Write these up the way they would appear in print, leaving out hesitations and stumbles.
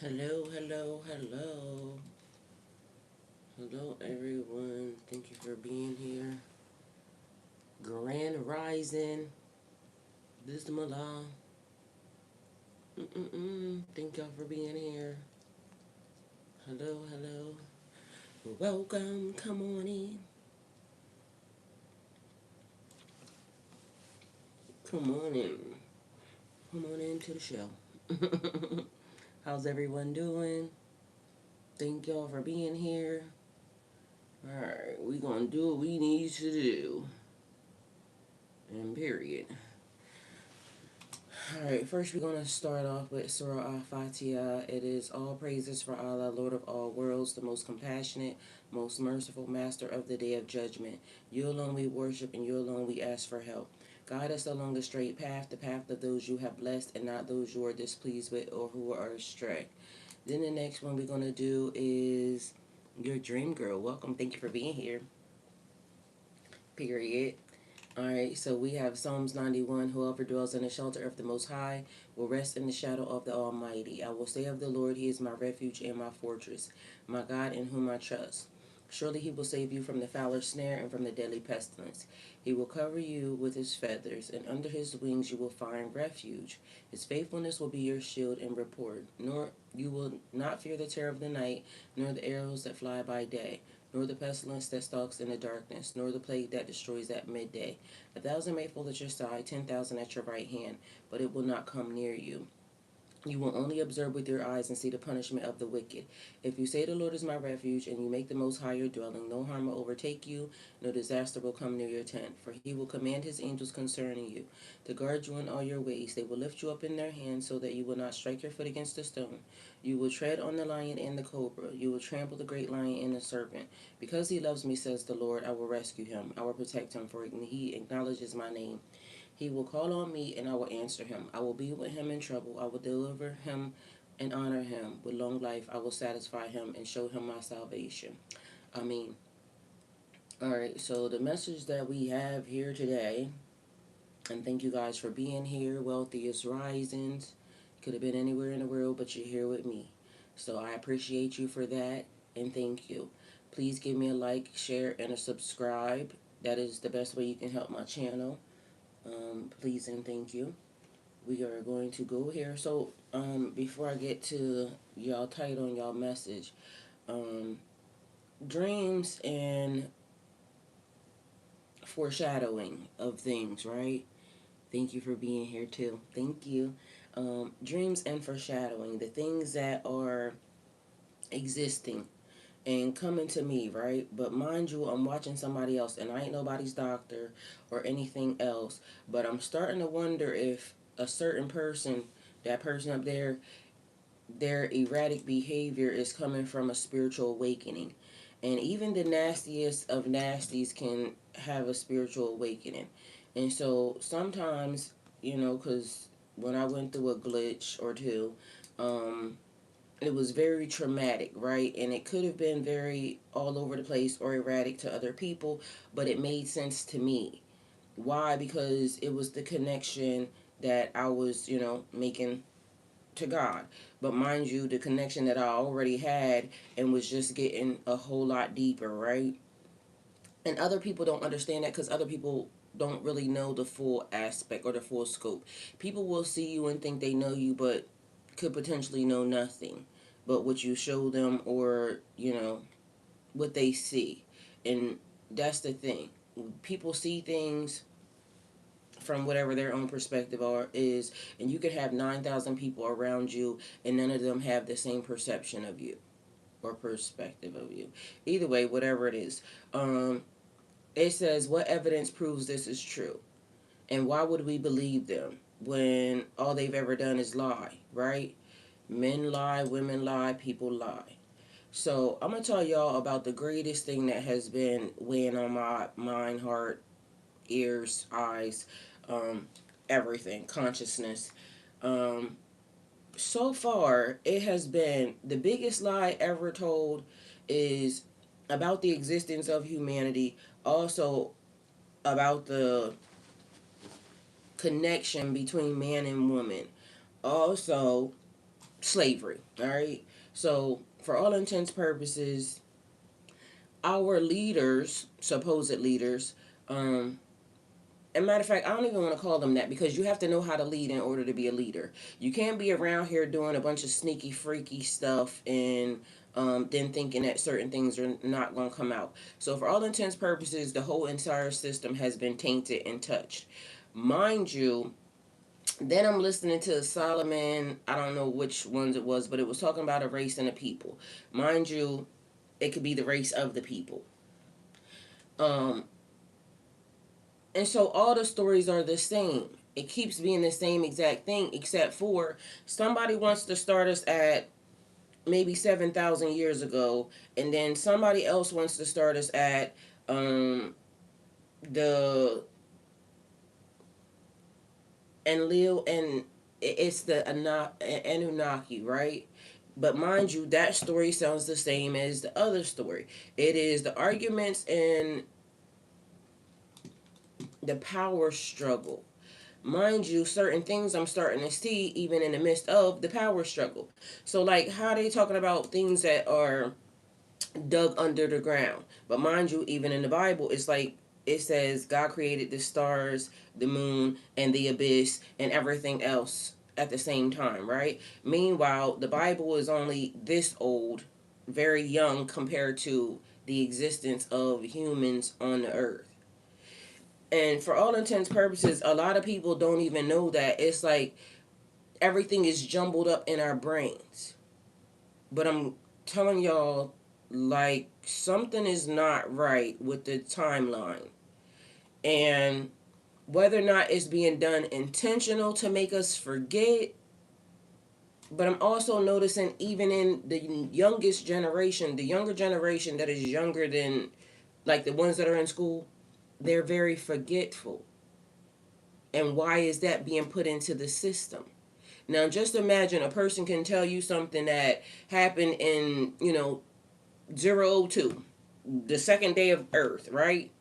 Hello, hello, hello. Hello, everyone. Thank you for being here. Grand Rising. Bismillah. Thank y'all for being here. Hello, hello. Welcome. Come on in. Come on in. Come on in to the show. How's everyone doing? Thank y'all for being here. Alright, we gonna do what we need to do. And period. Alright, first we're going to start off with Surah Al-Fatiha. It is all praises for Allah, Lord of all worlds, the most compassionate, most merciful, master of the day of judgment. You alone we worship and you alone we ask for help. Guide us along the straight path, the path of those you have blessed and not those you are displeased with or who are astray. Then the next one we're going to do is your dream girl. Welcome. Thank you for being here. Period. Alright, so we have Psalms 91. Whoever dwells in the shelter of the Most High will rest in the shadow of the Almighty. I will say of the Lord, He is my refuge and my fortress, my God in whom I trust. Surely He will save you from the fowler's snare and from the deadly pestilence. He will cover you with His feathers, and under His wings you will find refuge. His faithfulness will be your shield and rapport. Nor you will not fear the terror of the night, nor the arrows that fly by day, nor the pestilence that stalks in the darkness, nor the plague that destroys at midday. 1,000 may fall at your side, 10,000 at your right hand, but it will not come near you. You will only observe with your eyes and see the punishment of the wicked. If you say the Lord is my refuge, and you make the Most High your dwelling, no harm will overtake you, no disaster will come near your tent. For He will command His angels concerning you, to guard you in all your ways. They will lift you up in their hands, so that you will not strike your foot against a stone. You will tread on the lion and the cobra. You will trample the great lion and the serpent. Because He loves me, says the Lord, I will rescue Him. I will protect Him, for He acknowledges my name. He will call on me, and I will answer him. I will be with him in trouble. I will deliver him and honor him. With long life, I will satisfy him and show him my salvation. I mean, all right, so the message that we have here today, and thank you guys for being here. Wealthiest Risings. Could have been anywhere in the world, but you're here with me. So I appreciate you for that, and thank you. Please give me a like, share, and a subscribe. That is the best way you can help my channel. Please and thank you. We are going to go here. So, before I get to y'all title and y'all message, um, dreams and foreshadowing of things, right? Thank you for being here too. Thank you. Dreams and foreshadowing, the things that are existing and coming to me, right? But mind you, I'm watching somebody else, and I ain't nobody's doctor or anything else, but I'm starting to wonder if a certain person, that person up there, their erratic behavior is coming from a spiritual awakening. And even the nastiest of nasties can have a spiritual awakening. And so sometimes, because when I went through a glitch or two, um, it was very traumatic, right? And it could have been very all over the place or erratic to other people, but it made sense to me. Why? Because it was the connection that I was, making to God. But mind you, the connection that I already had and was just getting a whole lot deeper, right? And other people don't understand that because other people don't really know the full aspect or the full scope. People will see you and think they know you, but could potentially know nothing but what you show them or, what they see. And that's the thing. People see things from whatever their own perspective is, and you could have 9,000 people around you and none of them have the same perception of you or perspective of you. Either way, whatever it is, it says, what evidence proves this is true, and why would we believe them when all they've ever done is lie, right? Men lie, women lie, people lie. So I'm gonna tell y'all about the greatest thing that has been weighing on my mind, heart, ears, eyes, um, everything, consciousness. Um, so far, it has been the biggest lie ever told is about the existence of humanity, also about the connection between man and woman, also slavery. All right. So for all intents purposes, our leaders, supposed leaders, and matter of fact, I don't even want to call them that, because you have to know how to lead in order to be a leader. You can't be around here doing a bunch of sneaky, freaky stuff and then thinking that certain things are not going to come out. So, for all intents purposes, the whole entire system has been tainted and touched. Mind you, then I'm listening to Solomon. I don't know which ones it was, but it was talking about a race and a people. Mind you, it could be the race of the people. Um, And so all the stories are the same. It keeps being the same exact thing, except for somebody wants to start us at maybe 7,000 years ago, and then somebody else wants to start us at the Enlil, and it's the Anunnaki, right? But mind you, that story sounds the same as the other story. It is the arguments and the power struggle. Mind you, certain things I'm starting to see even in the midst of the power struggle. So, like, how they talking about things that are dug under the ground. But mind you, even in the Bible, it's like it says God created the stars, the moon, and the abyss, and everything else at the same time, right? Meanwhile, the Bible is only this old, very young compared to the existence of humans on the earth. And for all intents purposes, a lot of people don't even know that. It's like everything is jumbled up in our brains. But I'm telling y'all, like, something is not right with the timeline. And whether or not it's being done intentional to make us forget, but I'm also noticing even in the youngest generation, the younger generation that is younger than, like, the ones that are in school, they're very forgetful. And why is that being put into the system? Now, just imagine a person can tell you something that happened in, 002, the second day of Earth, right?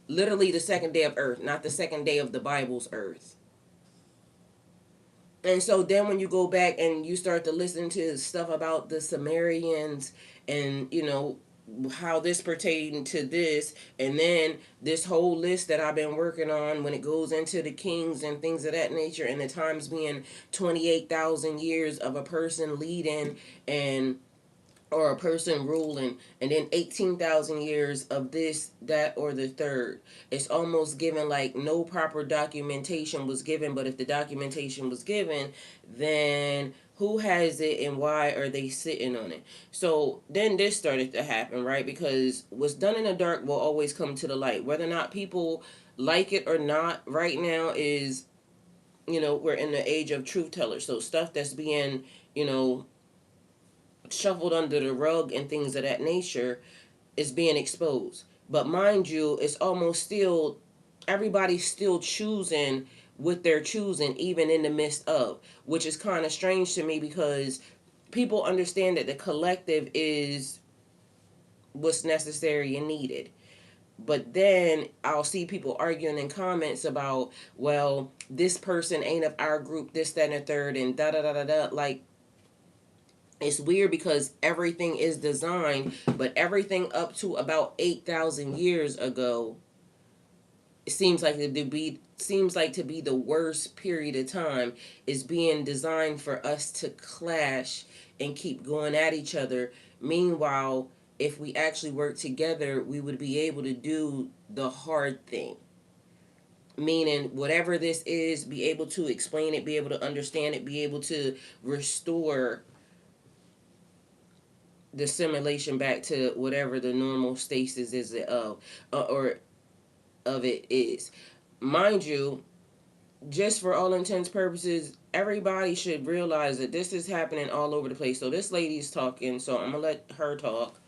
Literally the second day of Earth, not the second day of the Bible's Earth. And so then when you go back and you start to listen to stuff about the Sumerians and, how this pertained to this, and then this whole list that I've been working on when it goes into the kings and things of that nature, and the times being 28,000 years of a person leading and or a person ruling, and then 18,000 years of this, that, or the third. It's almost given like no proper documentation was given, but if the documentation was given, then who has it and why are they sitting on it? So then this started to happen, right? Because what's done in the dark will always come to the light. Whether or not people like it or not, right now is, we're in the age of truth tellers. So stuff that's being, shuffled under the rug and things of that nature is being exposed. But mind you, it's almost still, everybody's still choosing what they're choosing, even in the midst of, which is kind of strange to me, because people understand that the collective is what's necessary and needed. But then I'll see people arguing in comments about, well, this person ain't of our group, this, that, and the third, and da da da da da. Like, it's weird because everything is designed, but everything up to about 8,000 years ago, it seems like to be the worst period of time, is being designed for us to clash and keep going at each other. Meanwhile, if we actually work together, we would be able to do the hard thing. Meaning, whatever this is, be able to explain it, be able to understand it, be able to restore the simulation back to whatever the normal stasis is of, or of it is. Mind you, just for all intents purposes, everybody should realize that this is happening all over the place. So this lady's talking, so I'm gonna let her talk.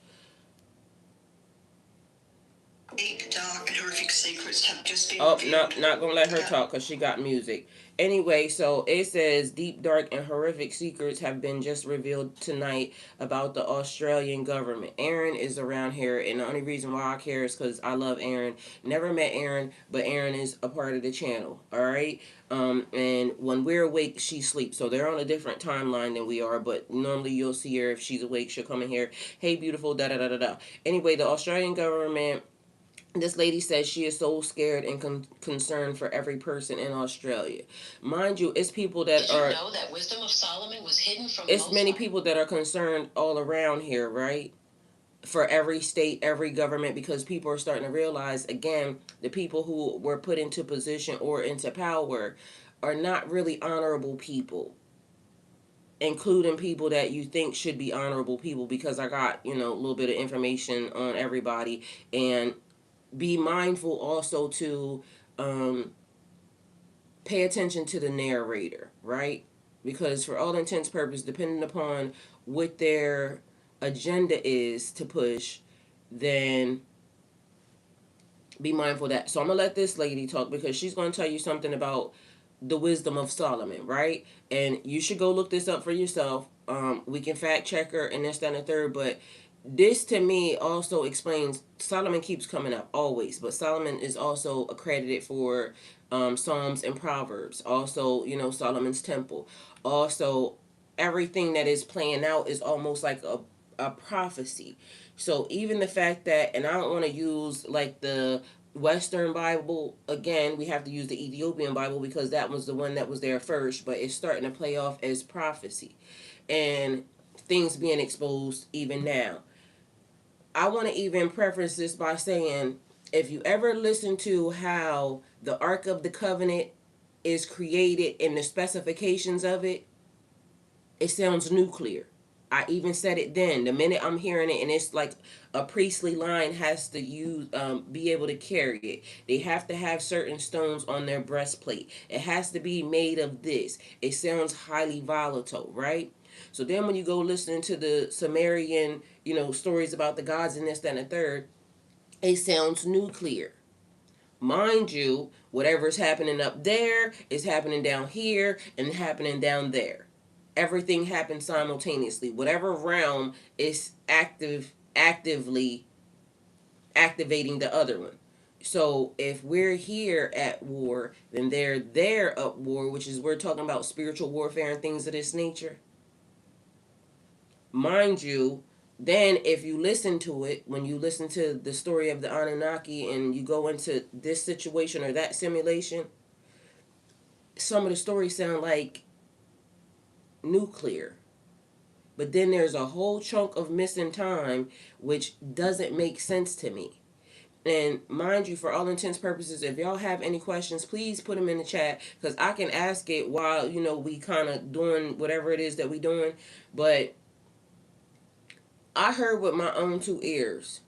Dark and horrific secrets have just been revealed. Not gonna let her talk because she got music. Anyway, so it says deep, dark, and horrific secrets have been just revealed tonight about the Australian government. Aaron is around here, and the only reason why I care is because I love Aaron. Never met Aaron, but Aaron is a part of the channel. All right. And when we're awake, she sleeps. So they're on a different timeline than we are. But normally you'll see her if she's awake. She'll come in here. Hey, beautiful. Da da da da da. Anyway, the Australian government, this lady says she is so scared and concerned for every person in Australia. Mind you, it's people that Did are. Did you know that wisdom of Solomon was hidden from It's most many people that are concerned all around here, right? For every state, every government, because people are starting to realize, again, the people who were put into position or into power are not really honorable people, including people that you think should be honorable people, because I got, a little bit of information on everybody. And be mindful also to pay attention to the narrator, right? Because for all intents and purposes, depending upon what their agenda is to push, then be mindful of that. So I'm going to let this lady talk because she's going to tell you something about the wisdom of Solomon, right? And you should go look this up for yourself. We can fact check her and this, that, and the third, but this to me also explains Solomon keeps coming up always, but Solomon is also accredited for Psalms and Proverbs. Also, Solomon's temple. Also, everything that is playing out is almost like a prophecy. So even the fact that, and I don't want to use like the Western Bible again, we have to use the Ethiopian Bible because that was the one that was there first, but it's starting to play off as prophecy and things being exposed even now. I want to even preface this by saying, if you ever listen to how the Ark of the Covenant is created and the specifications of it, it sounds nuclear. I even said it then. The minute I'm hearing it, and it's like a priestly line has to be able to carry it. They have to have certain stones on their breastplate. It has to be made of this. It sounds highly volatile, right? So then when you go listening to the Sumerian, stories about the gods and this, that, and the third, it sounds nuclear. Mind you, whatever's happening up there is happening down here and happening down there. Everything happens simultaneously. Whatever realm is actively activating the other one. So if we're here at war, then they're there at war, which is we're talking about spiritual warfare and things of this nature. Mind you, then if you listen to it, when you listen to the story of the Anunnaki and you go into this situation or that simulation, some of the stories sound like nuclear. But then there's a whole chunk of missing time which doesn't make sense to me. And mind you, for all intents purposes, if y'all have any questions, please put them in the chat because I can ask it while, we kind of doing whatever it is that we doing. But I heard with my own two ears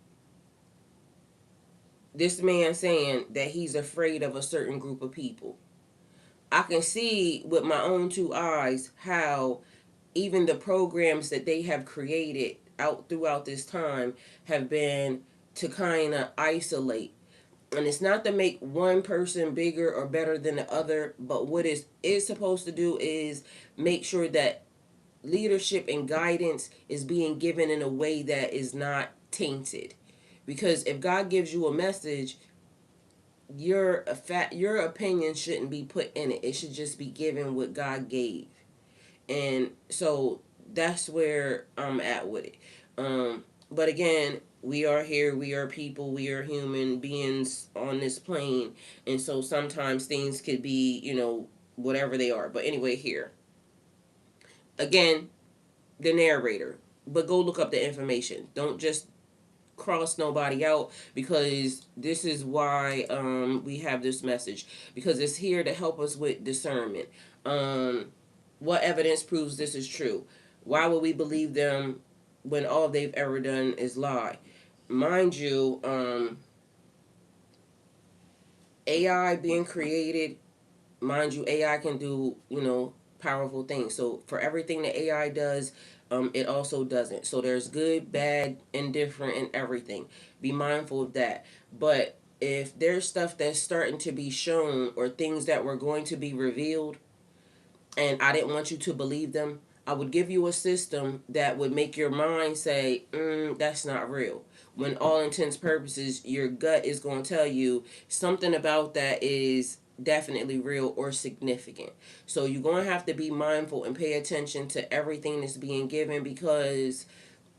this man saying that he's afraid of a certain group of people. I can see with my own two eyes how even the programs that they have created out throughout this time have been to kind of isolate. And it's not to make one person bigger or better than the other, but what it is supposed to do is make sure that leadership and guidance is being given in a way that is not tainted. Because if God gives you a message, your opinion shouldn't be put in it. It should just be given what God gave. And so that's where I'm at with it. But again, we are here, we are people, we are human beings on this plane. And so sometimes things could be, whatever they are. But anyway, here. Again, the narrator. But go look up the information. Don't just cross nobody out because this is why we have this message, because it's here to help us with discernment. What evidence proves this is true? Why would we believe them when all they've ever done is lie? Mind you, AI being created, mind you, AI can do, powerful things. So for everything that AI does, it also doesn't. So there's good, bad, indifferent, and everything. Be mindful of that. But if there's stuff that's starting to be shown or things that were going to be revealed, and I didn't want you to believe them, I would give you a system that would make your mind say, that's not real. When all intents purposes, your gut is going to tell you something about that is definitely real or significant. So you're going to have to be mindful and pay attention to everything that's being given, because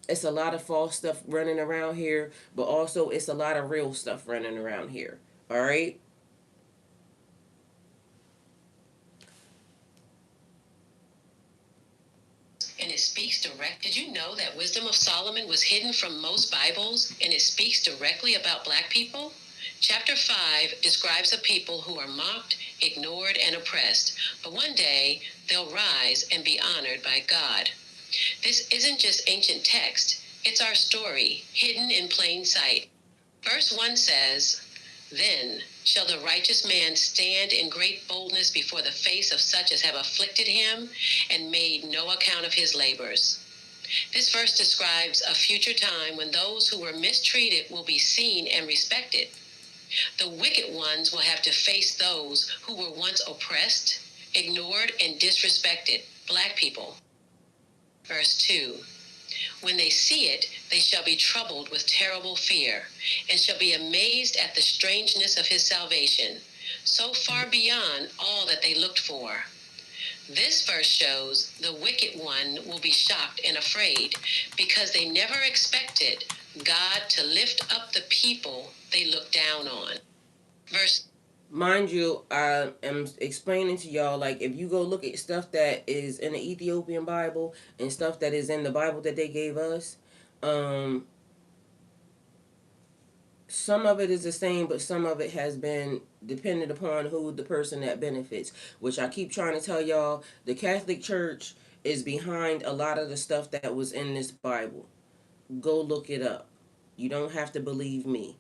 it's a lot of false stuff running around here, but also it's a lot of real stuff running around here. All right? And it speaks direct. Did you know that Wisdom of Solomon was hidden from most Bibles and it speaks directly about black people? Chapter 5 describes a people who are mocked, ignored, and oppressed, but one day they'll rise and be honored by God. This isn't just ancient text, it's our story, hidden in plain sight. Verse 1 says, "Then shall the righteous man stand in great boldness before the face of such as have afflicted him and made no account of his labors." This verse describes a future time when those who were mistreated will be seen and respected. The wicked ones will have to face those who were once oppressed, ignored, and disrespected, black people. Verse 2, "When they see it, they shall be troubled with terrible fear, and shall be amazed at the strangeness of his salvation, so far beyond all that they looked for." This verse shows the wicked one will be shocked and afraid because they never expected God to lift up the people they look down on. Verse Mind you, I am explaining to y'all, like, if you go look at stuff that is in the Ethiopian Bible and stuff that is in the Bible that they gave us, um, some of it is the same, but some of it has been dependent upon who the person that benefits. Which I keep trying to tell y'all, the Catholic Church is behind a lot of the stuff that was in this Bible. Go look it up. You don't have to believe me.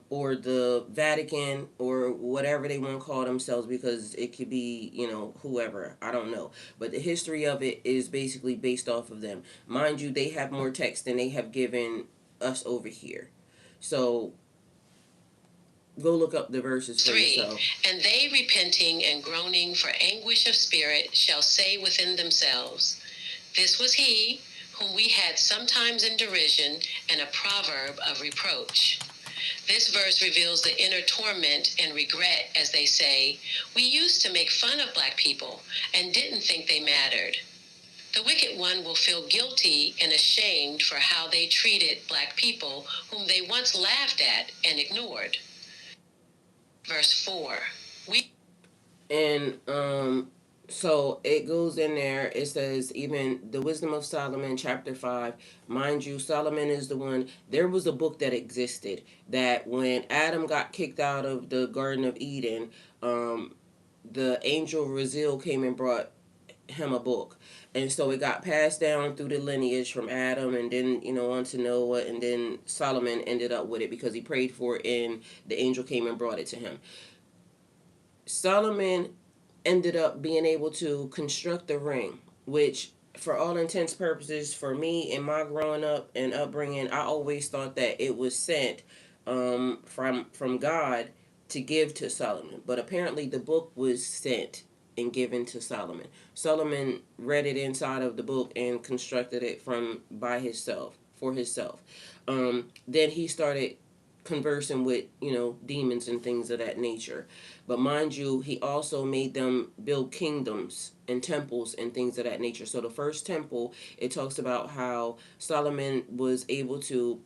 Or the Vatican, or whatever they want to call themselves, because it could be, whoever. I don't know. But the history of it is basically based off of them. Mind you, they have more text than they have given us over here. So go look up the verses for 3, yourself. "And they repenting and groaning for anguish of spirit shall say within themselves, This was he whom we had sometimes in derision and a proverb of reproach." This verse reveals the inner torment and regret as they say, "We used to make fun of black people and didn't think they mattered." The wicked one will feel guilty and ashamed for how they treated black people whom they once laughed at and ignored. Verse 4. And so it goes in there. It says, even the Wisdom of Solomon, chapter 5. Mind you, Solomon is the one. There was a book that existed that when Adam got kicked out of the Garden of Eden, the angel Raziel came and brought him a book. And so it got passed down through the lineage from Adam, and then, on to Noah, and then Solomon ended up with it because he prayed for it and the angel came and brought it to him. Solomon ended up being able to construct the ring, which, for all intents purposes, for me in my growing up and upbringing, I always thought that it was sent from God to give to Solomon. But apparently the book was sent and given to Solomon. Solomon read it inside of the book and constructed it from by himself, for himself. Then he started conversing with, demons and things of that nature. But mind you, he also made them build kingdoms and temples and things of that nature. So the first temple, it talks about how Solomon was able to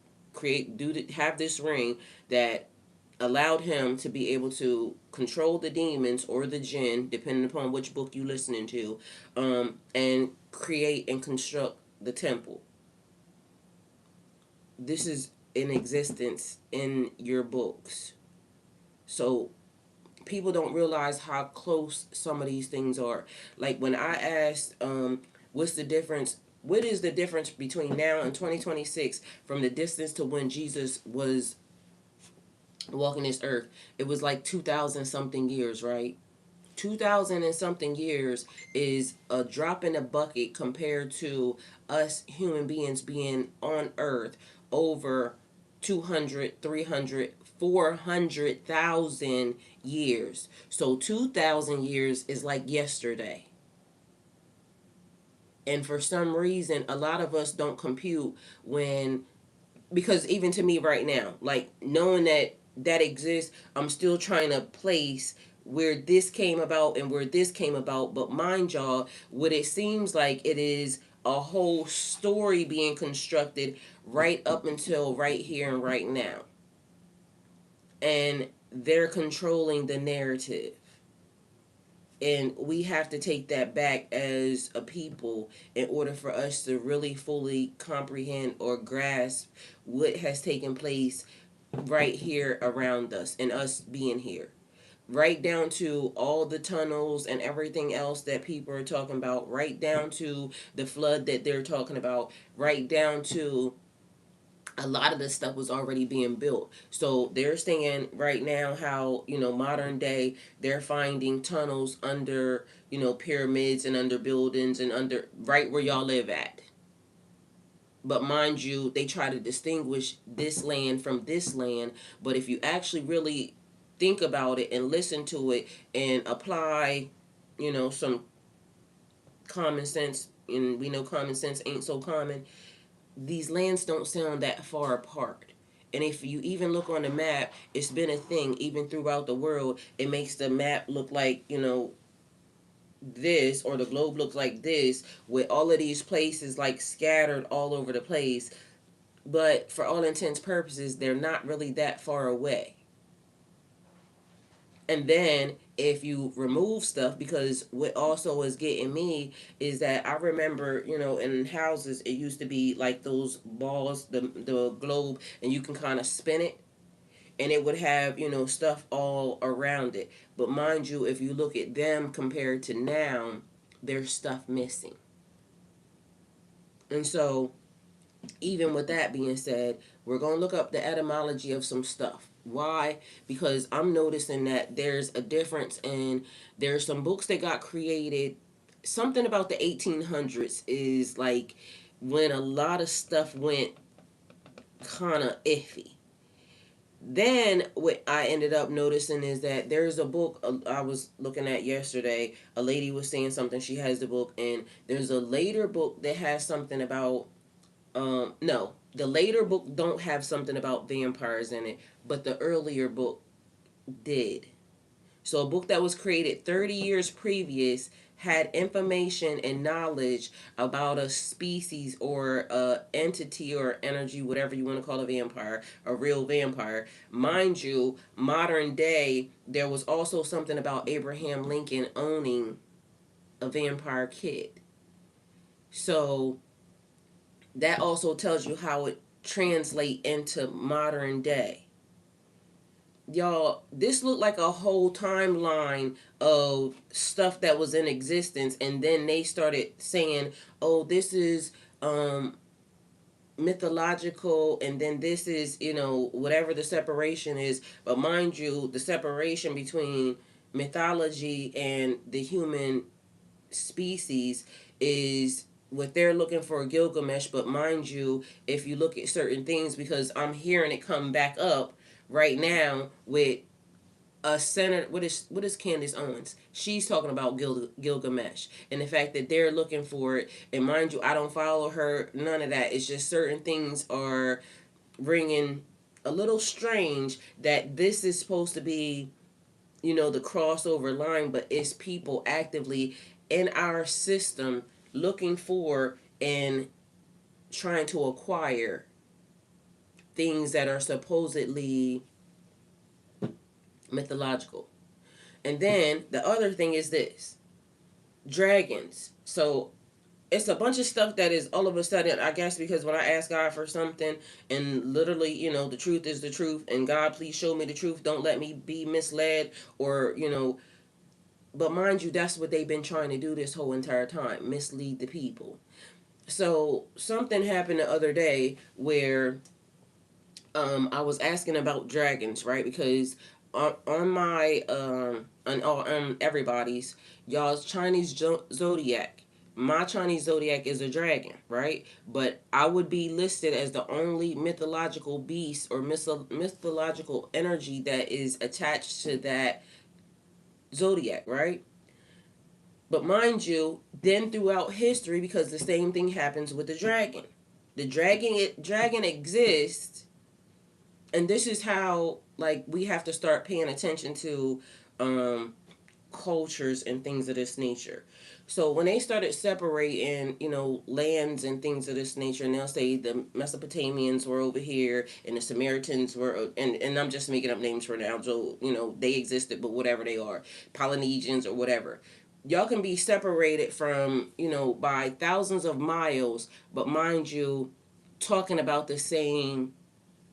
have this ring that allowed him to be able to control the demons or the jinn, depending upon which book you listening to, and create and construct the temple. This is in existence in your books. So people don't realize how close some of these things are. Like when I asked, what's the difference? What is the difference between now and 2026 from the distance to when Jesus was walking this earth? It was like 2,000 something years, right? 2,000 and something years is a drop in the bucket compared to us human beings being on earth over 200, 300, 400,000 years. So 2,000 years is like yesterday. And for some reason, a lot of us don't compute when, because even to me right now, like knowing that that exists, I'm still trying to place where this came about and where this came about. But mind y'all, what it seems like it is a whole story being constructed right up until right here and right now. And they're controlling the narrative. And we have to take that back as a people in order for us to really fully comprehend or grasp what has taken place right here around us and us being here. Right down to all the tunnels and everything else that people are talking about, right down to the flood that they're talking about, right down to a lot of this stuff was already being built. So they're saying right now how, modern day, they're finding tunnels under, pyramids and under buildings and under right where y'all live at. But mind you, they try to distinguish this land from this land. But if you actually really think about it and listen to it and apply, some common sense, and we know common sense ain't so common, these lands don't sound that far apart. And if you even look on the map, it's been a thing even throughout the world. It makes the map look like, this, or the globe looks like this, with all of these places like scattered all over the place. But for all intents purposes, they're not really that far away. And then if you remove stuff, because what also is getting me is that I remember, in houses it used to be like those balls, the globe, and you can kind of spin it, and it would have, stuff all around it. But mind you, if you look at them compared to now, there's stuff missing. And so even with that being said, we're going to look up the etymology of some stuff. Why? Because I'm noticing that there's a difference in, there's some books that got created. Something about the 1800s is like when a lot of stuff went kind of iffy. Then what I ended up noticing is that there's a book I was looking at yesterday. A lady was saying something. She has the book, and there's a later book that has something about no, the later book don't have something about vampires in it, but the earlier book did. So a book that was created 30 years previous had information and knowledge about a species or a entity or energy, whatever you want to call a vampire, a real vampire. Mind you, modern day, there was also something about Abraham Lincoln owning a vampire kid. So that also tells you how it translate into modern day. Y'all, this looked like a whole timeline of stuff that was in existence, and then they started saying, oh, this is mythological, and then this is, whatever the separation is. But mind you, the separation between mythology and the human species is what they're looking for, Gilgamesh. But mind you, if you look at certain things, because I'm hearing it come back up right now with a senator, what is Candace Owens? She's talking about Gilgamesh and the fact that they're looking for it. And mind you, I don't follow her, none of that. It's just certain things are ringing a little strange that this is supposed to be, the crossover line, but it's people actively in our system looking for and trying to acquire things that are supposedly mythological. And then the other thing is this: dragons. So it's a bunch of stuff that is all of a sudden, I guess, because when I ask God for something, and literally, the truth is the truth, and God, please show me the truth, don't let me be misled, or, but mind you, that's what they've been trying to do this whole entire time, mislead the people. So something happened the other day where I was asking about dragons, right? Because on my on everybody's y'all's Chinese zodiac. My Chinese zodiac is a dragon, right? But I would be listed as the only mythological beast or mythological energy that is attached to that zodiac, right? But mind you, then throughout history, because the same thing happens with the dragon. The dragon exists, and this is how like we have to start paying attention to um, cultures and things of this nature. So when they started separating, lands and things of this nature, and they'll say the Mesopotamians were over here and the Samaritans were, and I'm just making up names for now, so they existed, but whatever they are, Polynesians or whatever. Y'all can be separated from, by thousands of miles, but mind you, talking about the same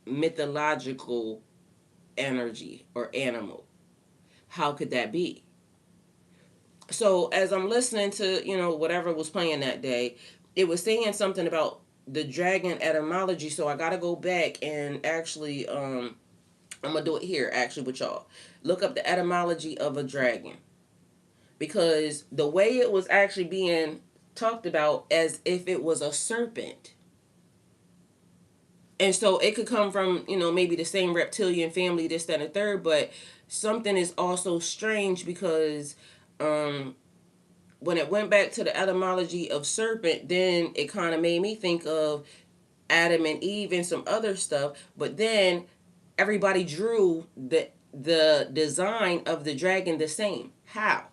mythological energy or animal. How could that be? So as I'm listening to, whatever was playing that day, it was saying something about the dragon etymology. So I gotta go back and actually I'm gonna do it here actually with y'all. Look up the etymology of a dragon. Because the way it was actually being talked about as if it was a serpent. And so it could come from, maybe the same reptilian family, this, that, and the third, but something is also strange because when it went back to the etymology of serpent, then it kind of made me think of Adam and Eve and some other stuff. But then everybody drew the design of the dragon the same. How?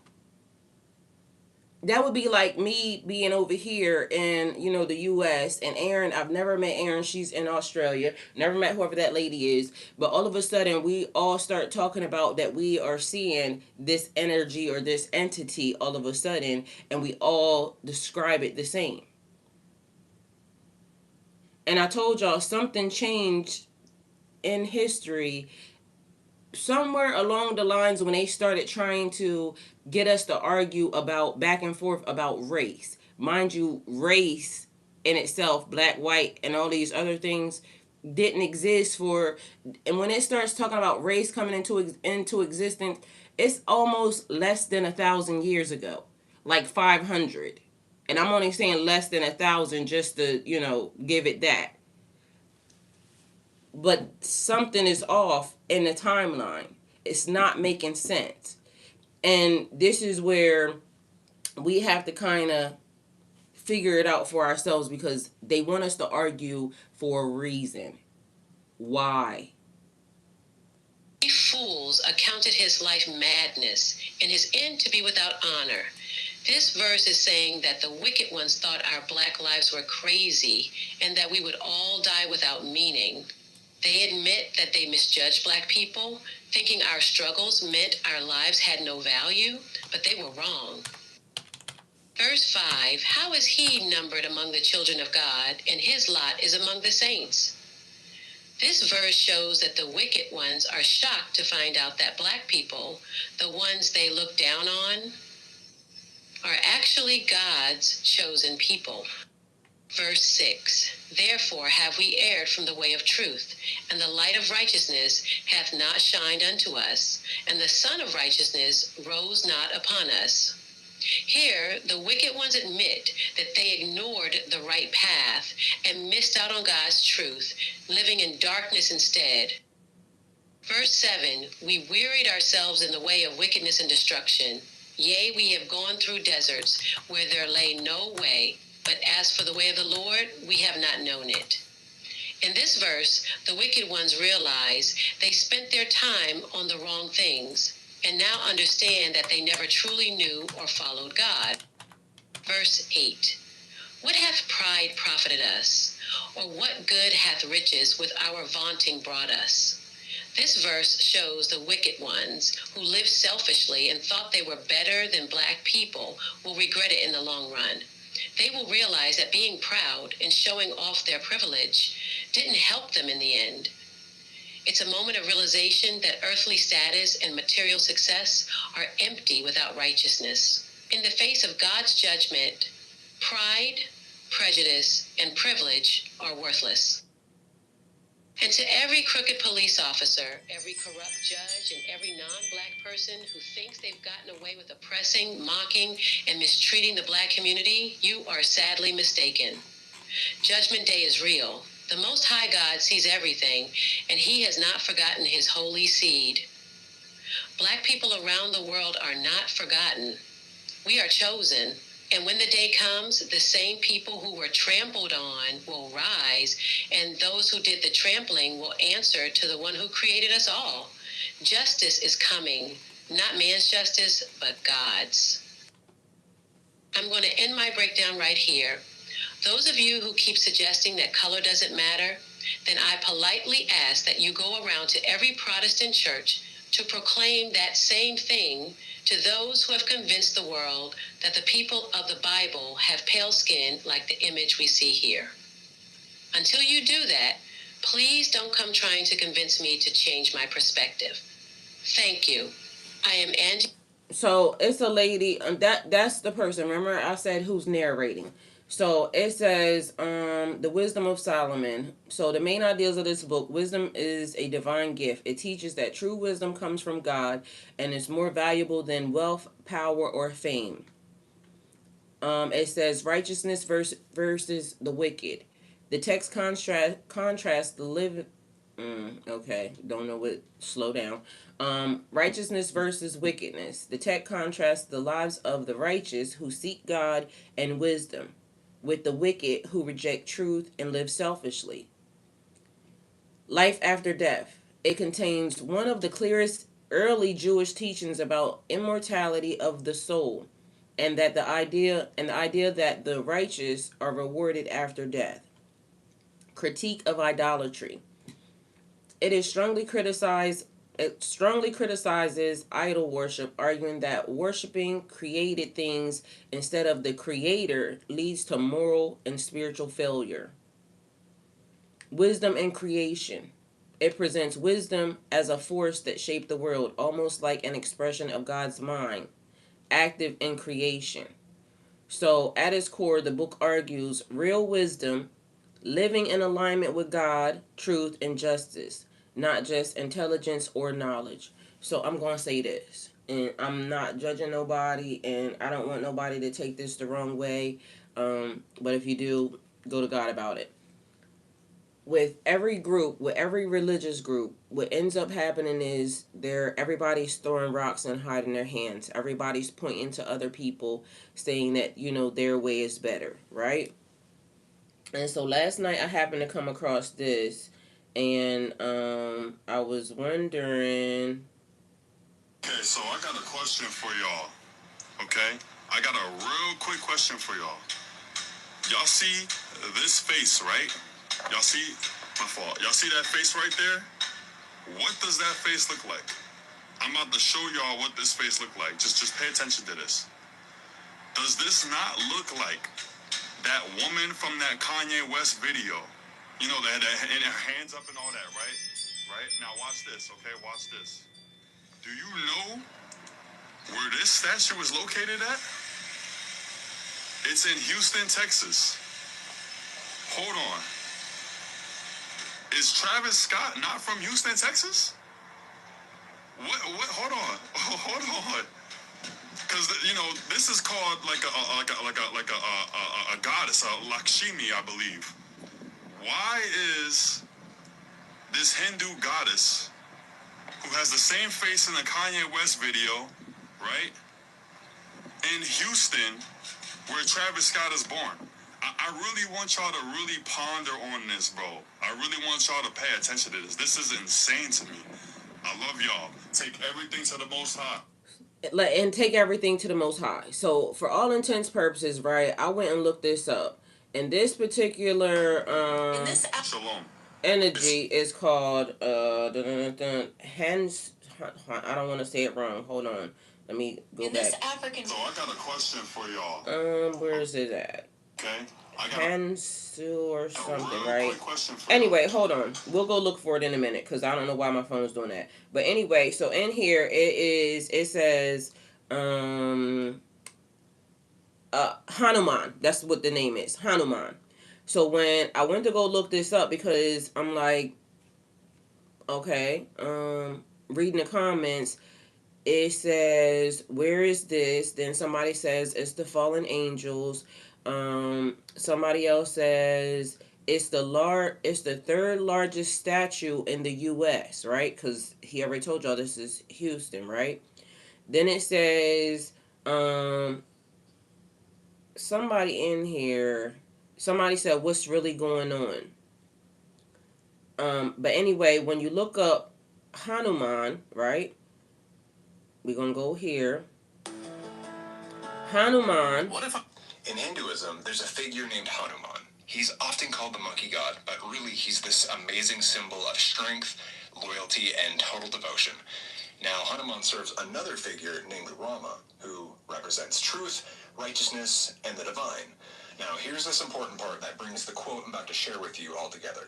That would be like me being over here in the US, and Erin, I've never met Erin, she's in Australia, never met whoever that lady is, but all of a sudden we all start talking about that we are seeing this energy or this entity all of a sudden, and we all describe it the same. And I told y'all something changed in history somewhere along the lines when they started trying to get us to argue about back and forth about race. Mind you, race in itself, black, white, and all these other things didn't exist for. And when it starts talking about race coming into existence, it's almost less than 1,000 years ago, like 500. And I'm only saying less than 1,000 just to give it that. But something is off in the timeline. It's not making sense. And this is where we have to kind of figure it out for ourselves because they want us to argue for a reason. Why? Fools accounted his life madness and his end to be without honor. This verse is saying that the wicked ones thought our black lives were crazy and that we would all die without meaning. They admit that they misjudged black people, thinking our struggles meant our lives had no value, but they were wrong. Verse 5, how is he numbered among the children of God, and his lot is among the saints? This verse shows that the wicked ones are shocked to find out that black people, the ones they look down on, are actually God's chosen people. Verse 6, therefore have we erred from the way of truth, and the light of righteousness hath not shined unto us, and the sun of righteousness rose not upon us. Here, the wicked ones admit that they ignored the right path and missed out on God's truth, living in darkness instead. Verse 7, we wearied ourselves in the way of wickedness and destruction. Yea, we have gone through deserts where there lay no way, but as for the way of the Lord, we have not known it. In this verse, the wicked ones realize they spent their time on the wrong things, and now understand that they never truly knew or followed God. Verse 8, what hath pride profited us? Or what good hath riches with our vaunting brought us? This verse shows the wicked ones who lived selfishly and thought they were better than black people will regret it in the long run. They will realize that being proud and showing off their privilege didn't help them in the end. It's a moment of realization that earthly status and material success are empty without righteousness. In the face of God's judgment, pride, prejudice, and privilege are worthless. And to every crooked police officer, every corrupt judge, and every non black person who thinks they've gotten away with oppressing, mocking, and mistreating the black community, you are sadly mistaken. Judgment Day is real. The Most High God sees everything, and He has not forgotten His holy seed. Black people around the world are not forgotten. We are chosen. And when the day comes, the same people who were trampled on will rise, and those who did the trampling will answer to the one who created us all. Justice is coming, not man's justice, but God's. I'm going to end my breakdown right here. Those of you who keep suggesting that color doesn't matter, then I politely ask that you go around to every Protestant church to proclaim that same thing to those who have convinced the world that the people of the Bible have pale skin like the image we see here. Until you do that, please don't come trying to convince me to change my perspective. Thank you. I am Angie. So it's a lady, that's the person. Remember I said who's narrating. So it says the wisdom of Solomon. So the main ideas of this book: wisdom is a divine gift. It teaches that true wisdom comes from God and is more valuable than wealth, power, or fame. It says righteousness versus the wicked. The text contrasts the live. Okay, don't know what. Slow down. Righteousness versus wickedness. The text contrasts the lives of the righteous who seek God and wisdom with the wicked who reject truth and live selfishly. Life after death. It contains one of the clearest early Jewish teachings about immortality of the soul, and the idea that the righteous are rewarded after death. Critique of idolatry. It is strongly criticized. It strongly criticizes idol worship, arguing that worshiping created things instead of the creator leads to moral and spiritual failure. Wisdom and creation. It presents wisdom as a force that shaped the world, almost like an expression of God's mind, active in creation. So, at its core, the book argues real wisdom, living in alignment with God, truth, and justice, not just intelligence or knowledge. So, I'm going to say this, and I'm not judging nobody, and I don't want nobody to take this the wrong way. But if you do, go to God about it. With every religious group, what ends up happening is everybody's throwing rocks and hiding their hands. Everybody's pointing to other people, saying that their way is better, right? And so last night I happened to come across this, and I was wondering. Okay, so I got a question for y'all. Okay, I got a real quick question for y'all. Y'all see this face, right? Y'all see, my fault. Y'all see that face right there? What does that face look like? I'm about to show y'all what this face look like. Just pay attention to this. Does this not look like that woman from that Kanye West video? You know, that and her hands up and all that, right? Right? Now watch this, okay? Watch this. Do you know where this statue is located at? It's in Houston, Texas. Hold on. Is Travis Scott not from Houston, Texas? What? Hold on. Hold on. Because this is called like a goddess, a Lakshmi, I believe. Why is this Hindu goddess who has the same face in the Kanye West video, right, in Houston, where Travis Scott is born? I really want y'all to really ponder on this, bro. I really want y'all to pay attention to this. This is insane to me. I love y'all. Take everything to the Most High. And take everything to the Most High. So, for all intents purposes, right, I went and looked this up. And this particular Shalom. energy is called hands. I don't want to say it wrong. Hold on. Let me go back. So I got a question for y'all. Where is it at? Okay. Hansu or something, right? Anyway, hold on. We'll go look for it in a minute because I don't know why my phone's doing that. But anyway, so in here it says Hanuman. That's what the name is. Hanuman. So when I went to go look this up, because I'm like, Okay. Reading the comments, it says, "Where is this?" Then somebody says it's the fallen angels. Somebody else says it's the third largest statue in the U.S. Right? Because he already told y'all this is Houston, right? Then it says, somebody in here, somebody said, "What's really going on?" But anyway, when you look up Hanuman, right? We're gonna go here. Hanuman. What if in Hinduism there's a figure named Hanuman? He's often called the monkey god, but really he's this amazing symbol of strength, loyalty, and total devotion. Now, Hanuman serves another figure named Rama, who represents truth, righteousness, and the divine. Now, here's this important part that brings the quote I'm about to share with you all together.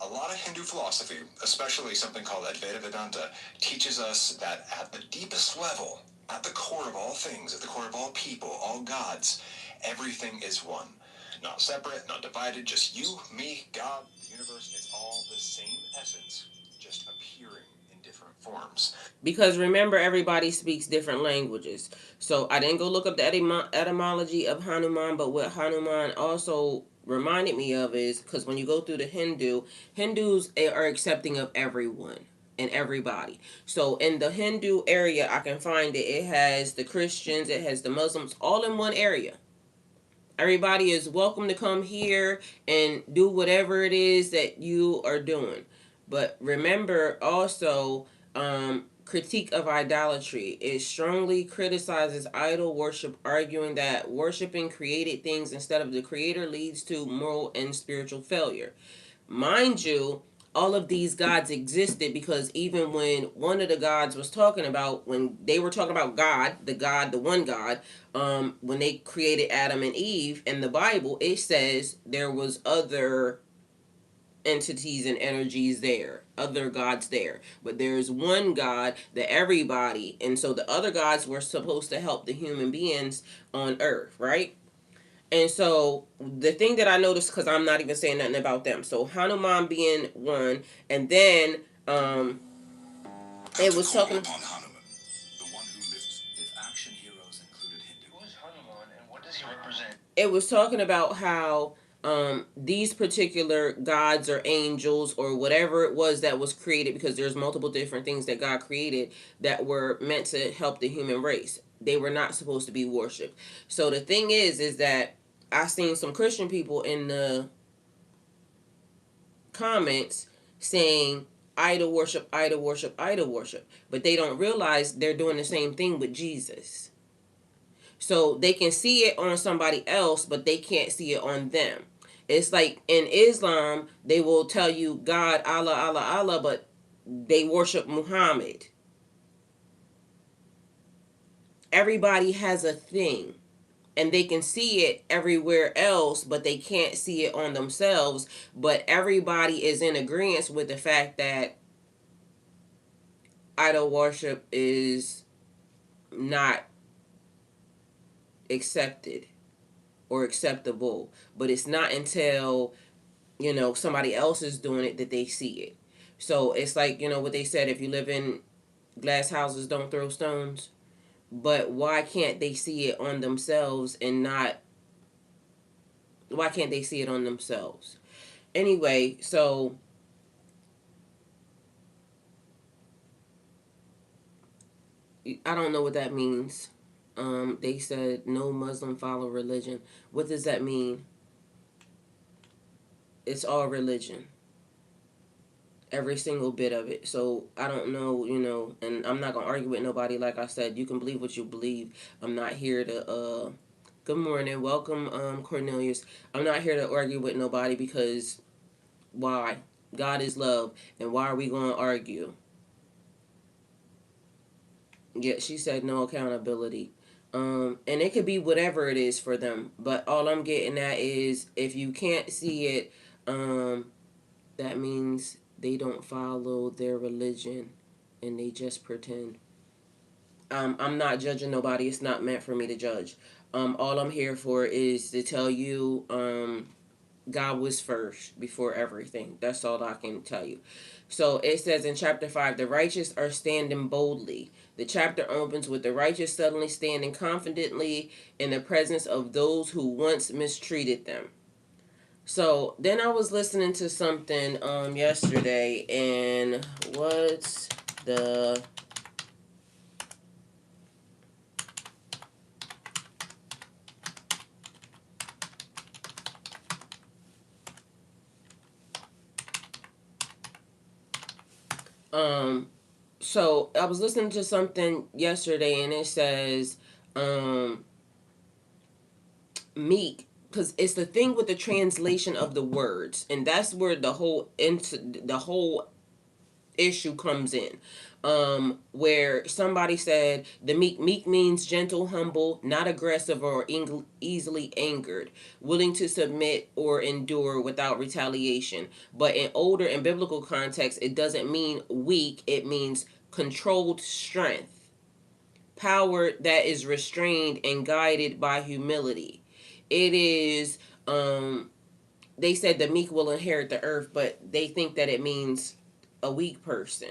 A lot of Hindu philosophy, especially something called Advaita Vedanta, teaches us that at the deepest level, at the core of all things, at the core of all people, all gods, everything is one. Not separate, not divided, just you, me, God, the universe, it's all the same essence, just appearing in different forms. Because remember, everybody speaks different languages. So I didn't go look up the etymology of Hanuman, but what Hanuman also reminded me of is, because when you go through the Hindus are accepting of everyone and everybody. So in the Hindu area, I can find it. It has the Christians, it has the Muslims, all in one area. Everybody is welcome to come here and do whatever it is that you are doing. But remember also, critique of idolatry. It strongly criticizes idol worship, arguing that worshiping created things instead of the creator leads to moral and spiritual failure. Mind you, all of these gods existed because even when one of the gods was talking about, when they were talking about God, the one God, when they created Adam and Eve in the Bible, it says there was other entities and energies there, other gods there, but there's one God that everybody, and so the other gods were supposed to help the human beings on earth, right? And so the thing that I noticed, because I'm not even saying nothing about them, so Hanuman being one, and then it was talking upon Hanuman, the one who lifts. If action heroes included Hindu. Who is Hanuman and what does he represent? It was talking about how these particular gods or angels or whatever it was that was created, because there's multiple different things that God created that were meant to help the human race. They were not supposed to be worshipped. So the thing is that I seen some Christian people in the comments saying idol worship, idol worship, idol worship, but they don't realize they're doing the same thing with Jesus. So they can see it on somebody else, but they can't see it on them. It's like in Islam, they will tell you God, Allah, Allah, Allah, but they worship Muhammad. Everybody has a thing, and they can see it everywhere else, but they can't see it on themselves. But everybody is in agreement with the fact that idol worship is not accepted or acceptable. But it's not until, somebody else is doing it that they see it. So it's like, what they said, if you live in glass houses, don't throw stones. But why can't they see it on themselves and not, why can't they see it on themselves? Anyway, so I don't know what that means. They said no Muslim follow religion. What does that mean? It's all religion. Every single bit of it. So I don't know, and I'm not gonna argue with nobody. Like I said, you can believe what you believe. I'm not here to good morning, welcome, Cornelius. I'm not here to argue with nobody, because why? God is love, and why are we gonna argue? Yeah, she said no accountability. And it could be whatever it is for them. But all I'm getting at is, if you can't see it, that means they don't follow their religion and they just pretend. I'm not judging nobody. It's not meant for me to judge. All I'm here for is to tell you God was first before everything. That's all I can tell you. So it says in chapter 5, the righteous are standing boldly. The chapter opens with the righteous suddenly standing confidently in the presence of those who once mistreated them. So then I was listening to something yesterday, and what's the um so I was listening to something yesterday, and it says meek, because it's the thing with the translation of the words, and that's where the whole issue comes in. Where somebody said the meek means gentle, humble, not aggressive or easily angered, willing to submit or endure without retaliation. But in older and biblical context, it doesn't mean weak, it means controlled strength, power that is restrained and guided by humility. It is they said the meek will inherit the earth, but they think that it means a weak person,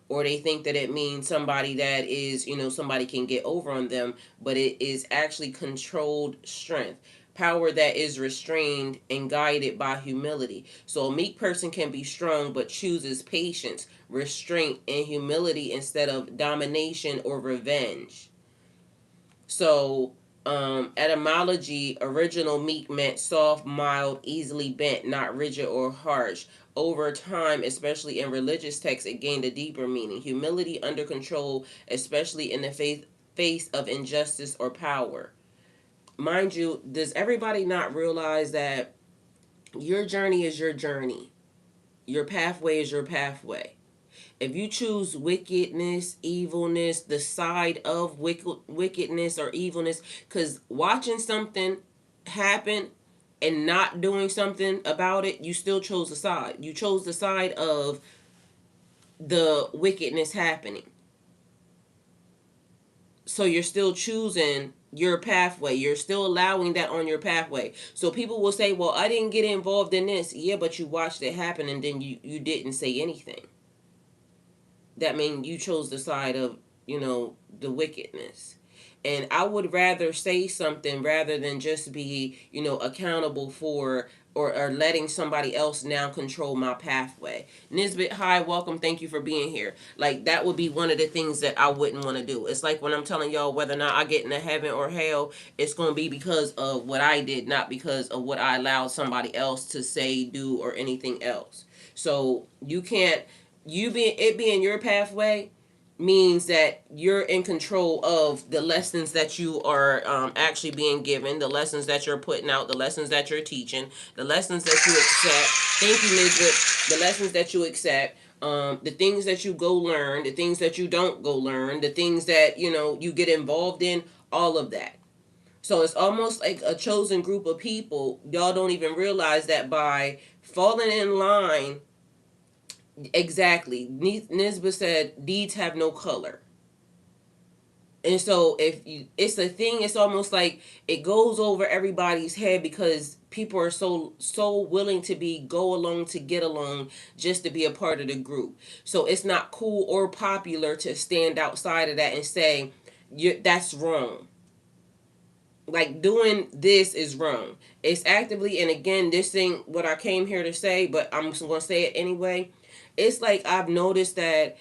or they think that it means somebody that is, somebody can get over on them, but it is actually controlled strength, power that is restrained and guided by humility. So a meek person can be strong but chooses patience, restraint, and humility instead of domination or revenge. So, etymology, original meek meant soft, mild, easily bent, not rigid or harsh. Over time, especially in religious texts, it gained a deeper meaning. Humility under control, especially in the face of injustice or power. Mind you, does everybody not realize that your journey is your journey? Your pathway is your pathway. If you choose wickedness, evilness, the side of wickedness or evilness, because watching something happen and not doing something about it, you still chose the side. You chose the side of the wickedness happening. So you're still choosing your pathway. You're still allowing that on your pathway. So people will say, well, I didn't get involved in this. Yeah, but you watched it happen and then you didn't say anything. That means you chose the side of, the wickedness. And I would rather say something rather than just be, accountable for, or letting somebody else now control my pathway. Nisbet, hi, welcome, thank you for being here. Like, that would be one of the things that I wouldn't want to do. It's like when I'm telling y'all whether or not I get into heaven or hell, it's going to be because of what I did, not because of what I allowed somebody else to say, do, or anything else. So you can't, being your pathway means that you're in control of the lessons that you are actually being given, the lessons that you're putting out, the lessons that you're teaching, the lessons that you accept. Thank you, Nisbet. The lessons that you accept, the things that you go learn, the things that you don't go learn, the things that you get involved in, all of that. So it's almost like a chosen group of people. Y'all don't even realize that by falling in line. Exactly. Nisba said deeds have no color. And so if you, it's a thing, it's almost like it goes over everybody's head because people are so willing to be go along to get along just to be a part of the group. So it's not cool or popular to stand outside of that and say that's wrong. Like, doing this is wrong. It's actively, and again, this thing what I came here to say, but I'm just going to say it anyway. It's like I've noticed that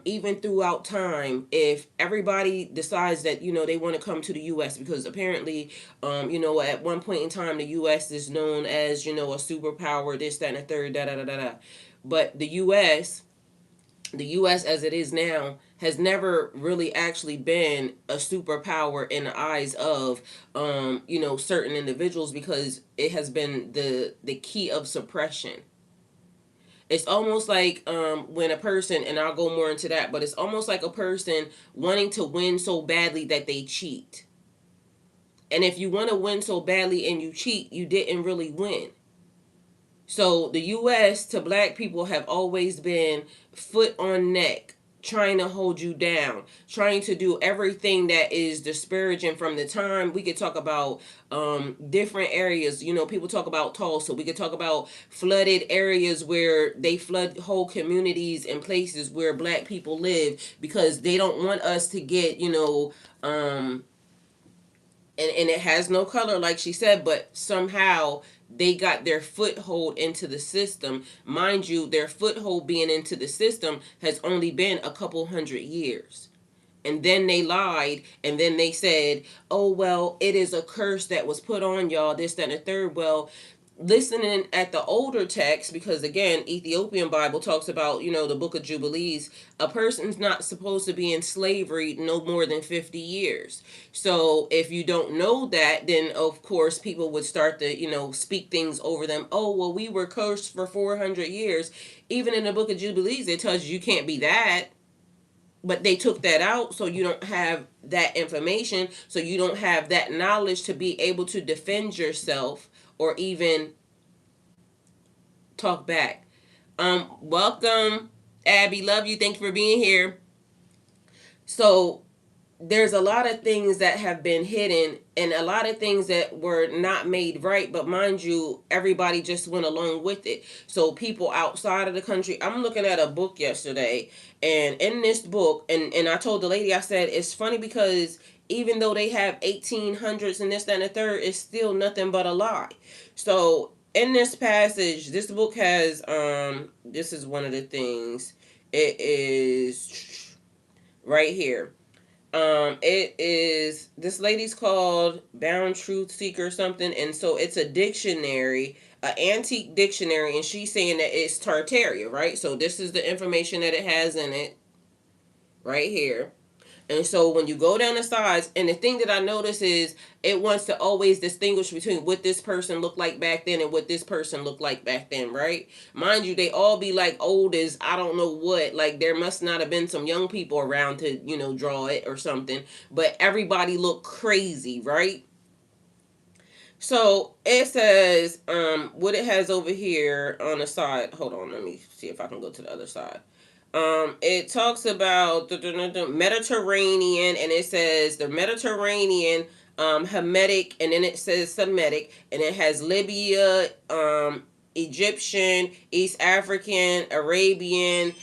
even throughout time, if everybody decides that they want to come to the U.S. because apparently, at one point in time, the U.S. is known as a superpower, this, that, and the third, da da da da da. But the U.S. as it is now has never really actually been a superpower in the eyes of certain individuals, because it has been the key of suppression. It's almost like when a person, and I'll go more into that, but it's almost like a person wanting to win so badly that they cheat. And if you want to win so badly and you cheat, you didn't really win. So the U.S. to black people have always been foot on neck, trying to hold you down, trying to do everything that is disparaging from the time. We could talk about different areas. You know, people talk about Tulsa. We could talk about flooded areas where they flood whole communities and places where black people live because they don't want us to get, and it has no color, like she said, but somehow they got their foothold into the system. Mind you, their foothold being into the system has only been a couple 100 years. And then they lied, and then they said, oh, well, it is a curse that was put on y'all, this, that, and the third. Well, listening at the older text, because again, Ethiopian Bible talks about, the book of Jubilees, a person's not supposed to be in slavery no more than 50 years. So if you don't know that, then of course people would start to, speak things over them. Oh, well, we were cursed for 400 years. Even in the book of Jubilees, it tells you can't be that. But they took that out, so you don't have that information, so you don't have that knowledge to be able to defend yourself or even talk back. Welcome, Abby. Love you. Thank you for being here. So there's a lot of things that have been hidden and a lot of things that were not made right, but mind you, everybody just went along with it. So people outside of the country, I'm looking at a book yesterday, and in this book, and I told the lady, I said, it's funny because even though they have 1800s and this, that, and the third, it's still nothing but a lie. So in this passage, this book has, this is one of the things, it is right here. It is, this lady's called Bound Truth Seeker or something, and so it's a dictionary, an antique dictionary, and she's saying that it's Tartaria, right? So this is the information that it has in it, right here. And so when you go down the sides, and the thing that I notice is it wants to always distinguish between what this person looked like back then and what this person looked like back then, right? Mind you, they all be like old as I don't know what. Like there must not have been some young people around to, draw it or something. But everybody looked crazy, right? So it says, what it has over here on the side. Hold on, let me see if I can go to the other side. It talks about the Mediterranean, and it says the Mediterranean, Hamitic, and then it says Semitic, and it has Libya, Egyptian, East African, Arabian,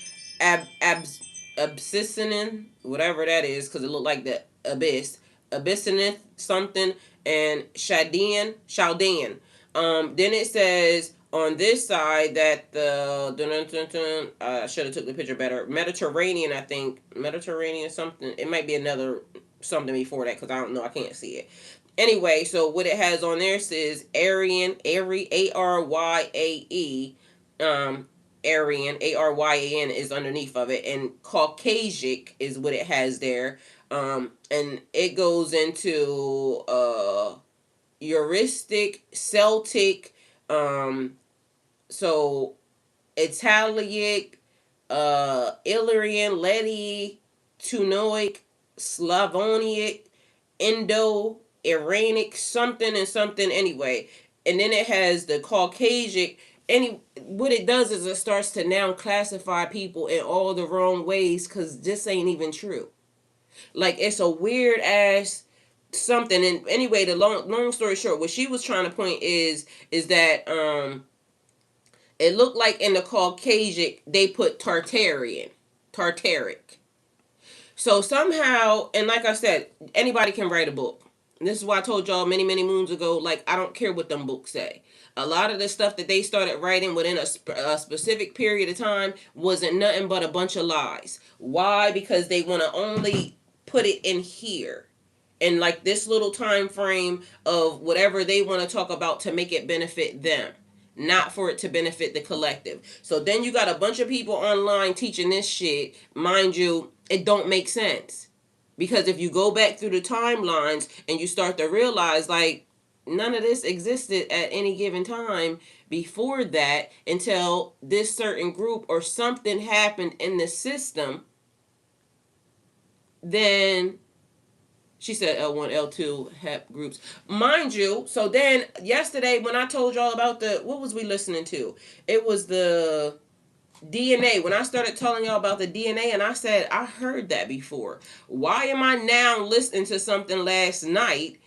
Abyssinian, whatever that is, because it looked like the abyss, Abyssinian something, and Chaldean. Then it says on this side that the I should have took the picture better. Mediterranean, I think Mediterranean something. It might be another something before that because I don't know. I can't see it. Anyway, so what it has on there says Aryan, Aryae. Aryan, Aryan is underneath of it, and Caucasic is what it has there. And it goes into heuristic, Celtic, so Italic, Illyrian, Letty, Tunoic, Slavonic, Indo, Iranic, something and something anyway. And then it has the Caucasic. What it does is it starts to now classify people in all the wrong ways because this ain't even true. Like it's a weird ass something. And anyway, the long story short, what she was trying to point is that it looked like in the Caucasic they put Tartaric. So somehow, and like I said, anybody can write a book. And this is why I told y'all many, many moons ago, like, I don't care what them books say. A lot of the stuff that they started writing within a specific period of time wasn't nothing but a bunch of lies. Why? Because they want to only put it in here. In like this little time frame of whatever they want to talk about to make it benefit them, not for it to benefit the collective. So then you got a bunch of people online teaching this shit. Mind you, it don't make sense. Because if you go back through the timelines and you start to realize, like, none of this existed at any given time before that until this certain group or something happened in the system, then she said L1, L2 HEP groups. Mind you, so then yesterday when I told y'all about what was we listening to? It was the DNA. When I started telling y'all about the DNA, and I said, I heard that before. Why am I now listening to something last night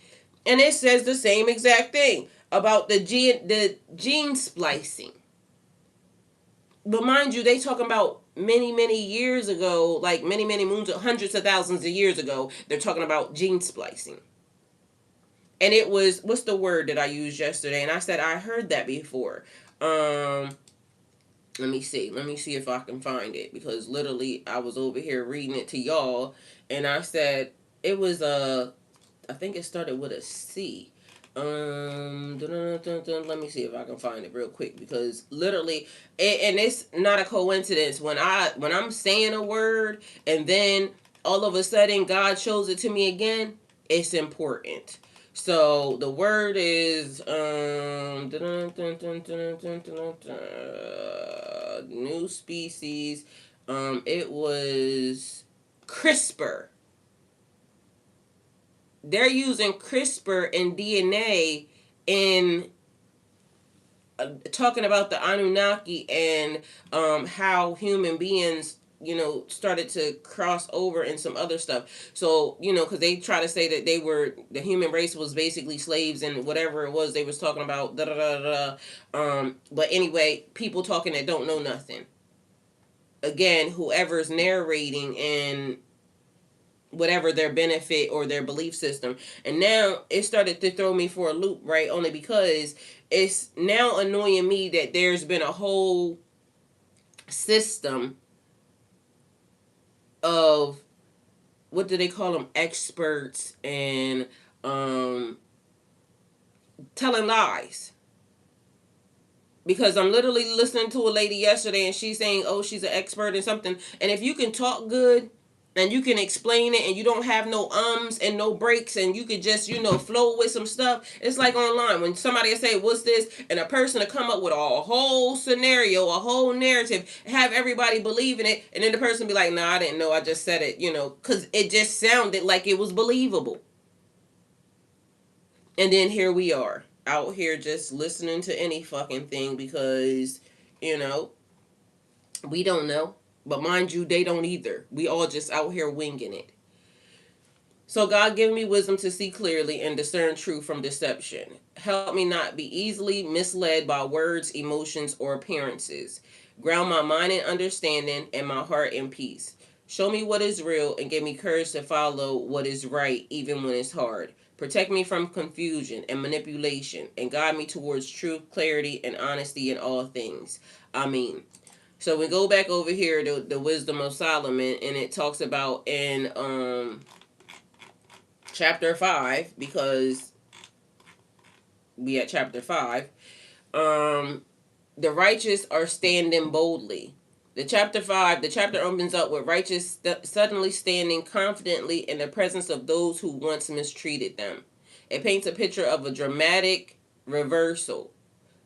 and it says the same exact thing about the gene splicing? But mind you, they talking about many years ago, like many moons, hundreds of thousands of years ago. They're talking about gene splicing. And it was, what's the word that I used yesterday? And I said I heard that before. Um, Let me see. Let me see if I can find it, because literally I was over here reading it to y'all, and I said it was a. I think it started with a C. Let me see if I can find it real quick, because literally, and it's not a coincidence when I'm saying a word and then all of a sudden God shows it to me again. It's important. So the word is new species. It was CRISPR. They're using CRISPR and DNA in talking about the Anunnaki and how human beings, started to cross over and some other stuff. So, because they try to say that the human race was basically slaves and whatever it was they was talking about. Da da da da. But anyway, people talking that don't know nothing. Again, whoever's narrating and whatever their benefit or their belief system. And now it started to throw me for a loop, right? Only because it's now annoying me that there's been a whole system of, what do they call them, experts, and um telling lies. Because I'm literally listening to a lady yesterday and she's saying, oh, she's an expert in something. And if you can talk good and you can explain it and you don't have no ums and no breaks and you could just, flow with some stuff, it's like online when somebody will say, what's this? And a person will come up with a whole scenario, a whole narrative, have everybody believe in it. And then the person be like, nah, I didn't know. I just said it, because it just sounded like it was believable. And then here we are out here just listening to any fucking thing because, you know, we don't know. But mind you, they don't either. We all just out here winging it. So God give me wisdom to see clearly and discern truth from deception. Help me not be easily misled by words, emotions, or appearances. Ground my mind in understanding and my heart in peace. Show me what is real and give me courage to follow what is right even when it's hard. Protect me from confusion and manipulation and guide me towards truth, clarity, and honesty in all things. Amen. So we go back over here to the wisdom of Solomon, and it talks about in chapter 5, because we at chapter 5. um the righteous are standing boldly. The chapter opens up with righteous suddenly standing confidently in the presence of those who once mistreated them. It paints a picture of a dramatic reversal.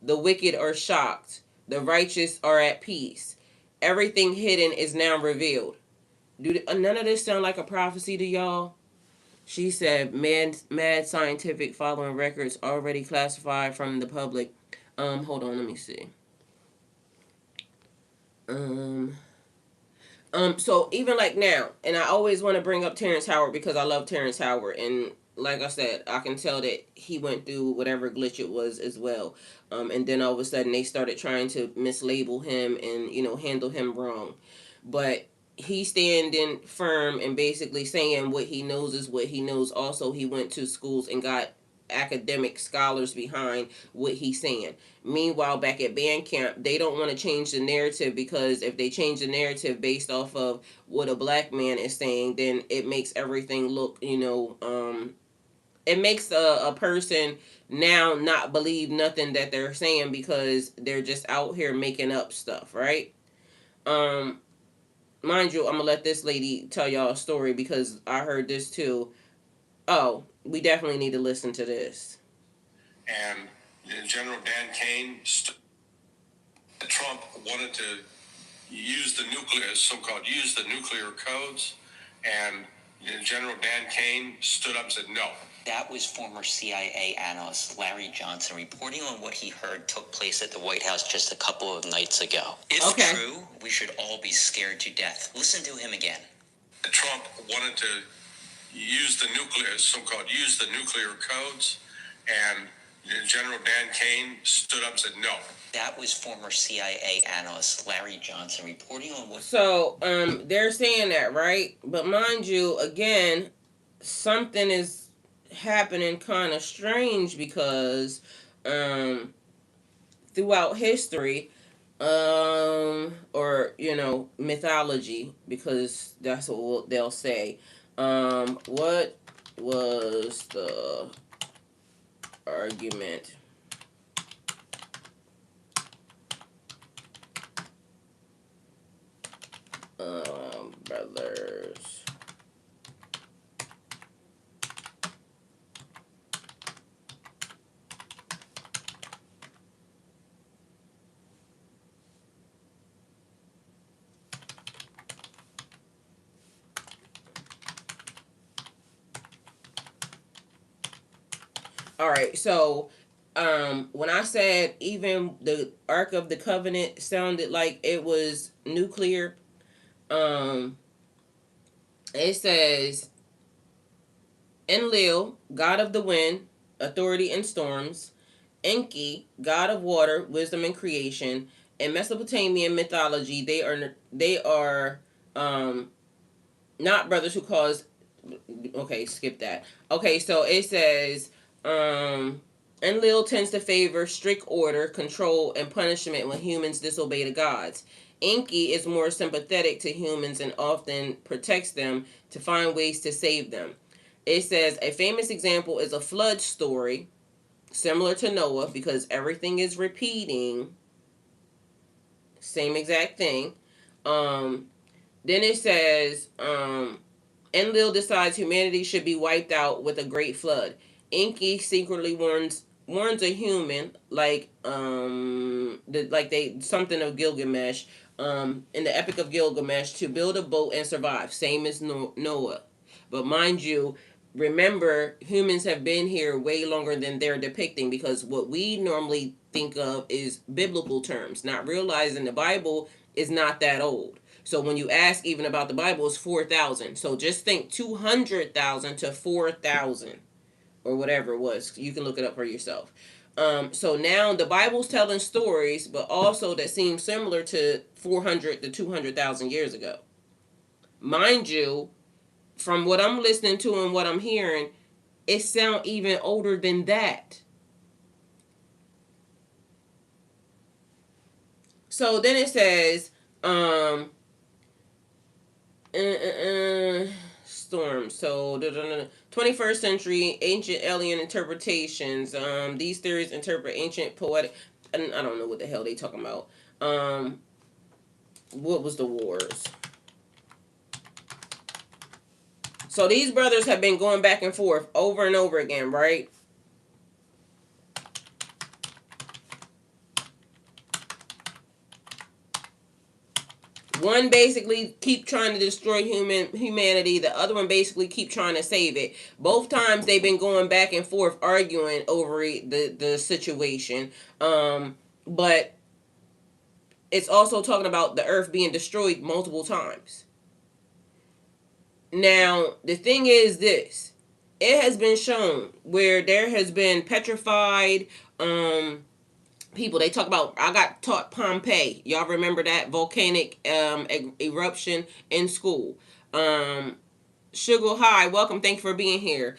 The wicked are shocked, the righteous are at peace. Everything hidden is now revealed. Do none of this sound like a prophecy to y'all? She said, mad scientific following records already classified from the public. Hold on, let me see. Um, so even like now, and I always want to bring up Terrence Howard because I love Terrence Howard, and like I said, I can tell that he went through whatever glitch it was as well. And then all of a sudden they started trying to mislabel him and handle him wrong, but he's standing firm and basically saying what he knows is what he knows. Also, he went to schools and got academic scholars behind what he's saying. Meanwhile, back at band camp, they don't want to change the narrative, because if they change the narrative based off of what a black man is saying, then it makes everything look, it makes a person now not believe nothing that they're saying because they're just out here making up stuff, right? Um, Mind you, I'm gonna let this lady tell y'all a story because I heard this too. Oh, we definitely need to listen to this. And General Dan Kane, Trump wanted to use the nuclear, so-called use the nuclear codes, and General Dan Kane stood up and said, no, That was former CIA analyst Larry Johnson reporting on what he heard took place at the White House just a couple of nights ago. If true, we should all be scared to death. Listen to him again. Trump wanted to use the nuclear, so-called use the nuclear codes, and General Dan Kane stood up and said no. That was former CIA analyst Larry Johnson reporting on what. So, they're saying that, right? But mind you, again, something is happening kind of strange because, throughout history, or mythology, because that's what they'll say. What was the argument? Brothers. All right, so when I said even the Ark of the Covenant sounded like it was nuclear, um, it says Enlil, god of the wind, authority in storms; Enki, god of water, wisdom and creation. In Mesopotamian mythology, they are not brothers who cause. Okay, skip that. Okay, so it says Enlil tends to favor strict order, control, and punishment when humans disobey the gods. Enki is more sympathetic to humans and often protects them to find ways to save them. It says a famous example is a flood story, similar to Noah, because everything is repeating, same exact thing. Then it says Enlil decides humanity should be wiped out with a great flood. Enki secretly warns a human, like they something of Gilgamesh, in the Epic of Gilgamesh, to build a boat and survive. Same as Noah, but mind you, remember humans have been here way longer than they're depicting, because what we normally think of is biblical terms, not realizing the Bible is not that old. So when you ask even about the Bible, it's 4,000. So just think 200,000 to 4,000 or whatever it was. You can look it up for yourself. So now the Bible's telling stories, but also that seem similar to 400 to 200,000 years ago. Mind you, from what I'm listening to and what I'm hearing, it sounds even older than that. So then it says, storm. So 21st century ancient alien interpretations. These theories interpret ancient poetic. And I don't know what the hell they talking about. What was the wars? So these brothers have been going back and forth over and over again, right? One basically keep trying to destroy humanity. The other one basically keep trying to save it. Both times they've been going back and forth arguing over the situation. But it's also talking about the earth being destroyed multiple times. Now, the thing is this. It has been shown where there has been petrified people. They talk about, I got taught Pompeii. Y'all remember that volcanic eruption in school. Sugar High, welcome. Thank you for being here.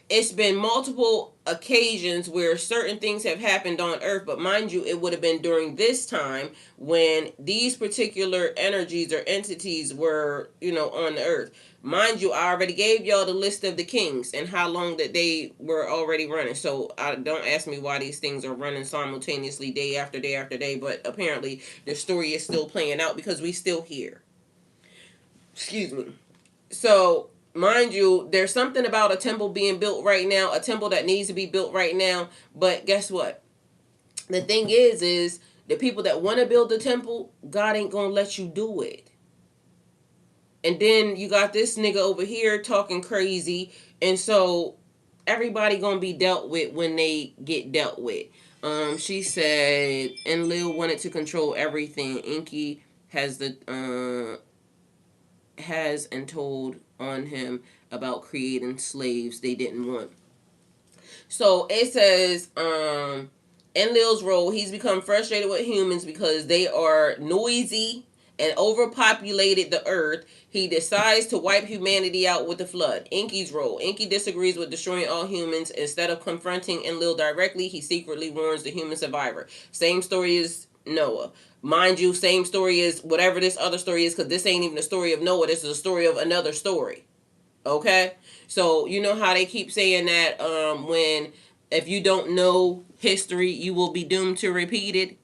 It's been multiple occasions where certain things have happened on earth, but mind you, it would have been during this time when these particular energies or entities were, on the earth. Mind you, I already gave y'all the list of the kings and how long that they were already running. So don't ask me why these things are running simultaneously day after day after day, but apparently the story is still playing out because we still here. Excuse me. So, mind you, there's something about a temple being built right now, a temple that needs to be built right now. But guess what? The thing is the people that want to build the temple, God ain't gonna let you do it. And then you got this nigga over here talking crazy, and so everybody gonna be dealt with when they get dealt with. She said, and Lil wanted to control everything. Inky has the has and told on him about creating slaves they didn't want. So it says, in Lil's role, he's become frustrated with humans because they are noisy and overpopulated the earth. He decides to wipe humanity out with the flood. Inky's role. Inky disagrees with destroying all humans. Instead of confronting Enlil directly, he secretly warns the human survivor. Same story as Noah. Mind you, same story as whatever this other story is, because this ain't even the story of Noah. This is a story of another story. Okay? So you know how they keep saying that when if you don't know history, you will be doomed to repeat it.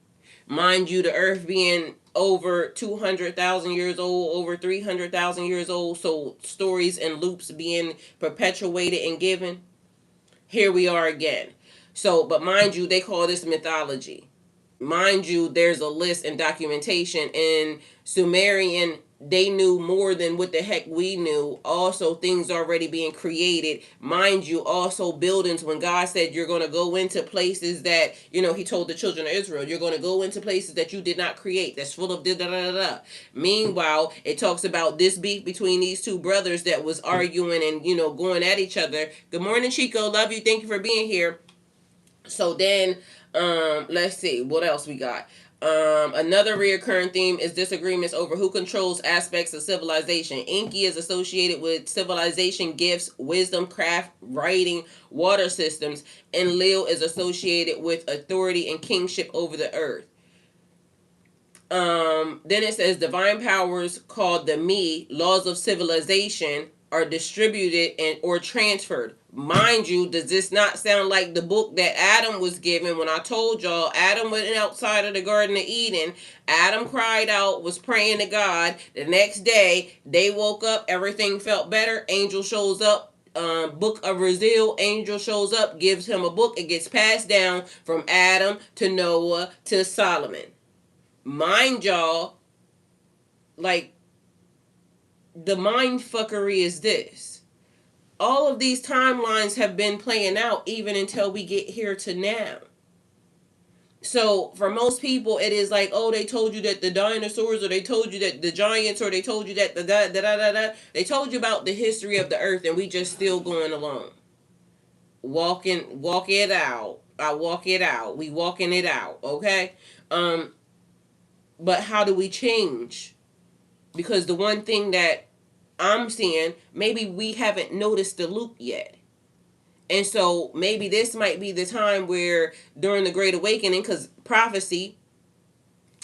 Mind you, the earth being over 200,000 years old, over 300,000 years old, so stories and loops being perpetuated and given. Here we are again. So, but mind you, they call this mythology. Mind you, there's a list and documentation in Sumerian. They knew more than what the heck we knew. Also, things already being created. Mind you, also buildings. When God said you're going to go into places that, he told the children of Israel, you're going to go into places that you did not create. That's full of da da da da. Meanwhile, it talks about this beef between these two brothers that was arguing and, going at each other. Good morning, Chico. Love you. Thank you for being here. So then, let's see what else we got. Another reoccurring theme is disagreements over who controls aspects of civilization. Inky is associated with civilization gifts, wisdom, craft, writing, water systems, and Lil is associated with authority and kingship over the earth. Then it says divine powers called the me, laws of civilization, are distributed and or transferred. Mind you, does this not sound like the book that Adam was given? When I told y'all Adam went outside of the Garden of Eden, Adam cried out, was praying to God. The next day, they woke up, everything felt better. Angel shows up, book of Raziel, angel shows up, gives him a book. It gets passed down from Adam to Noah to Solomon. Mind y'all, like, the mind fuckery is this. All of these timelines have been playing out even until we get here to now. So for most people, it is like, oh, they told you that the dinosaurs, or they told you that the giants, or they told you that the da da da da da. They told you about the history of the earth, and we just still going along, walk it out. I walk it out. We walking it out. Okay. But how do we change? Because the one thing that I'm seeing, maybe we haven't noticed the loop yet. And so maybe this might be the time where during the Great Awakening, because prophecy,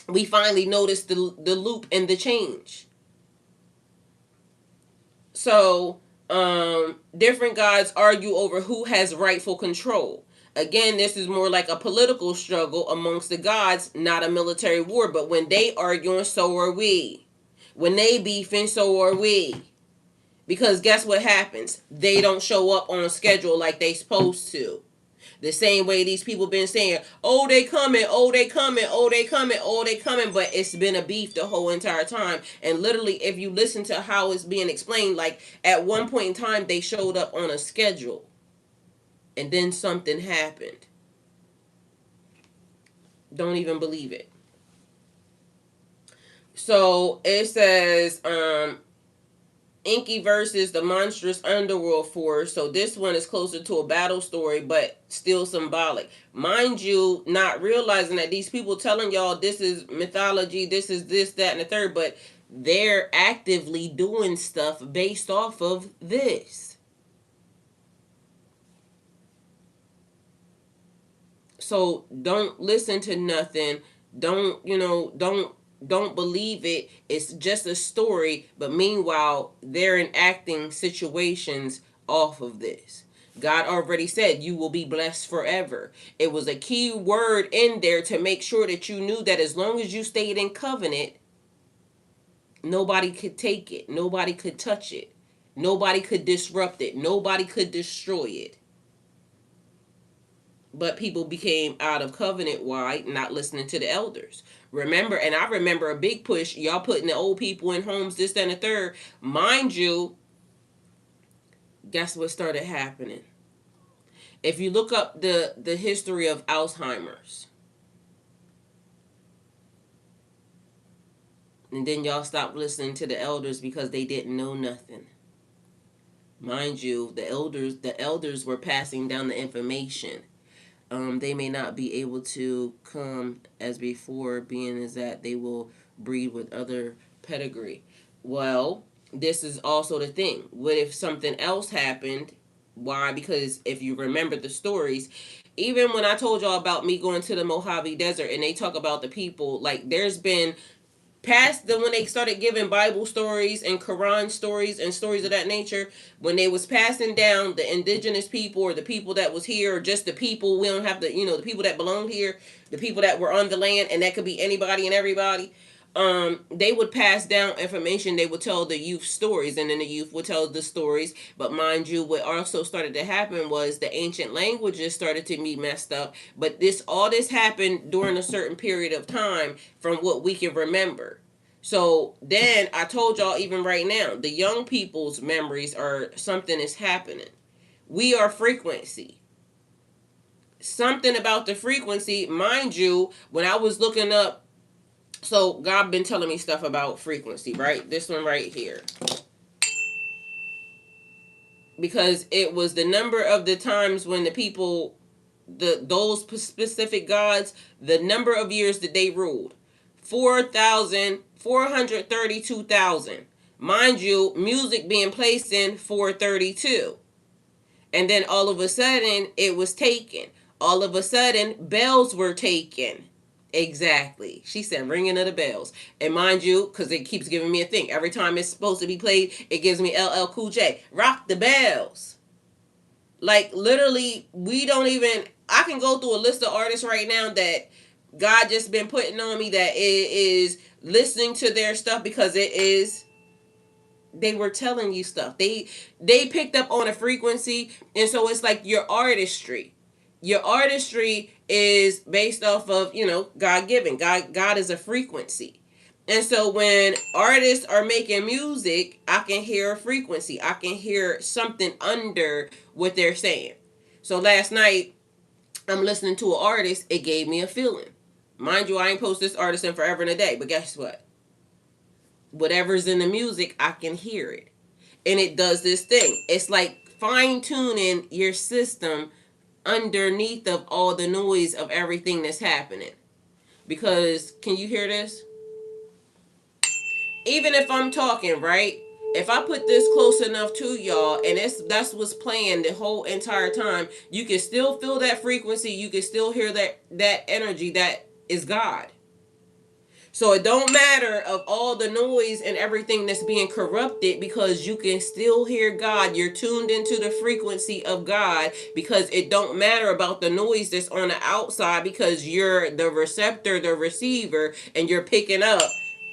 we finally notice the loop and the change. So different gods argue over who has rightful control. Again, this is more like a political struggle amongst the gods, not a military war. But when they arguing, so are we. When they beefing, so are we. Because guess what happens? They don't show up on a schedule like they supposed to. The same way these people been saying, oh, they coming, oh, they coming, oh, they coming, oh, they coming. But it's been a beef the whole entire time. And literally, if you listen to how it's being explained, like at one point in time, they showed up on a schedule. And then something happened. Don't even believe it. So it says, Inky versus the monstrous underworld force. So this one is closer to a battle story, but still symbolic. Mind you, not realizing that these people telling y'all this is mythology, this is this, that, and the third, but they're actively doing stuff based off of this. So don't listen to nothing. Don't believe it. It's just a story, but meanwhile, they're enacting situations off of this. God already said you will be blessed forever. It was a key word in there to make sure that you knew that as long as you stayed in covenant, nobody could take it. Nobody could touch it. Nobody could disrupt it. Nobody could destroy it. But people became out of covenant. Why? Not listening to the elders. Remember, and I remember a big push, y'all putting the old people in homes, this, that, and the third. Mind you, guess what started happening? If you look up the history of Alzheimer's, and then y'all stop listening to the elders because they didn't know nothing. Mind you, the elders were passing down the information. They may not be able to come as before, being as that they will breed with other pedigree. Well, this is also the thing. What if something else happened? Why? Because if you remember the stories, even when I told y'all about me going to the Mojave Desert and they talk about the people, like there's been past the when they started giving Bible stories and Quran stories and stories of that nature, when they was passing down the indigenous people or the people that was here or just the people, we don't have the the people that belonged here, the people that were on the land, and that could be anybody and everybody. They would pass down information. They would tell the youth stories, and then the youth would tell the stories. But mind you, what also started to happen was the ancient languages started to be messed up. But all this happened during a certain period of time from what we can remember. So then I told y'all, even right now, the young people's memories are something is happening. We are frequency. Something about the frequency, mind you, when I was looking up, so God been telling me stuff about frequency, right? This one right here. Because it was the number of the times when the people, those specific gods, the number of years that they ruled. 4,432,000. Mind you, music being placed in 432. And then all of a sudden, it was taken. All of a sudden, bells were taken. Exactly. She said ringing of the bells. And mind you, because it keeps giving me a thing. Every time it's supposed to be played, it gives me LL Cool J. Rock the bells. Like, literally, we don't even... I can go through a list of artists right now that God just been putting on me that it is listening to their stuff because it is... They were telling you stuff. They picked up on a frequency, and so it's like your artistry. Your artistry is based off of God given. God is a frequency, and so when artists are making music, I can hear a frequency. I can hear something under what they're saying. So last night I'm listening to an artist. It gave me a feeling. Mind you, I ain't post this artist in forever and a day, but guess what? Whatever's in the music, I can hear it. And it does this thing. It's like fine tuning your system underneath of all the noise of everything that's happening. Because, can you hear this? Even if I'm talking, right? If I put this close enough to y'all and that's what's playing the whole entire time, you can still feel that frequency. You can still hear that energy that is God. So it don't matter of all the noise and everything that's being corrupted, because you can still hear God. You're tuned into the frequency of God, because it don't matter about the noise that's on the outside, because you're the receptor, the receiver, and you're picking up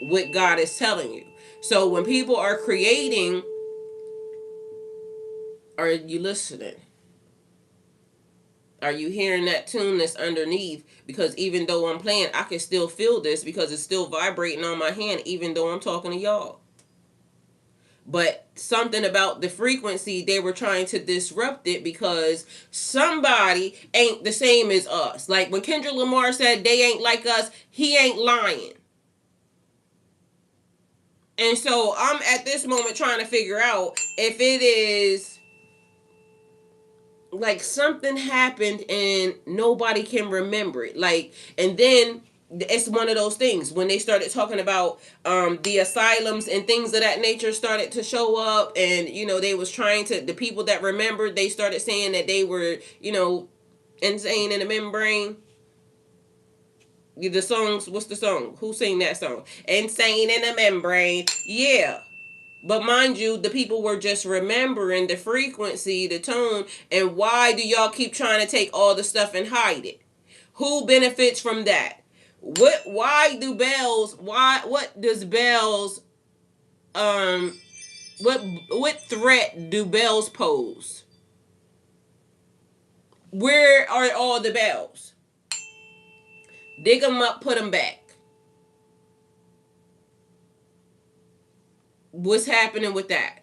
what God is telling you. So when people are creating, are you listening? Are you hearing that tune that's underneath? Because even though I'm playing, I can still feel this because it's still vibrating on my hand, even though I'm talking to y'all. But something about the frequency, they were trying to disrupt it because somebody ain't the same as us. Like when Kendrick Lamar said they ain't like us, he ain't lying. And so I'm at this moment trying to figure out if it is like something happened and nobody can remember it. Like, and then it's one of those things when they started talking about the asylums and things of that nature started to show up, and they was trying to, the people that remembered, they started saying that they were insane in the membrane. The songs, what's the song, who sing that song? Insane in the membrane. Yeah. But mind you, the people were just remembering the frequency, the tone, and why do y'all keep trying to take all the stuff and hide it? Who benefits from that? Why do bells, what does bells, um, what threat do bells pose? Where are all the bells? Dig them up, put them back. What's happening with that?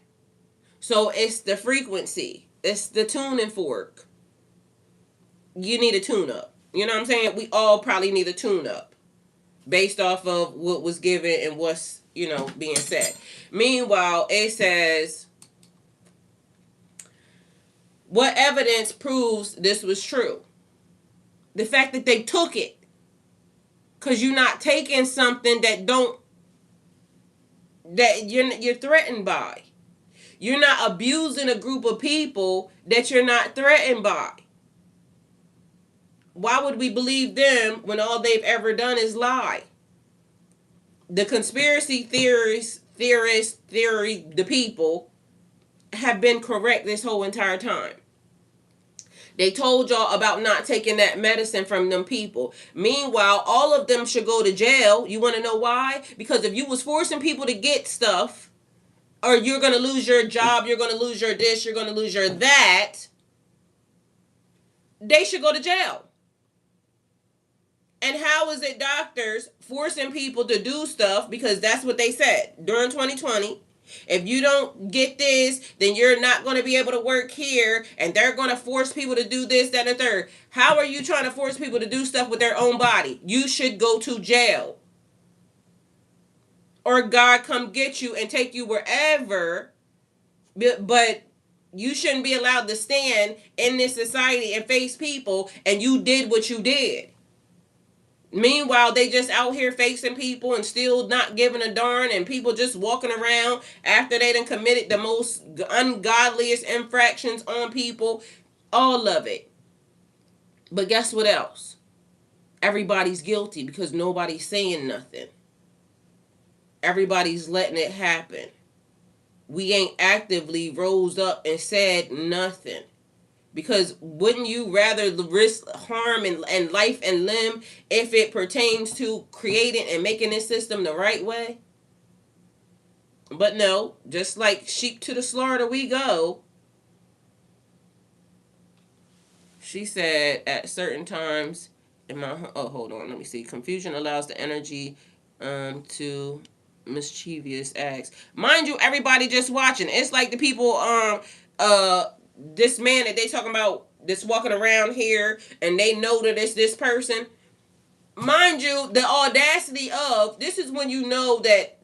So it's the frequency. It's the tuning fork. you need a tune up. You know what I'm saying? We all probably need a tune up based off of what was given and what's, being said. Meanwhile, it says, what evidence proves this was true? The fact that they took it. Because you're not taking something that you're threatened by. You're not abusing a group of people that you're not threatened by. Why would we believe them when all they've ever done is lie? The conspiracy the people have been correct this whole entire time. They told y'all about not taking that medicine from them people. Meanwhile, all of them should go to jail. You want to know why? Because if you was forcing people to get stuff, or you're going to lose your job, you're going to lose your this, you're going to lose your that, they should go to jail. And how is it doctors forcing people to do stuff because that's what they said during 2020? If you don't get this, then you're not going to be able to work here, and they're going to force people to do this, that, and the third. How are you trying to force people to do stuff with their own body? You should go to jail. Or God come get you and take you wherever, but you shouldn't be allowed to stand in this society and face people, and you did what you did. Meanwhile, they just out here facing people and still not giving a darn, and people just walking around after they done committed the most ungodliest infractions on people. All of it. But guess what else? Everybody's guilty because nobody's saying nothing. Everybody's letting it happen. We ain't actively rose up and said nothing. Because wouldn't you rather risk harm and life and limb if it pertains to creating and making this system the right way? But no, just like sheep to the slaughter we go. She said at certain times in my hold on, let me see. Confusion allows the energy to mischievous acts. Mind you, everybody just watching. It's like the people this man that they talking about that's walking around here and they know that it's this person. Mind you, the audacity of this is when you know that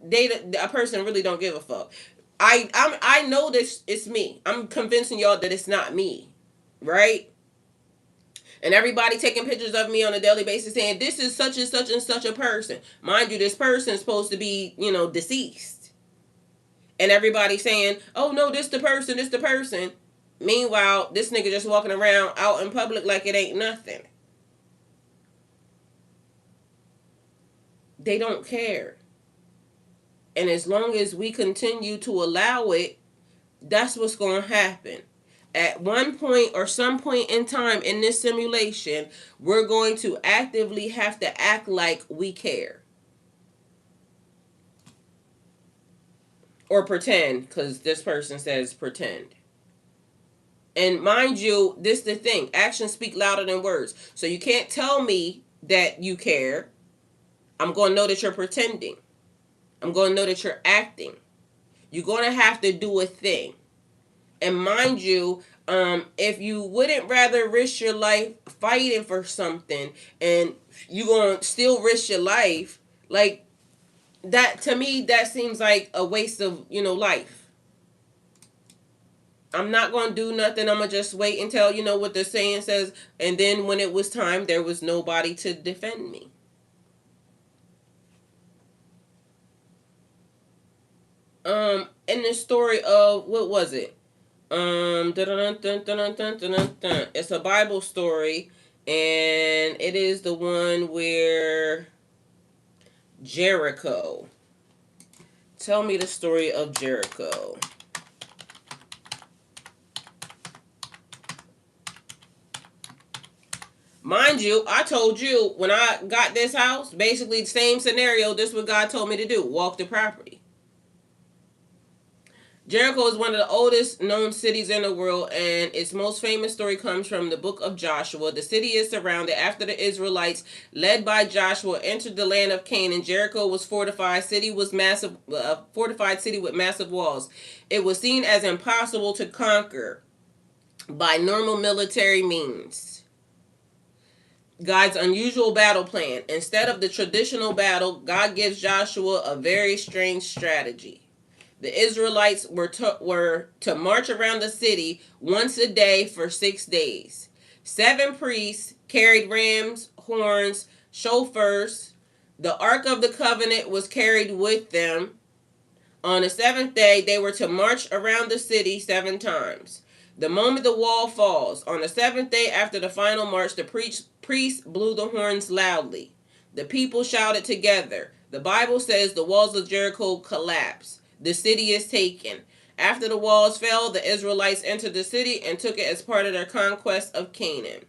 a person really don't give a fuck. I know this it's me. I'm convincing y'all that it's not me, right? And everybody taking pictures of me on a daily basis saying this is such and such and such a person. Mind you, this person is supposed to be, deceased. And everybody saying, oh no, this the person, this the person. Meanwhile, this nigga just walking around out in public like it ain't nothing. They don't care. And as long as we continue to allow it, that's what's going to happen. At one point or some point in time in this simulation, we're going to actively have to act like we care. Or pretend, because this person says pretend. And mind you, this is the thing. Actions speak louder than words. So you can't tell me that you care. I'm going to know that you're pretending. I'm going to know that you're acting. You're going to have to do a thing. And mind you, if you wouldn't rather risk your life fighting for something and you're going to still risk your life, like that, to me, that seems like a waste of, life. I'm not going to do nothing. I'm going to just wait until, what the saying says. And then when it was time, there was nobody to defend me. In the story of, what was it? It's a Bible story, and it is the one where Jericho. Tell me the story of Jericho. Mind you, I told you when I got this house, basically the same scenario. This is what God told me to do: walk the property. Jericho is one of the oldest known cities in the world, and its most famous story comes from the book of Joshua. The city is surrounded after the Israelites, led by Joshua, entered the land of Canaan. Jericho was fortified. City was massive, fortified city with massive walls. It was seen as impossible to conquer by normal military means. God's unusual battle plan. Instead of the traditional battle, God gives Joshua a very strange strategy. The Israelites were to march around the city once a day for 6 days. 7 priests carried rams, horns, shofars. The Ark of the Covenant was carried with them. On the seventh day, they were to march around the city 7 times. The moment the wall falls, on the seventh day after the final march, the priest blew the horns loudly. The people shouted together. The Bible says the walls of Jericho collapsed. The city is taken. After the walls fell, the Israelites entered the city and took it as part of their conquest of Canaan.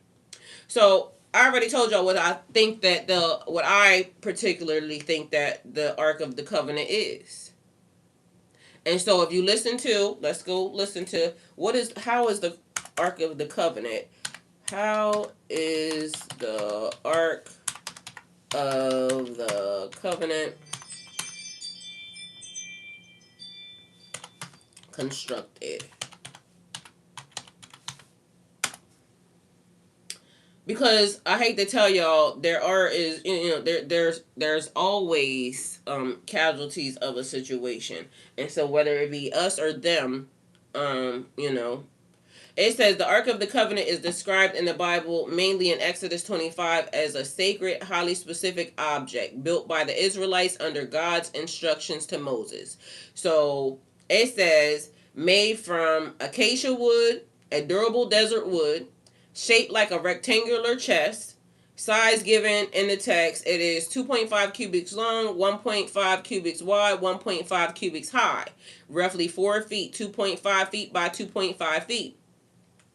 So I already told y'all what I particularly think that the Ark of the Covenant is. And so if you let's go listen to how is the Ark of the Covenant? How is the Ark of the Covenant constructed? Because I hate to tell y'all, there's always casualties of a situation, and so whether it be us or them, you know, it says the Ark of the Covenant is described in the Bible, mainly in Exodus 25, as a sacred, highly specific object built by the Israelites under God's instructions to Moses. So it says, made from acacia wood, a durable desert wood, shaped like a rectangular chest. Size given in the text, it is 2.5 cubits long, 1.5 cubits wide, 1.5 cubits high, roughly 4 feet, 2.5 feet by 2.5 feet.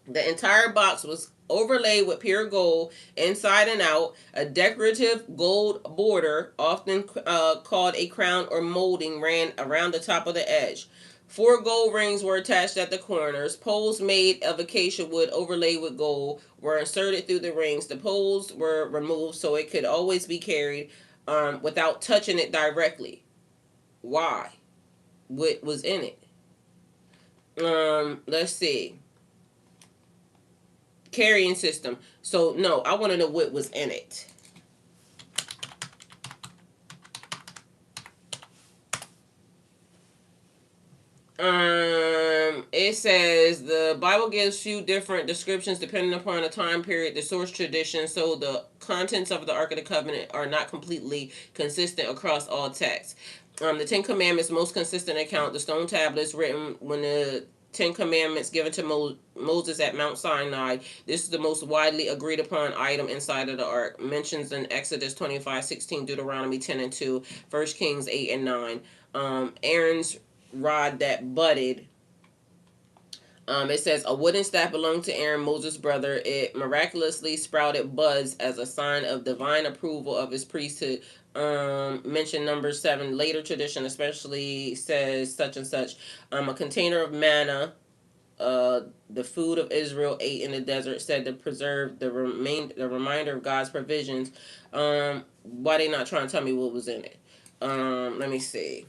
The entire box was overlaid with pure gold inside and out. A decorative gold border, often called a crown or molding, ran around the top of the edge. 4 gold rings were attached at the corners. Poles made of acacia wood overlaid with gold were inserted through the rings. The poles were removed so it could always be carried without touching it directly. Why? What was in it? Let's see. Carrying system. So no, I want to know what was in it. It says the Bible gives few different descriptions depending upon the time period, the source tradition, so the contents of the Ark of the Covenant are not completely consistent across all texts. The Ten Commandments, most consistent account, the stone tablets written when the Ten Commandments given to Moses at Mount Sinai. This is the most widely agreed upon item inside of the ark. Mentions in Exodus 25:16, Deuteronomy 10 and 2, 1 Kings 8 and 9. Aaron's rod that budded. It says a wooden staff belonged to Aaron, Moses' brother. It miraculously sprouted buds as a sign of divine approval of his priesthood. Mention number 7. Later tradition especially says such and such. A container of manna, the food of Israel ate in the desert, said to preserve the reminder of God's provisions. Why they not trying to tell me what was in it? Let me see.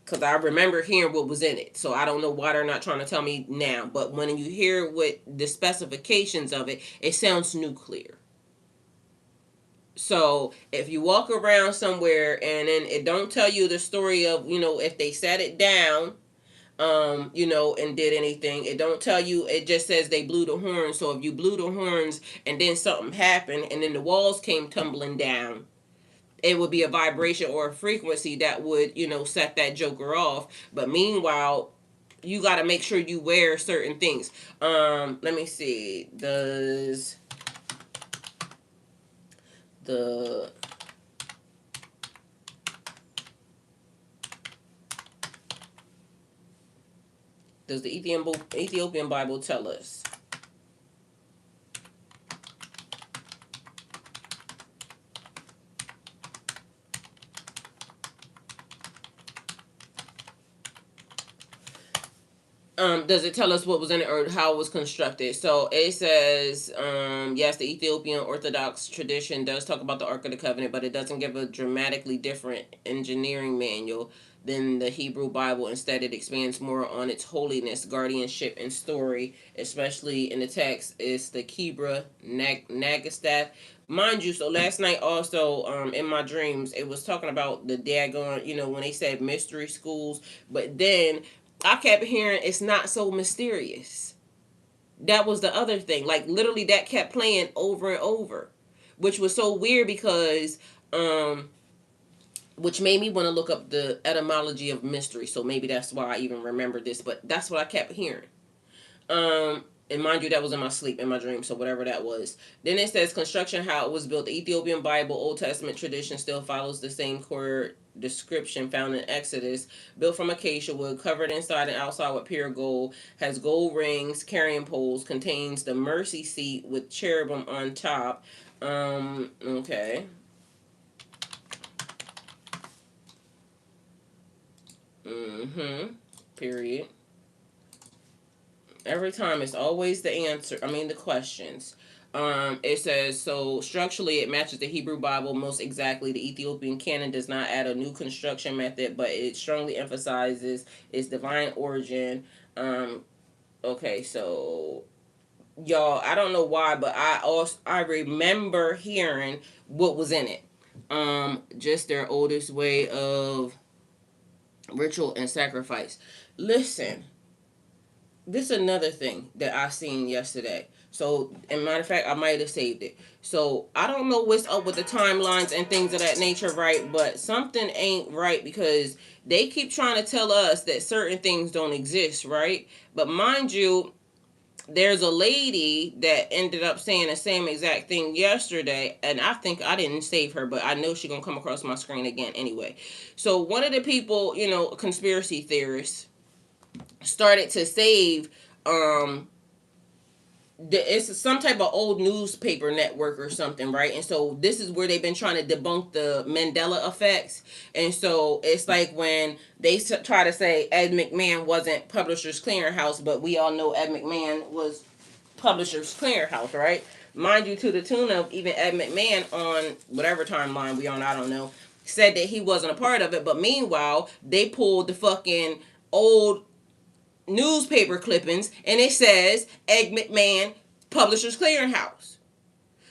Because I remember hearing what was in it. So I don't know why they're not trying to tell me now. But when you hear what the specifications of it, it sounds nuclear. So if you walk around somewhere and then it don't tell you the story of, if they set it down, and did anything, it don't tell you, it just says they blew the horns. So if you blew the horns and then something happened and then the walls came tumbling down, it would be a vibration or a frequency that would, set that joker off. But meanwhile, you got to make sure you wear certain things. Let me see. The does the Ethiopian Bible tell us? Does it tell us what was in it or how it was constructed? So it says, yes, the Ethiopian Orthodox tradition does talk about the Ark of the Covenant, but it doesn't give a dramatically different engineering manual than the Hebrew Bible. Instead, it expands more on its holiness, guardianship, and story, especially in the text. It's the Kibra Nagastath. Mind you, so last night also, in my dreams, it was talking about the daggone, when they said mystery schools, but then I kept hearing it's not so mysterious. That was the other thing. Like literally that kept playing over and over, which was so weird because which made me want to look up the etymology of mystery. So maybe that's why I even remember this, but that's what I kept hearing. And mind you, that was in my sleep, in my dream, so whatever that was. Then it says construction, how it was built. The Ethiopian Bible, Old Testament tradition still follows the same core description found in Exodus. Built from acacia wood, covered inside and outside with pure gold, has gold rings, carrying poles, contains the mercy seat with cherubim on top. Okay. Mm-hmm. Period. Every time it's always the answer. I mean the questions. It says so structurally it matches the Hebrew Bible most exactly. The Ethiopian canon does not add a new construction method, but it strongly emphasizes its divine origin. Okay, so y'all, I don't know why, but I remember hearing what was in it. Just their oldest way of ritual and sacrifice. Listen, this is another thing that I seen yesterday. So, and matter of fact, I might have saved it. So, I don't know what's up with the timelines and things of that nature, right? But something ain't right because they keep trying to tell us that certain things don't exist, right? But mind you, there's a lady that ended up saying the same exact thing yesterday, and I think I didn't save her, but I know she's gonna come across my screen again anyway. So, one of the people, conspiracy theorists, started to save um it's some type of old newspaper network or something, right? And so this is where they've been trying to debunk the Mandela effects. And so it's like when they try to say Ed McMahon wasn't Publishers Clearinghouse, but we all know Ed McMahon was Publishers Clearinghouse, right? Mind you, to the tune of even Ed McMahon on whatever timeline we on, I don't know, said that he wasn't a part of it. But meanwhile, they pulled the fucking old newspaper clippings and it says Ed McMahon Publishers Clearinghouse.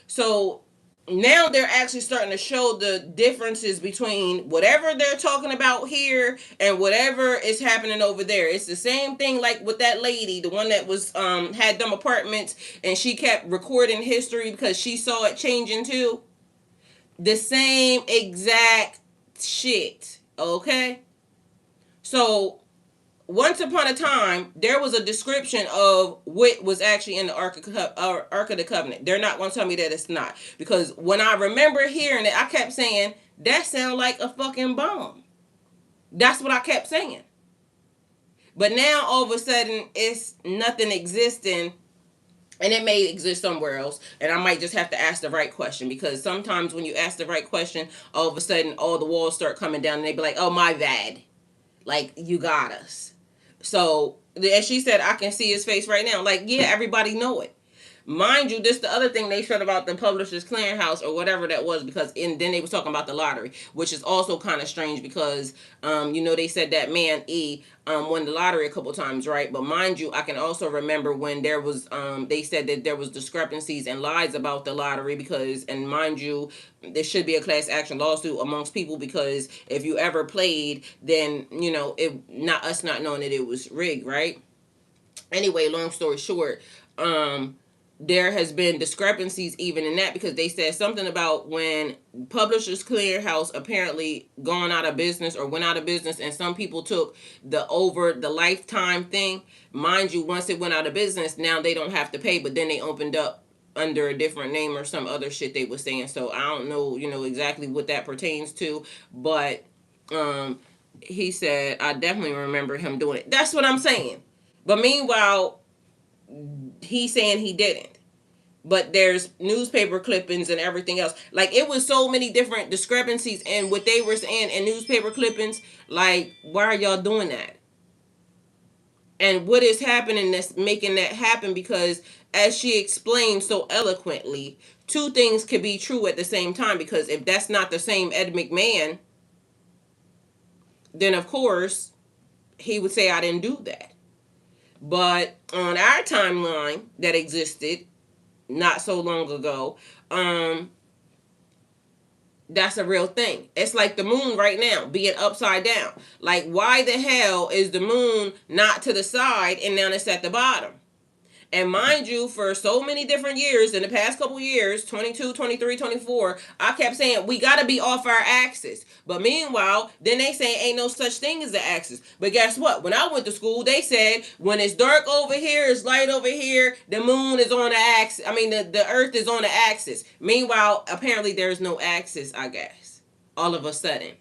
So now they're actually starting to show the differences between whatever they're talking about here and whatever is happening over there. It's the same thing like with that lady, the one that was had them apartments and she kept recording history because she saw it changing too. The same exact shit. Okay? So once upon a time, there was a description of what was actually in the Ark of the Covenant. They're not going to tell me that it's not. Because when I remember hearing it, I kept saying, that sounds like a fucking bomb. That's what I kept saying. But now, all of a sudden, it's nothing existing. And it may exist somewhere else. And I might just have to ask the right question. Because sometimes when you ask the right question, all of a sudden, all the walls start coming down. And they be like, oh, my bad. Like, you got us. So, as she said, I can see his face right now. Like, yeah, everybody know it. Mind you, this the other thing they said about the Publishers Clearinghouse or whatever that was, because then they was talking about the lottery, which is also kind of strange because they said that man won the lottery a couple times, right? But mind you, I can also remember when there was they said that there was discrepancies and lies about the lottery because, and mind you, there should be a class action lawsuit amongst people because if you ever played, then it not us not knowing that it was rigged, right? Anyway, long story short, there has been discrepancies even in that because they said something about when Publishers Clearinghouse apparently gone out of business or went out of business and some people took the over the lifetime thing. Mind you, once it went out of business, now they don't have to pay, but then they opened up under a different name or some other shit they were saying. So I don't know, exactly what that pertains to, but he said I definitely remember him doing it. That's what I'm saying. But meanwhile, he's saying he didn't. But there's newspaper clippings and everything else. Like, it was so many different discrepancies in what they were saying in newspaper clippings. Like, why are y'all doing that? And what is happening that's making that happen? Because as she explained so eloquently, two things could be true at the same time. Because if that's not the same Ed McMahon, then of course he would say I didn't do that. But on our timeline that existed not so long ago, that's a real thing. It's like the moon right now being upside down. Like, why the hell is the moon not to the side and now it's at the bottom? And mind you, for so many different years, in the past couple years, 22, 23, 24, I kept saying, we got to be off our axis. But meanwhile, then they say ain't no such thing as the axis. But guess what? When I went to school, they said, when it's dark over here, it's light over here, the moon is on the axis. I mean, the earth is on the axis. Meanwhile, apparently there's no axis, I guess, all of a sudden.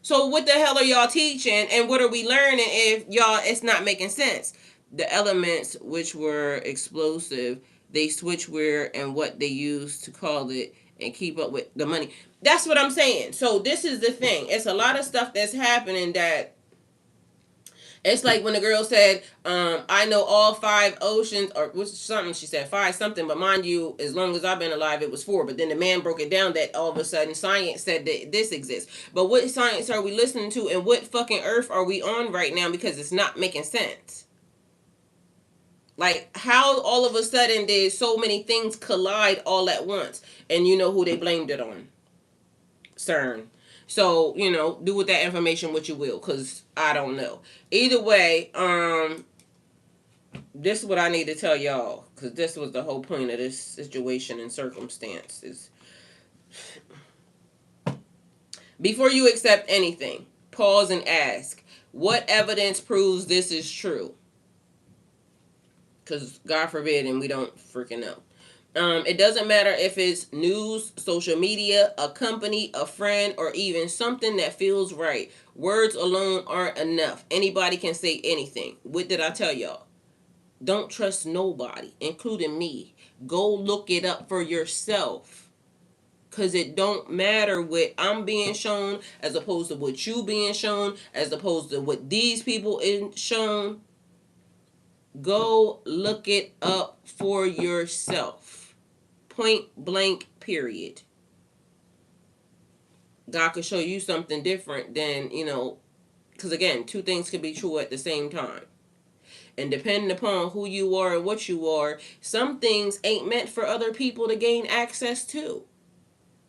So what the hell are y'all teaching, and what are we learning if y'all it's not making sense? The elements which were explosive, they switch where and what they use to call it and keep up with the money. That's what I'm saying. So this is the thing. It's a lot of stuff that's happening that it's like when the girl said, I know all five oceans, or what's something she said, five something, but mind you, as long as I've been alive, it was four. But then the man broke it down that all of a sudden science said that this exists. But what science are we listening to, and what fucking earth are we on right now? Because it's not making sense. Like, how all of a sudden did so many things collide all at once? And you know who they blamed it on? CERN. So, do with that information what you will, because I don't know. Either way, this is what I need to tell y'all, because this was the whole point of this situation and circumstances. Before you accept anything, pause and ask, what evidence proves this is true? Because God forbid, and we don't freaking know. It doesn't matter if it's news, social media, a company, a friend, or even something that feels right. Words alone aren't enough. Anybody can say anything. What did I tell y'all? Don't trust nobody, including me. Go look it up for yourself. Because it don't matter what I'm being shown as opposed to what you being shown, as opposed to what these people in shown. Go look it up for yourself. Point blank, period. God could show you something different than, because again, two things could be true at the same time. And depending upon who you are and what you are, some things ain't meant for other people to gain access to.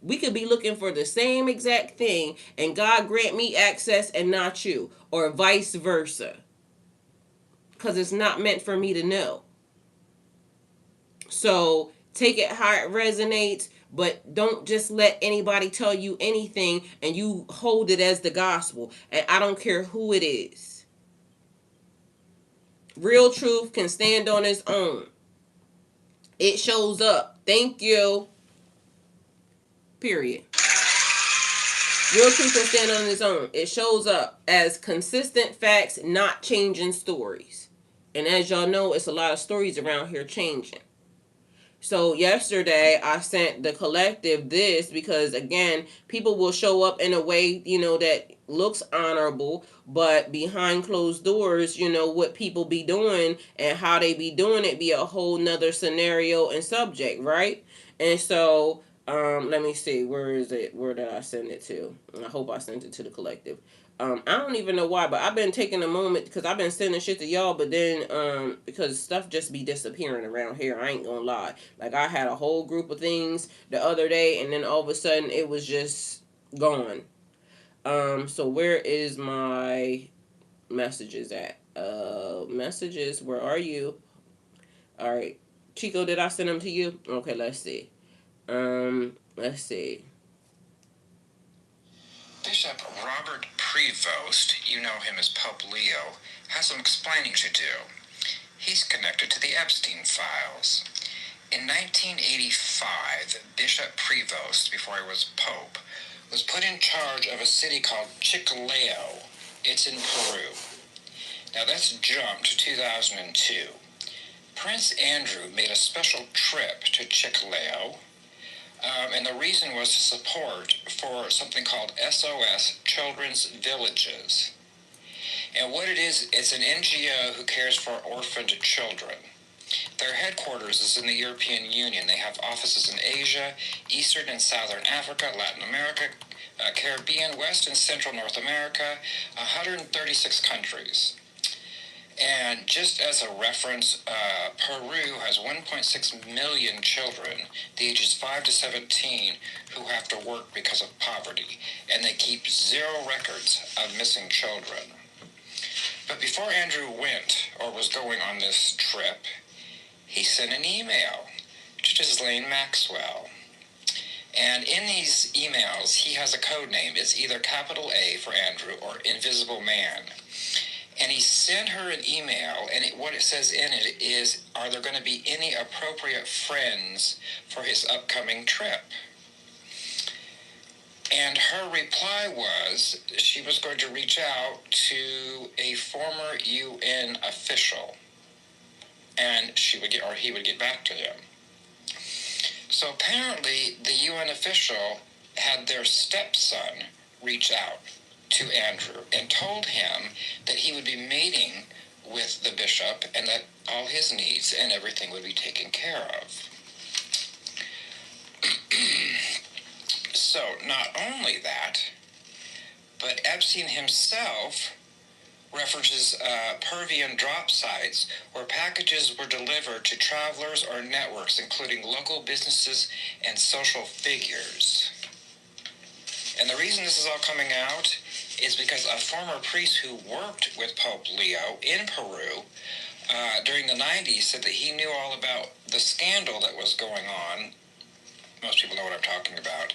We could be looking for the same exact thing, and God grant me access and not you, or vice versa. Because it's not meant for me to know. So take it how it resonates, but don't just let anybody tell you anything and you hold it as the gospel. And I don't care who it is. Real truth can stand on its own. It shows up. Thank you. Period. Real truth can stand on its own. It shows up as consistent facts, not changing stories. And as y'all know, it's a lot of stories around here changing. So yesterday I sent the collective this because again, people will show up in a way, that looks honorable, but behind closed doors, what people be doing and how they be doing it be a whole nother scenario and subject, right? And so let me see, where is it? Where did I send it to? I hope I sent it to the collective. I don't even know why, but I've been taking a moment because I've been sending shit to y'all, but then because stuff just be disappearing around here. I ain't gonna lie. Like, I had a whole group of things the other day, and then all of a sudden it was just gone. So where is my messages at? Messages, where are you? All right, Chico, did I send them to you? Okay, let's see. Let's see. Bishop Robert Prevost, you know him as Pope Leo, has some explaining to do. He's connected to the Epstein files. In 1985, Bishop Prevost, before he was Pope, was put in charge of a city called Chiclayo. It's in Peru. Now that's jumped to 2002. Prince Andrew made a special trip to Chiclayo, and the reason was to support for something called SOS Children's Villages. And what it is, it's an NGO who cares for orphaned children. Their headquarters is in the European Union. They have offices in Asia, Eastern and Southern Africa, Latin America, Caribbean, West and Central North America, 136 countries. And just as a reference, Peru has 1.6 million children, the ages 5 to 17, who have to work because of poverty, and they keep zero records of missing children. But before Andrew went, or was going on this trip, he sent an email to Ghislaine Maxwell. And in these emails, he has a code name. It's either capital A for Andrew or Invisible Man. And he sent her an email, and what it says in it is, are there going to be any appropriate friends for his upcoming trip? And her reply was she was going to reach out to a former UN official, and he would get back to him. So apparently, the UN official had their stepson reach out to Andrew and told him that he would be meeting with the bishop and that all his needs and everything would be taken care of. So not only that, but Epstein himself references Pervian drop sites where packages were delivered to travelers or networks, including local businesses and social figures. And the reason this is all coming out is because a former priest who worked with Pope Leo in Peru during the 90s said that he knew all about the scandal that was going on. Most people know what I'm talking about.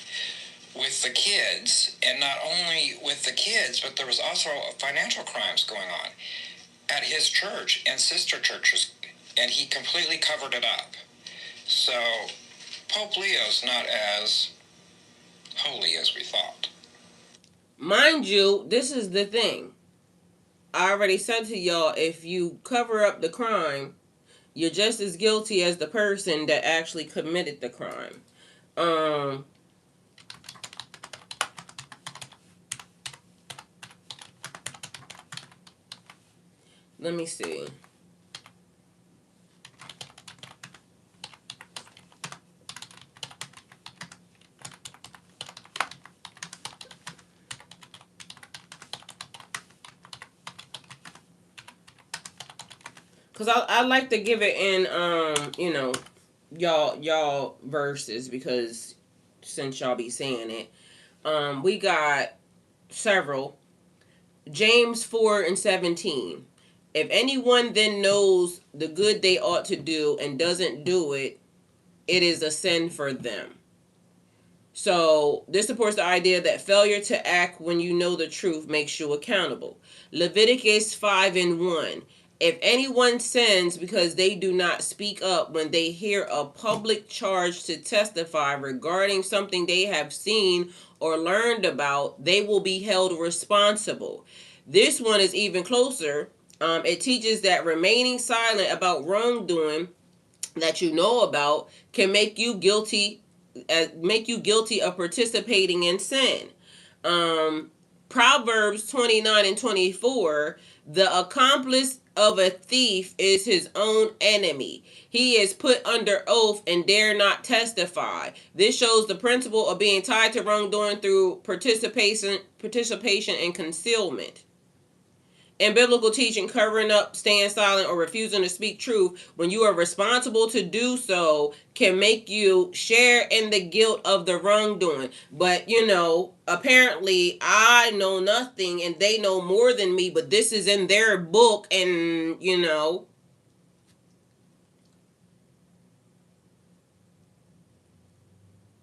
With the kids, and not only with the kids, but there was also financial crimes going on at his church and sister churches, and he completely covered it up. So Pope Leo's not as holy as we thought. Mind you, this is the thing. I already said to y'all, if you cover up the crime, you're just as guilty as the person that actually committed the crime. Let me see. Cause I like to give it in y'all verses, because since y'all be saying it, we got several. James 4:17. If anyone then knows the good they ought to do and doesn't do it, it is a sin for them. So this supports the idea that failure to act when you know the truth makes you accountable. Leviticus 5:1. If anyone sins because they do not speak up when they hear a public charge to testify regarding something they have seen or learned about, they will be held responsible. This one is even closer. It teaches that remaining silent about wrongdoing that you know about can make you guilty of participating in sin. Proverbs 29:24. The accomplice of a thief is his own enemy. He is put under oath and dare not testify. This shows the principle of being tied to wrongdoing through participation and concealment. In biblical teaching, covering up, staying silent, or refusing to speak truth when you are responsible to do so can make you share in the guilt of the wrongdoing. But, apparently I know nothing and they know more than me, but this is in their book, and,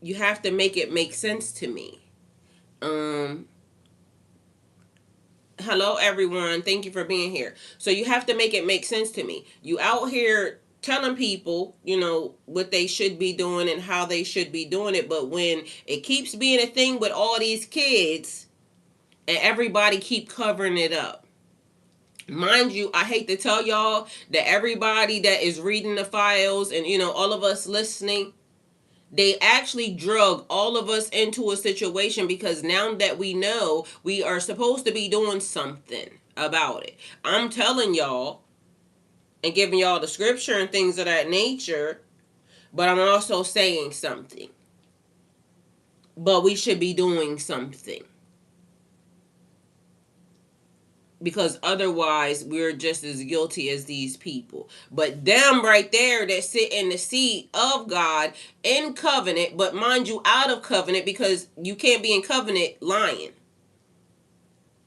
you have to make it make sense to me. Hello, everyone. Thank you for being here. So you have to make it make sense to me. You out here telling people, what they should be doing and how they should be doing it. But when it keeps being a thing with all these kids and everybody keep covering it up. Mind you, I hate to tell y'all that everybody that is reading the files and, all of us listening, they actually drug all of us into a situation because now that we know, we are supposed to be doing something. about it. I'm telling y'all and giving y'all the scripture and things of that nature, but I'm also saying something. But we should be doing something. Because otherwise we're just as guilty as these people. But them right there that sit in the seat of God in covenant, but mind you, out of covenant, because you can't be in covenant lying.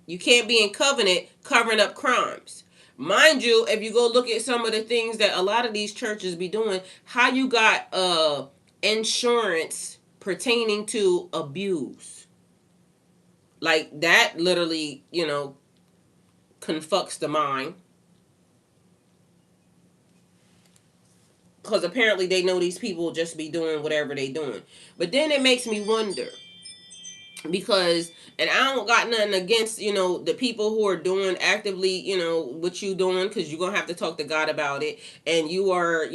You can't be in covenant covering up crimes. Mind you, if you go look at some of the things that a lot of these churches be doing, how you got insurance pertaining to abuse. Like that literally, confucts the mind. Because apparently they know these people just be doing whatever they doing. But then it makes me wonder, because, and I don't got nothing against, the people who are doing actively, what you doing, because you're gonna have to talk to God about it, and you are,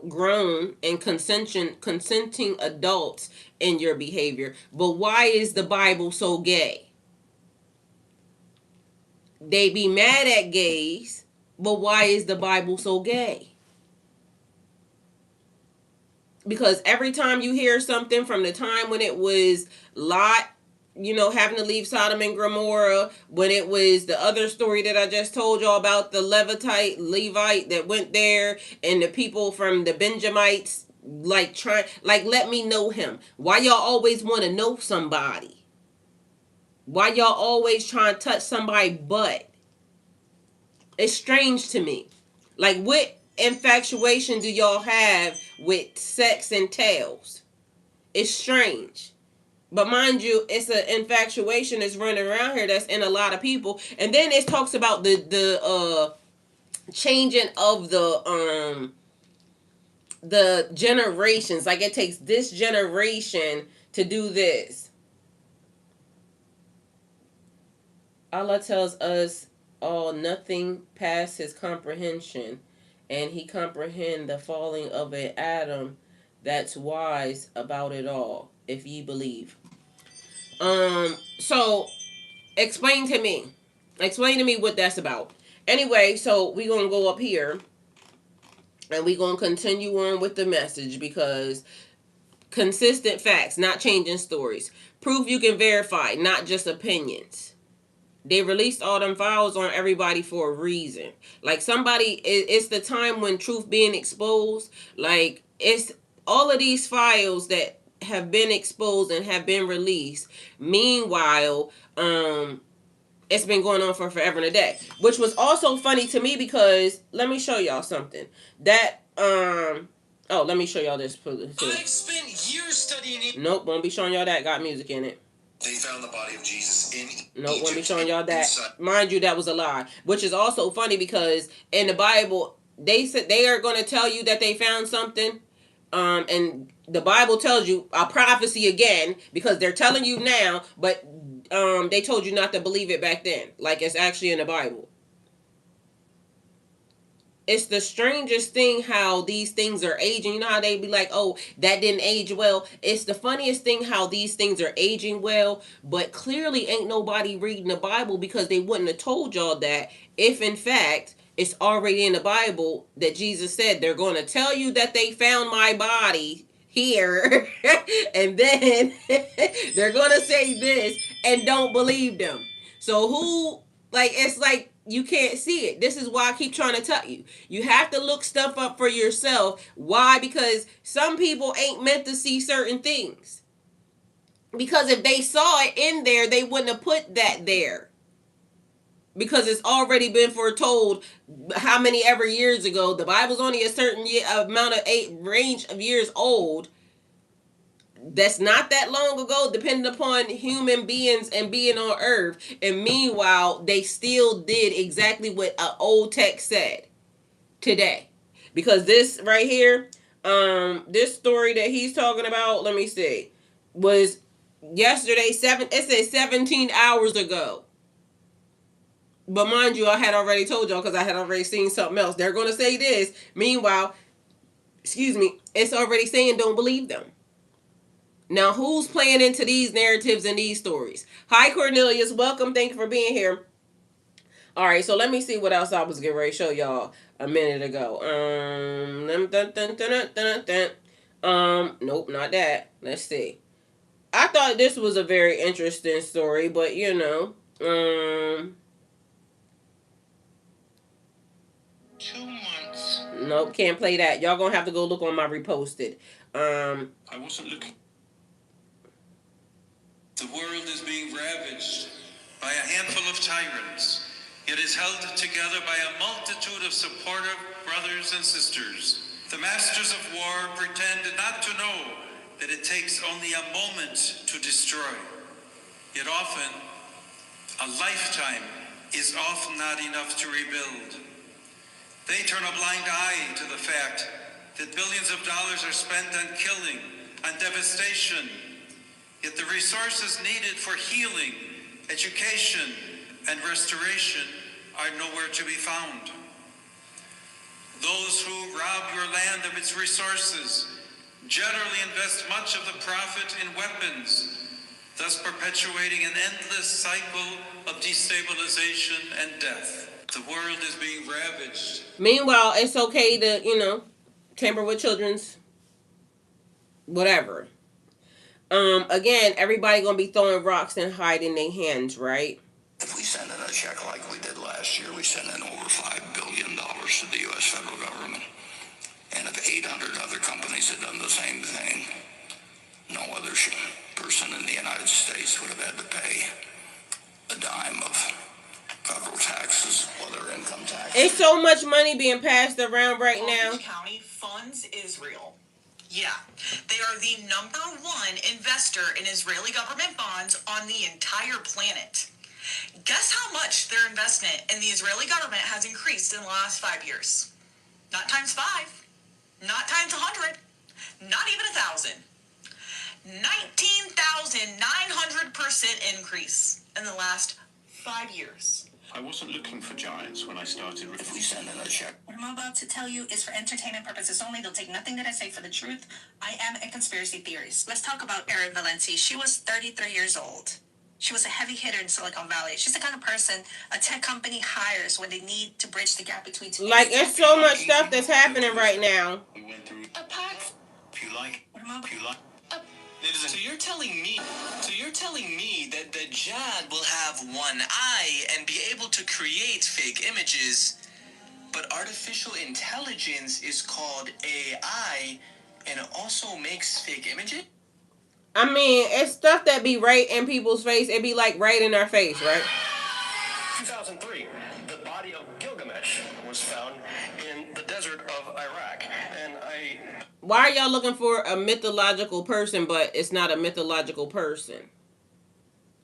grown and consenting adults in your behavior. But why is the Bible so gay? They be mad at gays, but why is the Bible so gay? Because every time you hear something from the time when it was Lot, having to leave Sodom and Gomorrah, when it was the other story that I just told y'all about, the Levite that went there, and the people from the Benjamites, let me know him. Why y'all always want to know somebody? Why y'all always trying to touch somebody's butt? It's strange to me. Like, what infatuation do y'all have with sex and tails? It's strange. But mind you, it's an infatuation that's running around here that's in a lot of people. And then it talks about the changing of the generations. Like, it takes this generation to do this. Allah tells us all nothing past his comprehension, and he comprehend the falling of an atom that's wise about it all, if ye believe. So explain to me. Explain to me what that's about. Anyway, so we gonna go up here and we gonna continue on with the message, because consistent facts, not changing stories. Proof you can verify, not just opinions. They released all them files on everybody for a reason. Like, it's the time when truth being exposed. Like, it's all of these files that have been exposed and have been released. Meanwhile, it's been going on for forever and a day. Which was also funny to me, because let me show y'all something. Let me show y'all this. I've spent years studying. Nope, won't be showing y'all that. Got music in it. They found the body of Jesus in Nope, won't be showing y'all that. Mind you, that was a lie. Which is also funny, because in the Bible, they said they are going to tell you that they found something. And the Bible tells you a prophecy again, because they're telling you now, but they told you not to believe it back then. Like, it's actually in the Bible. It's the strangest thing how these things are aging. You know how they be like, oh, that didn't age well. It's the funniest thing how these things are aging well, but clearly ain't nobody reading the Bible, because they wouldn't have told y'all that if in fact it's already in the Bible that Jesus said they're going to tell you that they found my body here and then they're going to say this and don't believe them. So it's like you can't see it. This is why I keep trying to tell you. You have to look stuff up for yourself. Why? Because some people ain't meant to see certain things. Because if they saw it in there, they wouldn't have put that there. Because it's already been foretold how many ever years ago. The Bible's only a certain amount of range of years old. That's not that long ago, depending upon human beings and being on earth. And meanwhile, they still did exactly what an old text said today. Because this right here, this story that he's talking about, let me see, was yesterday, it says 17 hours ago. But mind you, I had already told y'all, because I had already seen something else. They're going to say this. Meanwhile, it's already saying don't believe them. Now, who's playing into these narratives and these stories? Hi, Cornelius. Welcome. Thank you for being here. All right, so let me see what else I was getting ready to show y'all a minute ago. Nope, not that. Let's see. I thought this was a very interesting story, but you know, 2 months. Nope, can't play that. Y'all gonna have to go look on my reposted. I wasn't looking. The world is being ravaged by a handful of tyrants. It is held together by a multitude of supportive brothers and sisters. The masters of war pretend not to know that it takes only a moment to destroy. Yet often, a lifetime is often not enough to rebuild. They turn a blind eye to the fact that billions of dollars are spent on killing, on devastation, yet the resources needed for healing, education, and restoration are nowhere to be found. Those who rob your land of its resources generally invest much of the profit in weapons, thus perpetuating an endless cycle of destabilization and death. The world is being ravaged. Meanwhile, it's okay to, tamper with children's whatever. Again, everybody gonna be throwing rocks and hiding their hands, right? If we send in a check like we did last year, we sent in over $5 billion to the U.S. federal government. And if 800 other companies had done the same thing, no other person in the United States would have had to pay a dime of federal taxes, whether income tax. It's so much money being passed around right now. County funds Israel. Yeah, they are the number one investor in Israeli government bonds on the entire planet. Guess how much their investment in the Israeli government has increased in the last 5 years? Not times 5, not times 100, not even 1,000. 19,900% increase in the last 5 years. I wasn't looking for giants when I started. If we send in a check. What I'm about to tell you is for entertainment purposes only. They'll take nothing that I say for the truth. I am a conspiracy theorist. Let's talk about Erin Valencia. She was 33 years old. She was a heavy hitter in Silicon Valley. She's the kind of person a tech company hires when they need to bridge the gap between two. Like, it's so much stuff that's happening right now. We went through a pack. If you like. If you like. So you're telling me that the Jad will have one eye and be able to create fake images, but artificial intelligence is called AI and it also makes fake images? I mean, it's stuff that be right in people's face. It be like right in our face, right? 2003, the body of Gilgamesh was found in the desert of Iraq, and Why are y'all looking for a mythological person, but it's not a mythological person?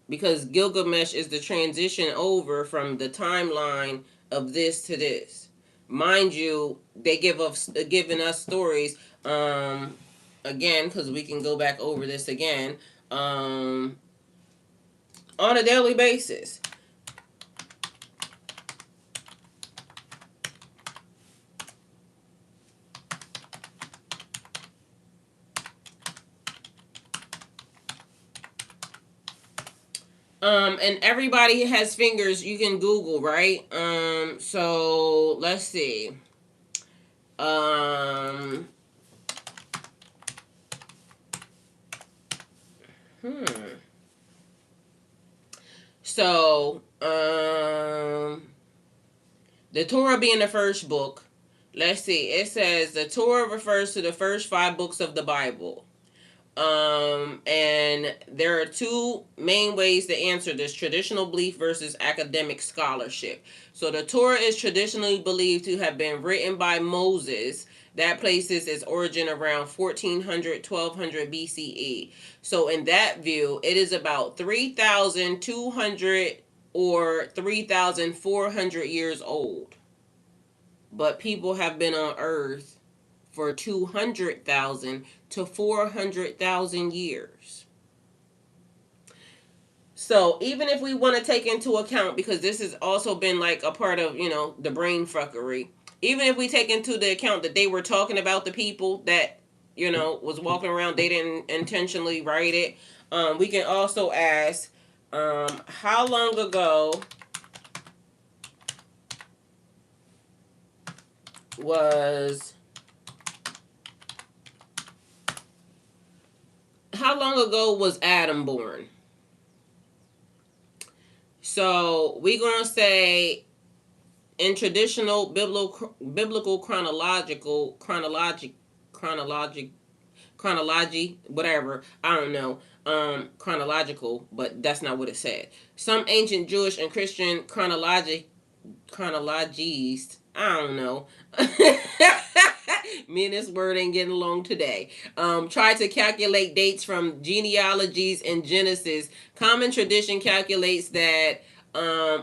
Because Gilgamesh is the transition over from the timeline of this to this. Mind you, they giving us stories, again, because we can go back over this again, on a daily basis. And everybody has fingers. You can Google, right? So let's see. So, the Torah being the first book. Let's see. It says the Torah refers to the first 5 books of the Bible. And there are 2 main ways to answer this: traditional belief versus academic scholarship. So the Torah is traditionally believed to have been written by Moses. That places its origin around 1400, 1200 BCE. So in that view, it is about 3,200 or 3,400 years old. But people have been on Earth for 200,000 to 400,000 years. So even if we want to take into account, because this has also been like a part of, the brain fuckery, even if we take into the account that they were talking about the people that, was walking around, they didn't intentionally write it, we can also ask, how long ago was, how long ago was Adam born? So we're going to say in traditional biblical chronology, whatever, I don't know, chronological, but that's not what it said. Some ancient Jewish and Christian chronologies, I don't know. Me and this word ain't getting along today. Try to calculate dates from genealogies in Genesis. Common tradition calculates that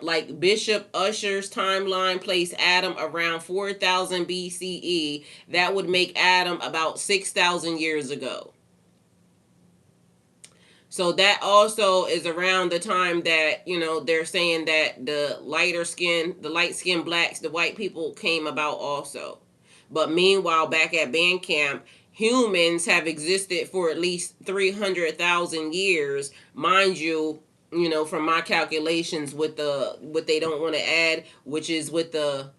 like Bishop Ussher's timeline placed Adam around 4000 BCE. That would make Adam about 6,000 years ago. So that also is around the time that, they're saying that the light skinned blacks, the white people came about also. But meanwhile, back at Bandcamp, humans have existed for at least 300,000 years. Mind you, from my calculations with what they don't want to add, which is with the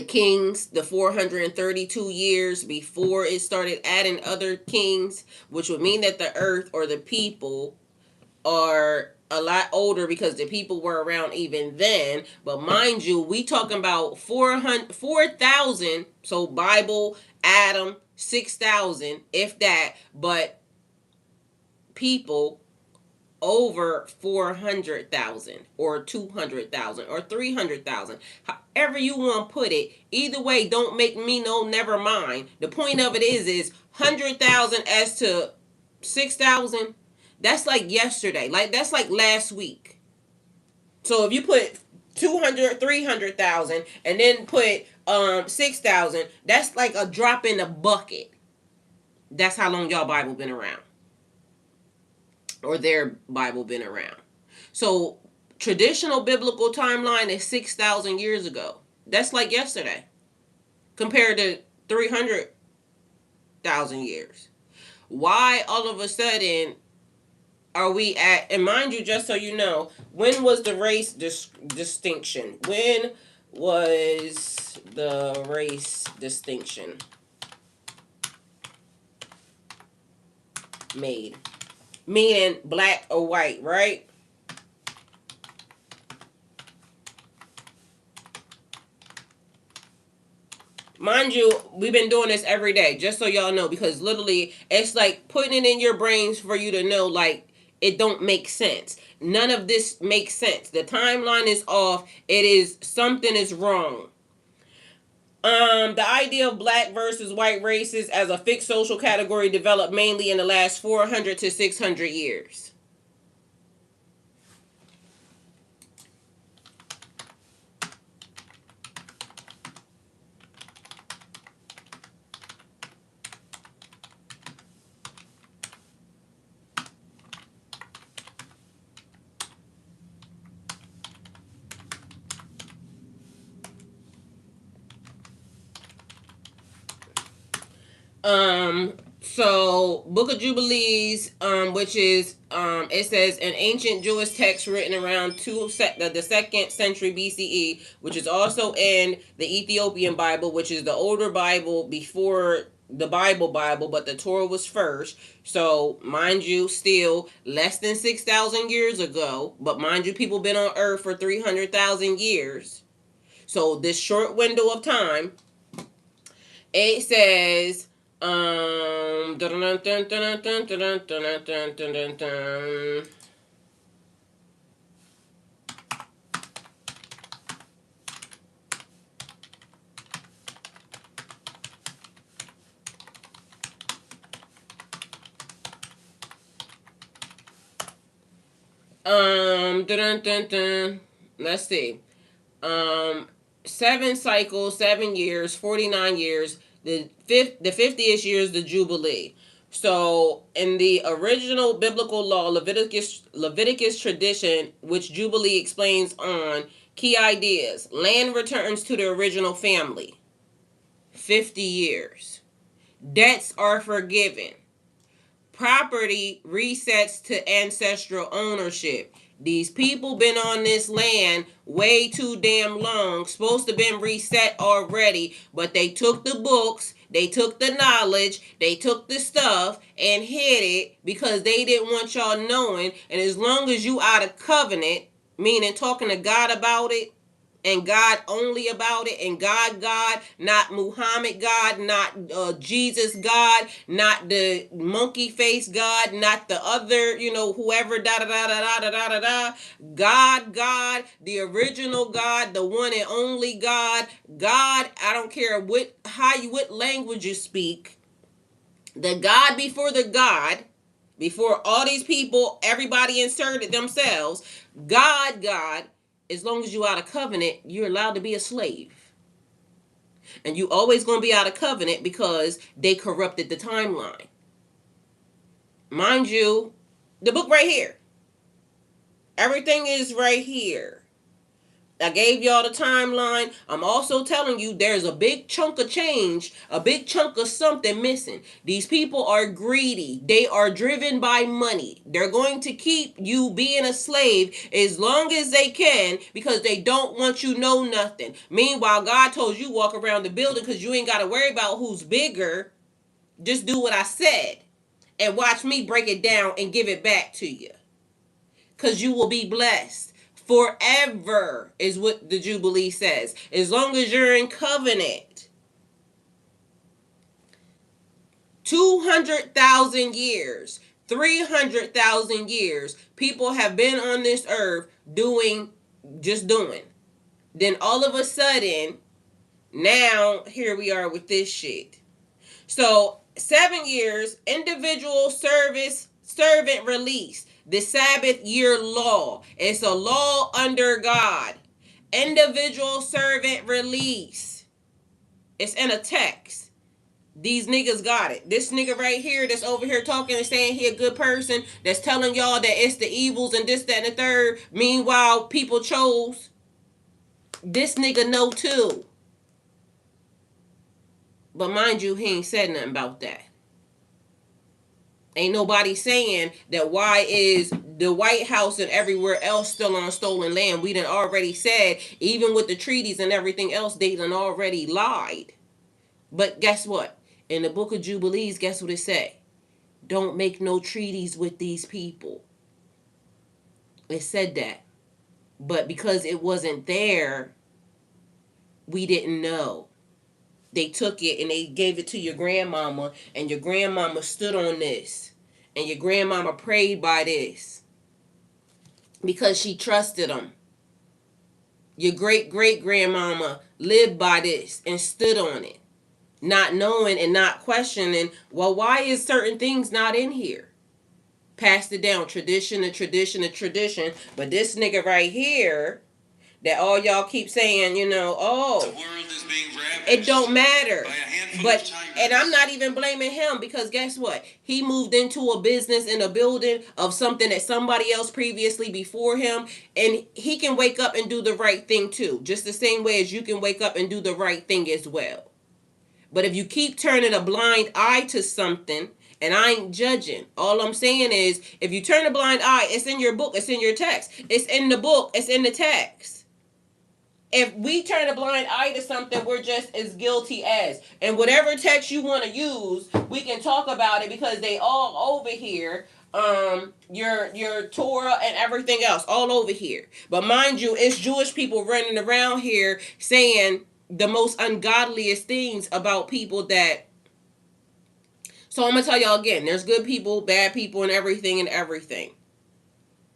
kings, the 432 years before it started adding other kings, which would mean that the earth or the people are a lot older because the people were around even then. But mind you, we talking about 4,000. So Bible, Adam, 6,000, if that. But people over 400,000 or 200,000 or 300,000. However you want to put it, either way, don't make me know, never mind. The point of it is 100,000 as to 6,000. That's like yesterday. Like, that's like last week. So if you put 200, 300,000, and then put 6,000, that's like a drop in the bucket. That's how long y'all Bible been around, or their Bible been around. So traditional biblical timeline is 6,000 years ago. That's like yesterday compared to 300,000 years. Why all of a sudden are we at, and mind you, just so you know, when was the race distinction? When was the race distinction made? Meaning black or white, right? Mind you, we've been doing this every day, just so y'all know, because literally it's like putting it in your brains for you to know, like, it don't make sense. None of this makes sense. The timeline is off. It is, something is wrong. The idea of black versus white races as a fixed social category developed mainly in the last 400 to 600 years. So Book of Jubilees, which is, it says an ancient Jewish text written around the 2nd century BCE, which is also in the Ethiopian Bible, which is the older Bible before the Bible, but the Torah was first. So mind you, still less than 6,000 years ago, but mind you, people been on earth for 300,000 years. So this short window of time, it says, let's see. 7 cycles, 7 years, 49 years. The 50th year is the Jubilee. So in the original biblical law, Leviticus tradition, which Jubilee explains on key ideas, land returns to the original family. 50 years. Debts are forgiven. Property resets to ancestral ownership. These people been on this land way too damn long. Supposed to been reset already, but they took the books, they took the knowledge, they took the stuff and hid it because they didn't want y'all knowing. And as long as you out of covenant, meaning talking to God about it, and God only about it, and God, not Muhammad God, not Jesus God, not the monkey face God, not the other, whoever, da da da da da da da da. God, the original God, the one and only God. God, I don't care what language you speak. The God before the God, before all these people, everybody inserted themselves. God, as long as you out of covenant, you're allowed to be a slave. And you always going to be out of covenant because they corrupted the timeline. Mind you, the book right here. Everything is right here. I gave y'all the timeline. I'm also telling you there's a big chunk of change, a big chunk of something missing. These people are greedy. They are driven by money. They're going to keep you being a slave as long as they can because they don't want you know nothing. Meanwhile, God told you walk around the building because you ain't got to worry about who's bigger. Just do what I said and watch me break it down and give it back to you because you will be blessed. Forever is what the Jubilee says. As long as you're in covenant. 200,000 years, 300,000 years, people have been on this earth doing. Then all of a sudden, now here we are with this shit. So 7 years, individual servant release. The Sabbath year law. It's a law under God. Individual servant release. It's in a text. These niggas got it. This nigga right here that's over here talking and saying he a good person, that's telling y'all that it's the evils and this, that, and the third. Meanwhile, people chose. This nigga know too. But mind you, he ain't said nothing about that. Ain't nobody saying that why is the White House and everywhere else still on stolen land. We done already said, even with the treaties and everything else, they done already lied. But guess what? In the book of Jubilees, guess what it say? Don't make no treaties with these people. It said that. But because it wasn't there, we didn't know. They took it and they gave it to your grandmama, and your grandmama stood on this, and your grandmama prayed by this because she trusted them. Your great grandmama lived by this and stood on it, not knowing and not questioning, well, why is certain things not in here? Passed it down, tradition to tradition to tradition. But this nigga right here, that all y'all keep saying, oh, the world is being ravaged, it don't matter. But and I'm not even blaming him because guess what? He moved into a business in a building of something that somebody else previously before him, and he can wake up and do the right thing too, just the same way as you can wake up and do the right thing as well. But if you keep turning a blind eye to something, and I ain't judging. All I'm saying is, if you turn a blind eye, it's in your book, it's in your text. It's in the book, it's in the text. If we turn a blind eye to something, we're just as guilty as. And whatever text you want to use, we can talk about it because they all over here. Your Torah and everything else all over here. But mind you, it's Jewish people running around here saying the most ungodliest things about people that. So I'm gonna tell y'all again, there's good people, bad people, and everything.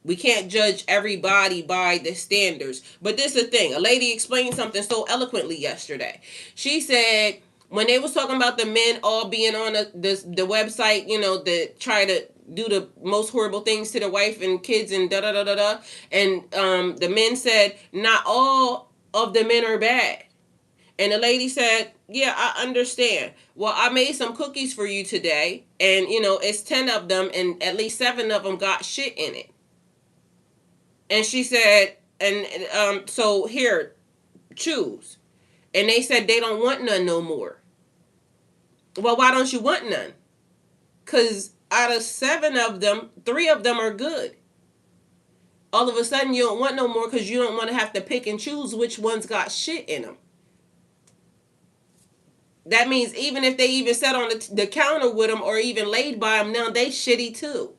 We can't judge everybody by the standards. But this is the thing. A lady explained something so eloquently yesterday. She said when they was talking about the men all being on the website, that try to do the most horrible things to the wife and kids and da da da da da. And the men said not all of the men are bad. And the lady said, yeah, I understand. Well, I made some cookies for you today. And, it's 10 of them and at least 7 of them got shit in it. And she said, and so here, choose. And they said they don't want none no more. Well, why don't you want none? Because out of 7 of them, 3 of them are good. all of a sudden you don't want no more because you don't want to have to pick and choose which ones got shit in them. That means even if they even sat on the counter with them or even laid by them, now they shitty too.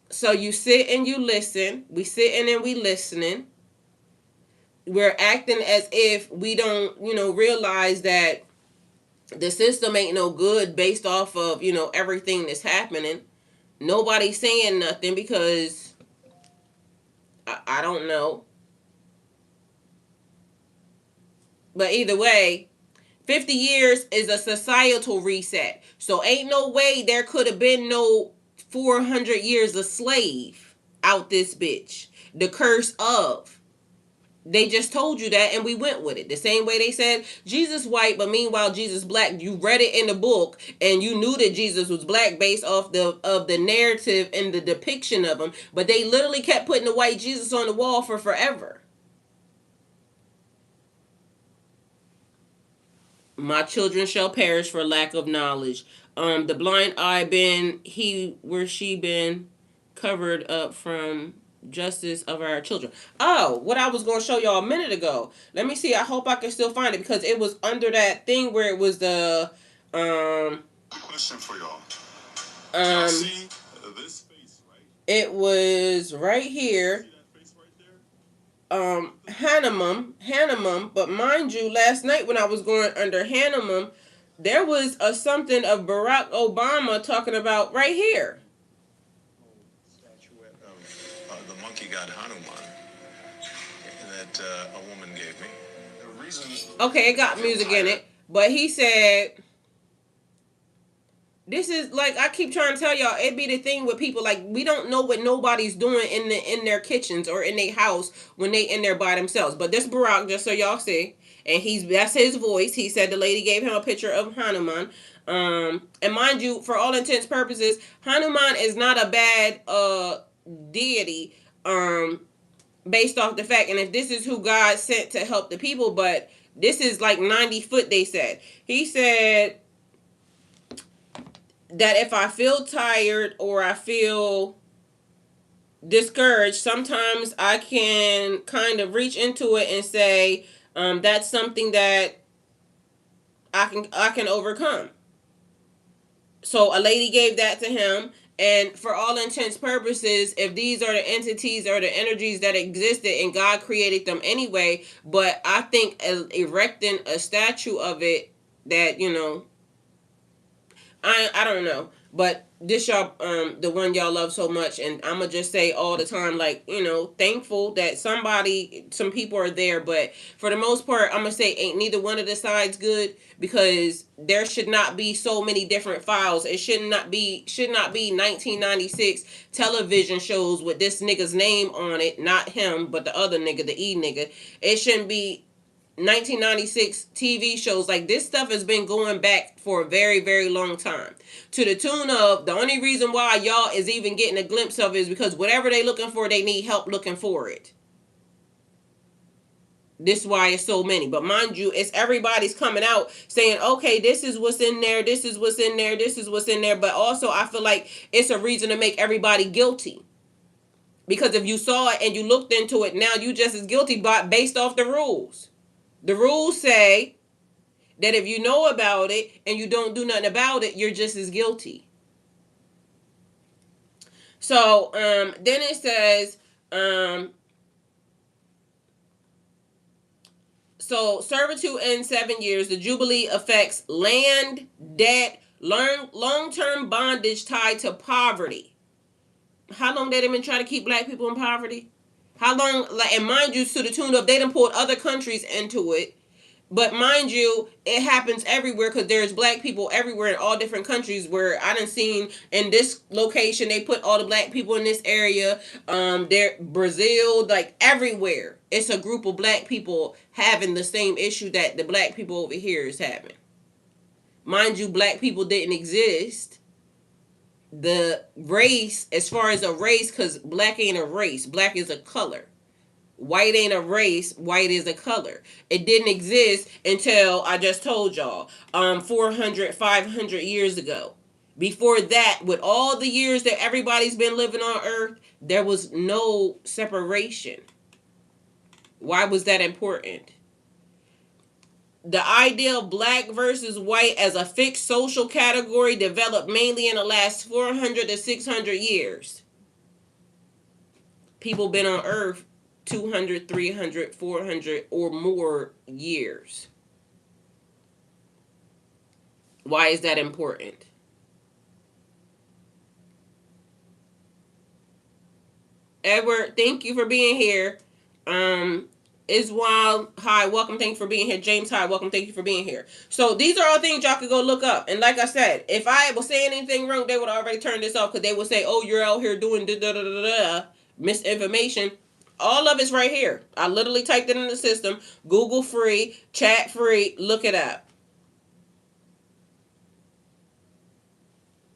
So you sit and you listen. We sitting and we listening. We're acting as if we don't, realize that the system ain't no good based off of, everything that's happening. Nobody's saying nothing because I don't know. But either way, 50 years is a societal reset. So ain't no way there could have been no 400 years of slave out this bitch. The curse of. They just told you that and we went with it. The same way they said Jesus white, but meanwhile Jesus black. You read it in the book and you knew that Jesus was black based off the narrative and the depiction of him. But they literally kept putting the white Jesus on the wall for forever. My children shall perish for lack of knowledge. The blind eye been he where she been covered up from justice of our children. Oh, what I was going to show y'all a minute ago. Let me see. I hope I can still find it because it was under that thing where it was the question for y'all. Y'all see this face, right? It was right here. See that face right there? Hanamum, but mind you, last night when I was going under Hanamum, there was a something of Barack Obama talking about right here. Statuette of the monkey god Hanuman that a woman gave me. The reason. Okay, it got music in it, but he said, this is like I keep trying to tell y'all, it be the thing with people like we don't know what nobody's doing in their kitchens or in their house when they in there by themselves. But this Barack, just so y'all see, and that's his voice. He said the lady gave him a picture of Hanuman. And mind you, for all intents purposes, Hanuman is not a bad deity. Based off the fact, and if this is who God sent to help the people, but this is like 90 foot. They said he said that if I feel tired or I feel discouraged, sometimes I can kind of reach into it and say, that's something that I can overcome. So a lady gave that to him, and for all intents purposes, if these are the entities or the energies that existed and God created them anyway, but I think erecting a statue of it that I don't know, but this y'all the one y'all love so much, and I'ma just say all the time, like, thankful that some people are there, but for the most part I'm gonna say ain't neither one of the sides good, because there should not be so many different files. It should not be 1996 television shows with this nigga's name on it, not him but the other nigga, the E nigga. It shouldn't be 1996 TV shows. Like, this stuff has been going back for a very, very long time, to the tune of the only reason why y'all is even getting a glimpse of it is because whatever they looking for, they need help looking for it. This is why it's so many. But mind you, it's everybody's coming out saying, okay, this is what's in there, this is what's in there, this is what's in there. But also I feel like it's a reason to make everybody guilty, because if you saw it and you looked into it, now you just as guilty based off the rules. The rules say that if you know about it and you don't do nothing about it, you're just as guilty. So then it says, so servitude ends 7 years. The Jubilee affects land, debt, long-term bondage tied to poverty. How long they been trying to keep black people in poverty? How long? Like, and mind you, to the tune of they done pulled other countries into it. But mind you, it happens everywhere because there's black people everywhere in all different countries. Where I done seen in this location, they put all the black people in this area. There, Brazil, like everywhere, it's a group of black people having the same issue that the black people over here is having. Mind you, black people didn't exist. The race, as far as a race, because black ain't a race. Black is a color. White ain't a race. White is a color. It didn't exist until I just told y'all 400, 500 years ago. Before that, with all the years that everybody's been living on earth, there was no separation. Why was that important? The idea of black versus white as a fixed social category developed mainly in the last 400 to 600 years. People been on earth 200, 300, 400 or more years. Why is that important? Edward, thank you for being here. Iswal, hi, welcome. Thank you for being here. James, hi, welcome. Thank you for being here. So these are all things y'all could go look up. And like I said, if I was saying anything wrong, they would already turn this off because they would say, "Oh, you're out here doing da da da da da misinformation." All of it's right here. I literally typed it in the system. Google free, chat free. Look it up.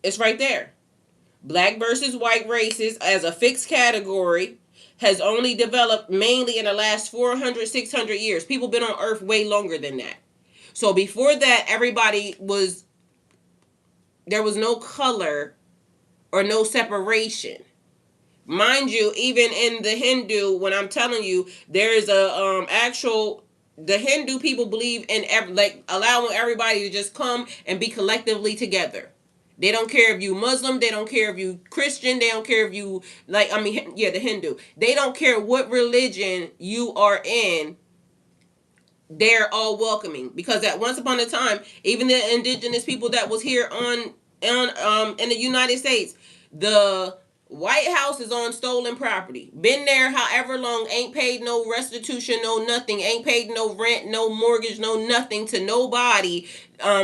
It's right there. Black versus white races as a fixed category has only developed mainly in the last 400, 600 years. People been on earth way longer than that. So before that, there was no color or no separation. Mind you, even in the Hindu, when I'm telling you, there is a actual, the Hindu people believe in like allowing everybody to just come and be collectively together. They don't care if you Muslim, they don't care if you Christian, they don't care if you the Hindu. They don't care what religion you are in. They're all welcoming because at once upon a time, even the indigenous people that was here on in the United States, the White House is on stolen property. Been there however long, ain't paid no restitution, no nothing, ain't paid no rent, no mortgage, no nothing to nobody.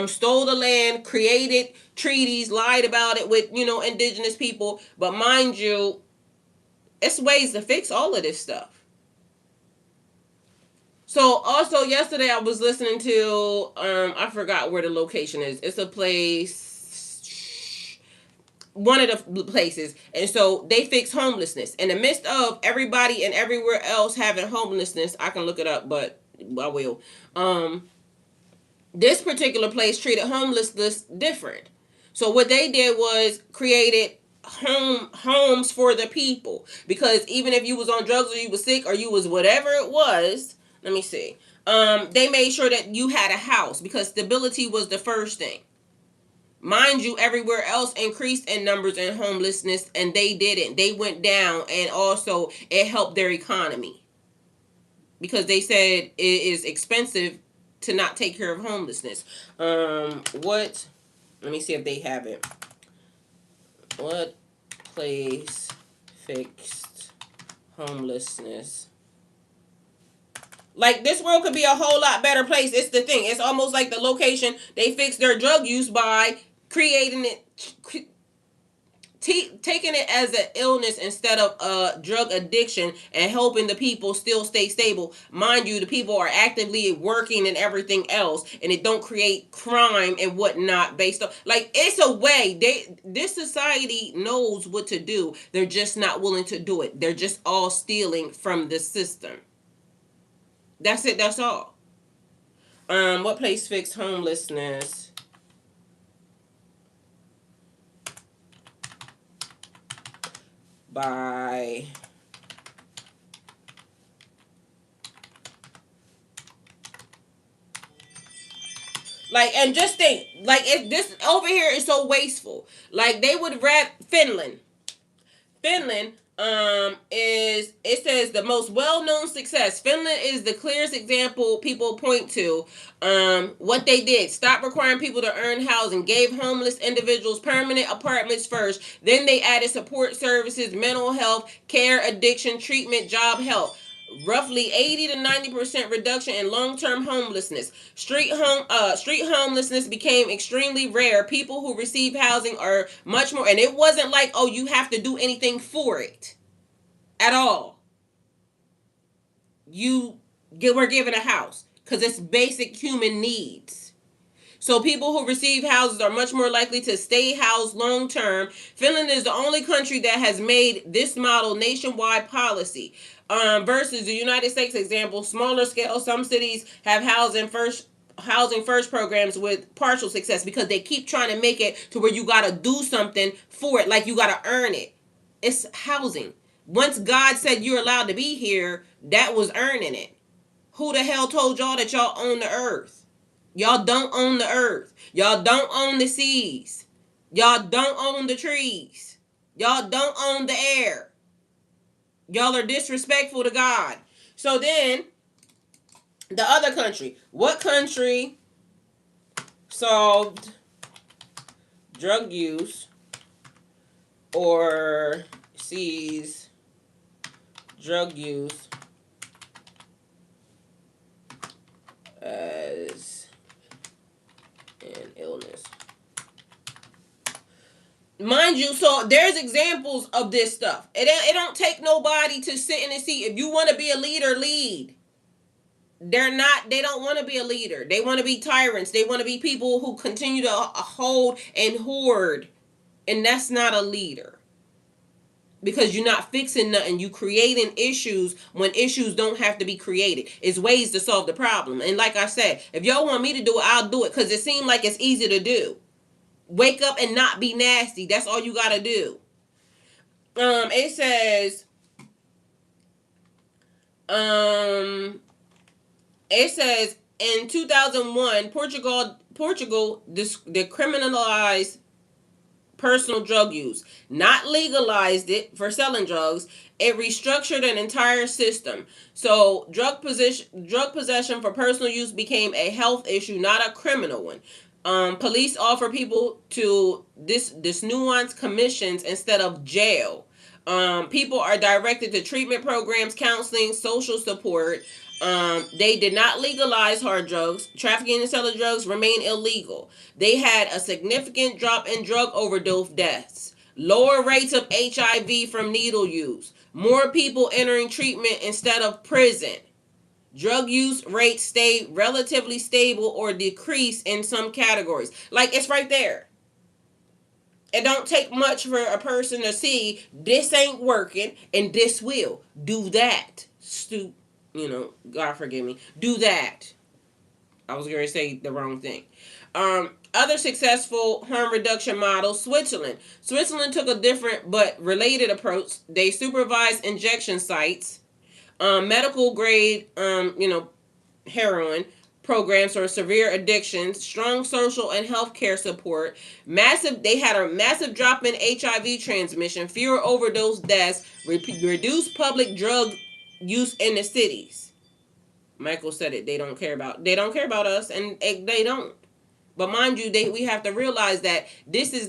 Stole the land, created treaties, lied about it with indigenous people. But mind you, it's ways to fix all of this stuff. So also yesterday I was listening to I forgot where the location is. It's a place, one of the places, and so they fix homelessness in the midst of everybody and everywhere else having homelessness. I can look it up, but I will. This particular place treated homelessness different. So what they did was created homes for the people, because even if you was on drugs or you was sick or you was whatever it was, let me see. They made sure that you had a house because stability was the first thing. Mind you, everywhere else increased in numbers and homelessness, and they didn't. They went down, and also it helped their economy because they said it is expensive to not take care of homelessness. What? Let me see if they have it. What place fixed homelessness? Like, this world could be a whole lot better place. It's the thing. It's almost like the location they fixed their drug use by creating it, taking it as an illness instead of a drug addiction, and helping the people still stay stable. Mind you, the people are actively working and everything else, and it don't create crime and whatnot based on, like, it's a way. This society knows what to do. They're just not willing to do it. They're just all stealing from the system. That's it. That's all. What place fixed homelessness? By like, and just think, like, if this over here is so wasteful, like they would wrap Finland. Finland is, it says, the most well-known success. Finland is the clearest example people point to. What they did: stop requiring people to earn housing, gave homeless individuals permanent apartments first, then they added support services, mental health care, addiction treatment, job help. Roughly 80 to 90% reduction in long-term homelessness. Street homelessness became extremely rare. People who receive housing are much more, and it wasn't like, oh, you have to do anything for it at all. We're given a house because it's basic human needs. So people who receive houses are much more likely to stay housed long term. Finland is the only country that has made this model nationwide policy. Versus the United States example, smaller scale. Some cities have housing first housing first programs with partial success because they keep trying to make it to where you got to do something for it, like you got to earn it. It's housing. Once God said you're allowed to be here, that was earning it. Who the hell told y'all that y'all own the earth? Y'all don't own the earth. Y'all don't own the seas. Y'all don't own the trees. Y'all don't own the air. Y'all are disrespectful to God. So then, the other country. What country solved drug use or sees drug use as an illness? Mind you, so there's examples of this stuff. It don't take nobody to sit in a seat. If you want to be a leader, lead. They don't want to be a leader. They want to be tyrants. They want to be people who continue to hold and hoard. And that's not a leader. Because you're not fixing nothing. You creating issues when issues don't have to be created. It's ways to solve the problem. And like I said, if y'all want me to do it, I'll do it. Because it seems like it's easy to do. Wake up and not be nasty. That's all you got to do. It says, in 2001, Portugal decriminalized personal drug use, not legalized it for selling drugs. It restructured an entire system. So drug possession for personal use became a health issue, not a criminal one. Police offer people to this nuanced commissions instead of jail. People are directed to treatment programs, counseling, social support. They did not legalize hard drugs. Trafficking and selling drugs remain illegal. They had a significant drop in drug overdose deaths, lower rates of HIV from needle use, more people entering treatment instead of prison. Drug use rates stay relatively stable or decrease in some categories. Like, it's right there. It don't take much for a person to see this ain't working and this will. Do that. God forgive me. Do that. I was going to say the wrong thing. Other successful harm reduction models, Switzerland. Switzerland took a different but related approach. They supervised injection sites, medical grade, heroin programs for severe addictions, strong social and healthcare support, they had a massive drop in HIV transmission, fewer overdose deaths, reduced public drug use in the cities. Michael said it. They don't care about us, and they don't. But mind you, we have to realize that this is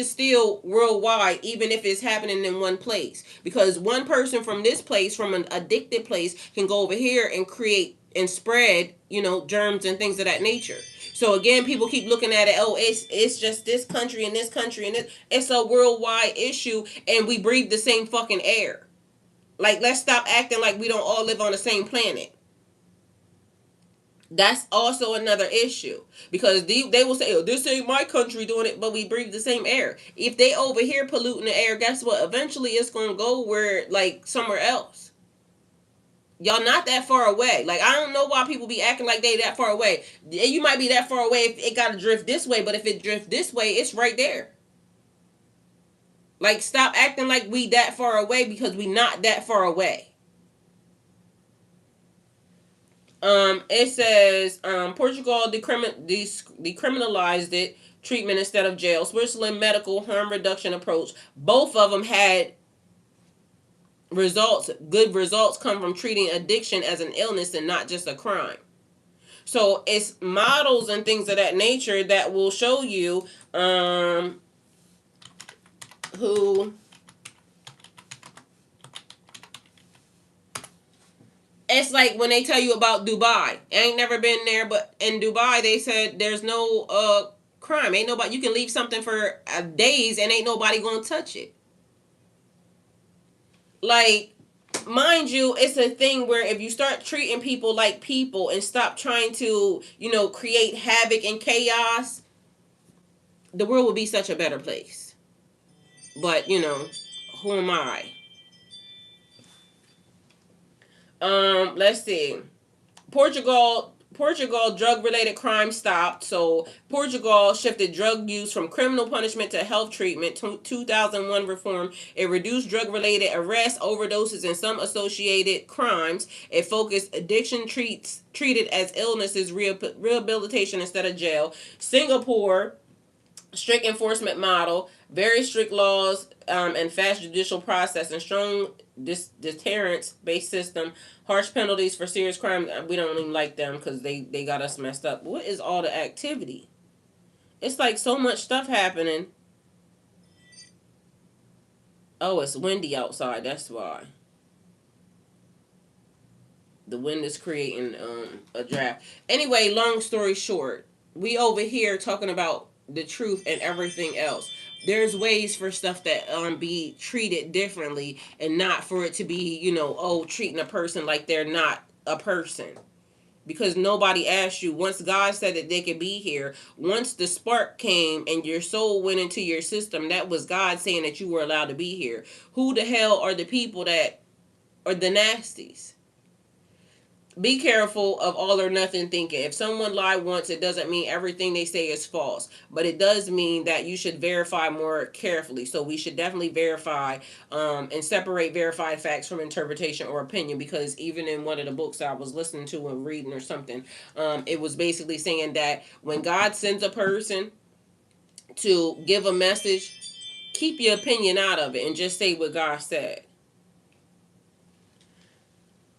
still worldwide, even if it's happening in one place. Because one person from this place, from an addicted place, can go over here and create and spread, germs and things of that nature. So again, people keep looking at it. Oh, it's just this country and this country and this. It's a worldwide issue, and we breathe the same fucking air. Like, let's stop acting like we don't all live on the same planet. That's also another issue, because they will say, oh, this ain't my country doing it, but we breathe the same air. If they over here polluting the air, guess what? Eventually it's going to go somewhere else. Y'all not that far away. Like, I don't know why people be acting like they that far away. You might be that far away if it got to drift this way, but if it drift this way, it's right there. Like, stop acting like we that far away, because we not that far away. It says Portugal decriminalized it, treatment instead of jail. Switzerland, medical harm reduction approach. Both of them had results. Good results come from treating addiction as an illness and not just a crime. So it's models and things of that nature that will show you who. It's like when they tell you about Dubai. I ain't never been there, but in Dubai they said there's no crime. Ain't nobody. You can leave something for days and ain't nobody gonna touch it. Like, mind you, it's a thing where if you start treating people like people and stop trying to, create havoc and chaos, the world will be such a better place. But who am I? Let's see. Portugal Portugal, drug-related crime stopped. So Portugal shifted drug use from criminal punishment to health treatment. 2001 reform. It reduced drug-related arrests, overdoses, and some associated crimes. It focused addiction treated as illnesses, rehabilitation instead of jail. Singapore, strict enforcement model, very strict laws, and fast judicial process, and strong deterrence based system, harsh penalties for serious crime. We don't even like them because they got us messed up. What is all the activity? It's like so much stuff happening. Oh, it's windy outside. That's why. The wind is creating a draft. Anyway, long story short, we over here talking about the truth and everything else. There's ways for stuff that be treated differently, and not for it to be, treating a person like they're not a person. Because nobody asked you. Once God said that they could be here, once the spark came and your soul went into your system, that was God saying that you were allowed to be here. Who the hell are the people that are the nasties? Be careful of all or nothing thinking. If someone lied once, it doesn't mean everything they say is false, but it does mean that you should verify more carefully. So we should definitely verify and separate verified facts from interpretation or opinion, because even in one of the books I was listening to or reading or something, it was basically saying that when God sends a person to give a message, keep your opinion out of it and just say what God said.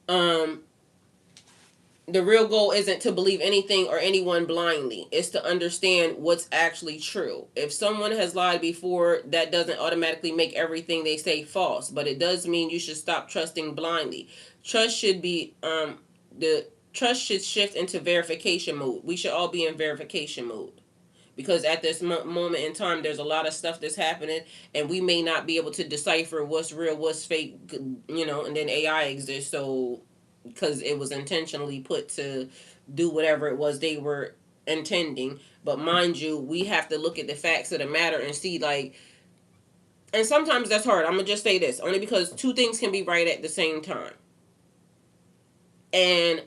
Um, the real goal isn't to believe anything or anyone blindly. It's to understand what's actually true. If someone has lied before, that doesn't automatically make everything they say false, but it does mean you should stop trusting blindly. Trust should be the trust should shift into verification mode. We should all be in verification mode, because at this moment in time, there's a lot of stuff that's happening, and we may not be able to decipher what's real, what's fake, and then AI exists. So because it was intentionally put to do whatever it was they were intending. But mind you, we have to look at the facts of the matter and see, like, and sometimes that's hard. I'm gonna just say this, only because two things can be right at the same time. And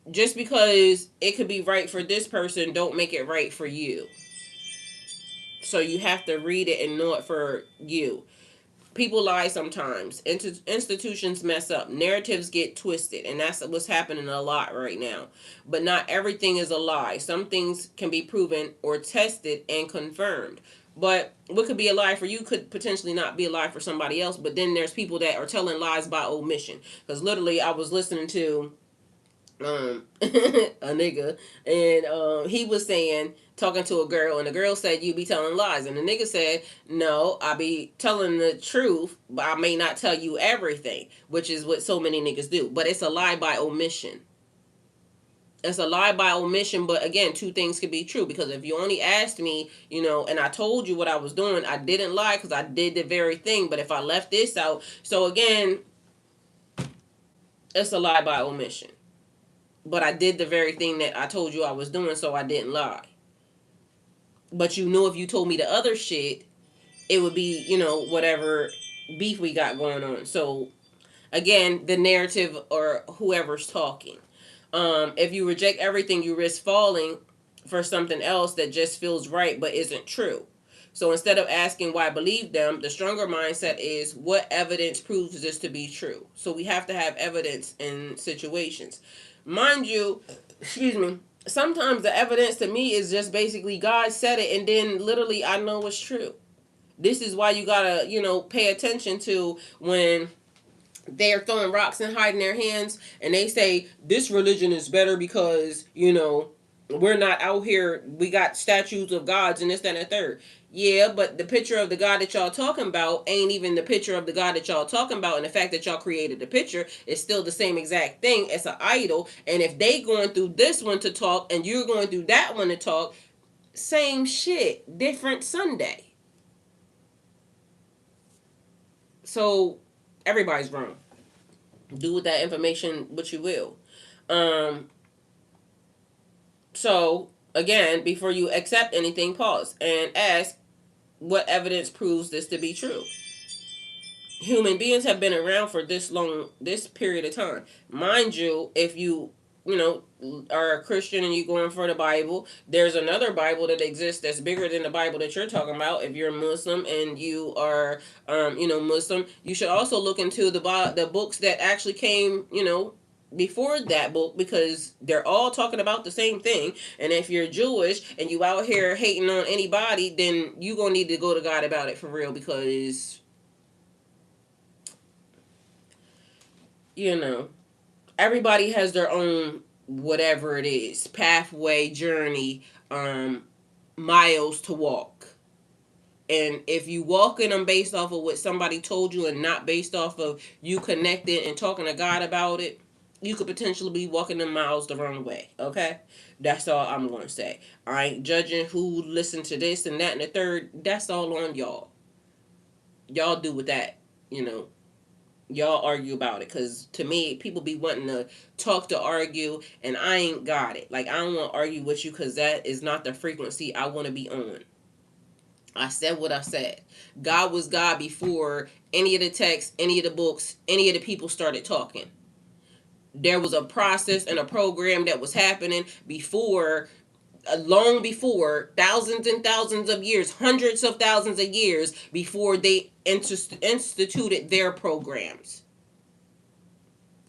just because it could be right for this person, don't make it right for you. So you have to read it and know it for you. People lie sometimes. Institutions mess up. Narratives get twisted, and that's what's happening a lot right now. But not everything is a lie. Some things can be proven or tested and confirmed. But what could be a lie for you could potentially not be a lie for somebody else. But then there's people that are telling lies by omission. Because literally, I was listening to a nigga, and he was saying, talking to a girl, and the girl said, you be telling lies, and the nigga said, no, I be telling the truth, but I may not tell you everything, which is what so many niggas do. But it's a lie by omission. It's a lie by omission. But again, two things could be true, because if you only asked me, and I told you what I was doing, I didn't lie, because I did the very thing. But if I left this out, so again, it's a lie by omission. But I did the very thing that I told you I was doing, so I didn't lie. But if you told me the other shit, it would be, whatever beef we got going on. So, again, the narrative or whoever's talking. If you reject everything, you risk falling for something else that just feels right but isn't true. So instead of asking why I believe them, the stronger mindset is, what evidence proves this to be true? So we have to have evidence in situations. Mind you, excuse me, sometimes the evidence to me is just basically God said it, and then literally I know it's true. This is why you gotta, pay attention to when they're throwing rocks and hiding their hands, and they say this religion is better because, we're not out here, we got statues of gods and this, that, and the third. Yeah, but the picture of the God that y'all talking about ain't even the picture of the God that y'all talking about, and the fact that y'all created the picture is still the same exact thing as an idol. And if they going through this one to talk and you're going through that one to talk, same shit, different Sunday. So everybody's wrong. Do with that information what you will. So again, before you accept anything, pause and ask, what evidence proves this to be true? Human beings have been around for this long, this period of time. Mind you, if you are a Christian and you going for the Bible, there's another Bible that exists that's bigger than the Bible that you're talking about. If you're a Muslim and you are, Muslim, you should also look into the books that actually came, before that book, because they're all talking about the same thing. And if you're Jewish and you out here hating on anybody, then you gonna need to go to God about it for real, because you know everybody has their own whatever it is, pathway, journey, miles to walk. And if you walking them based off of what somebody told you and not based off of you connecting and talking to God about it, you could potentially be walking them miles the wrong way. Okay, that's all I'm going to say. I ain't judging who listened to this and that and the third. That's all on y'all. Y'all do with that. You know, y'all argue about it, because to me people be wanting to talk to argue, and I ain't got it. Like, I don't want to argue with you, because that is not the frequency I want to be on. I said what I said. God was God before any of the texts, any of the books, any of the people started talking. There was a process and a program that was happening before, long before, thousands and thousands of years, hundreds of thousands of years before they instituted their programs.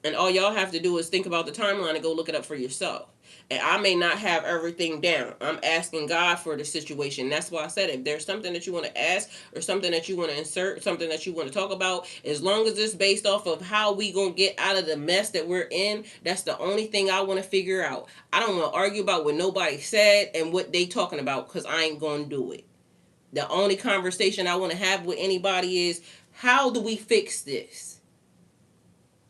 And all y'all have to do is think about the timeline and go look it up for yourself. And I may not have everything down. I'm asking God for the situation. That's why I said, if there's something that you want to ask, or something that you want to insert, something that you want to talk about, as long as it's based off of how we going to get out of the mess that we're in, that's the only thing I want to figure out. I don't want to argue about what nobody said and what they talking about, because I ain't going to do it. The only conversation I want to have with anybody is, how do we fix this?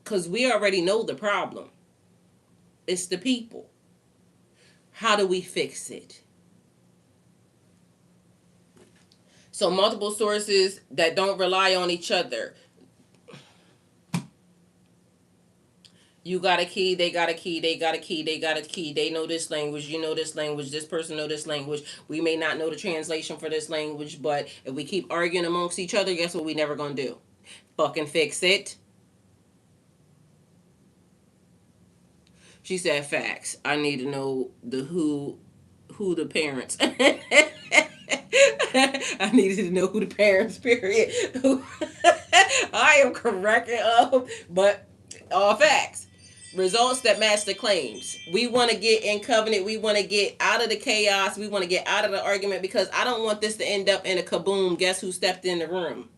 Because we already know the problem. It's the people. How do we fix it? So multiple sources that don't rely on each other. You got a key, they got a key, they got a key, they got a key. They know this language, you know this language, this person know this language. We may not know the translation for this language, but if we keep arguing amongst each other, guess what we never gonna do? Fucking fix it. She said facts. I need to know who the parents. I needed to know who the parents, period. I am correcting but all facts. Results that match the claims. We want to get in covenant. We want to get out of the chaos. We want to get out of the argument, because I don't want this to end up in a kaboom. Guess who stepped in the room?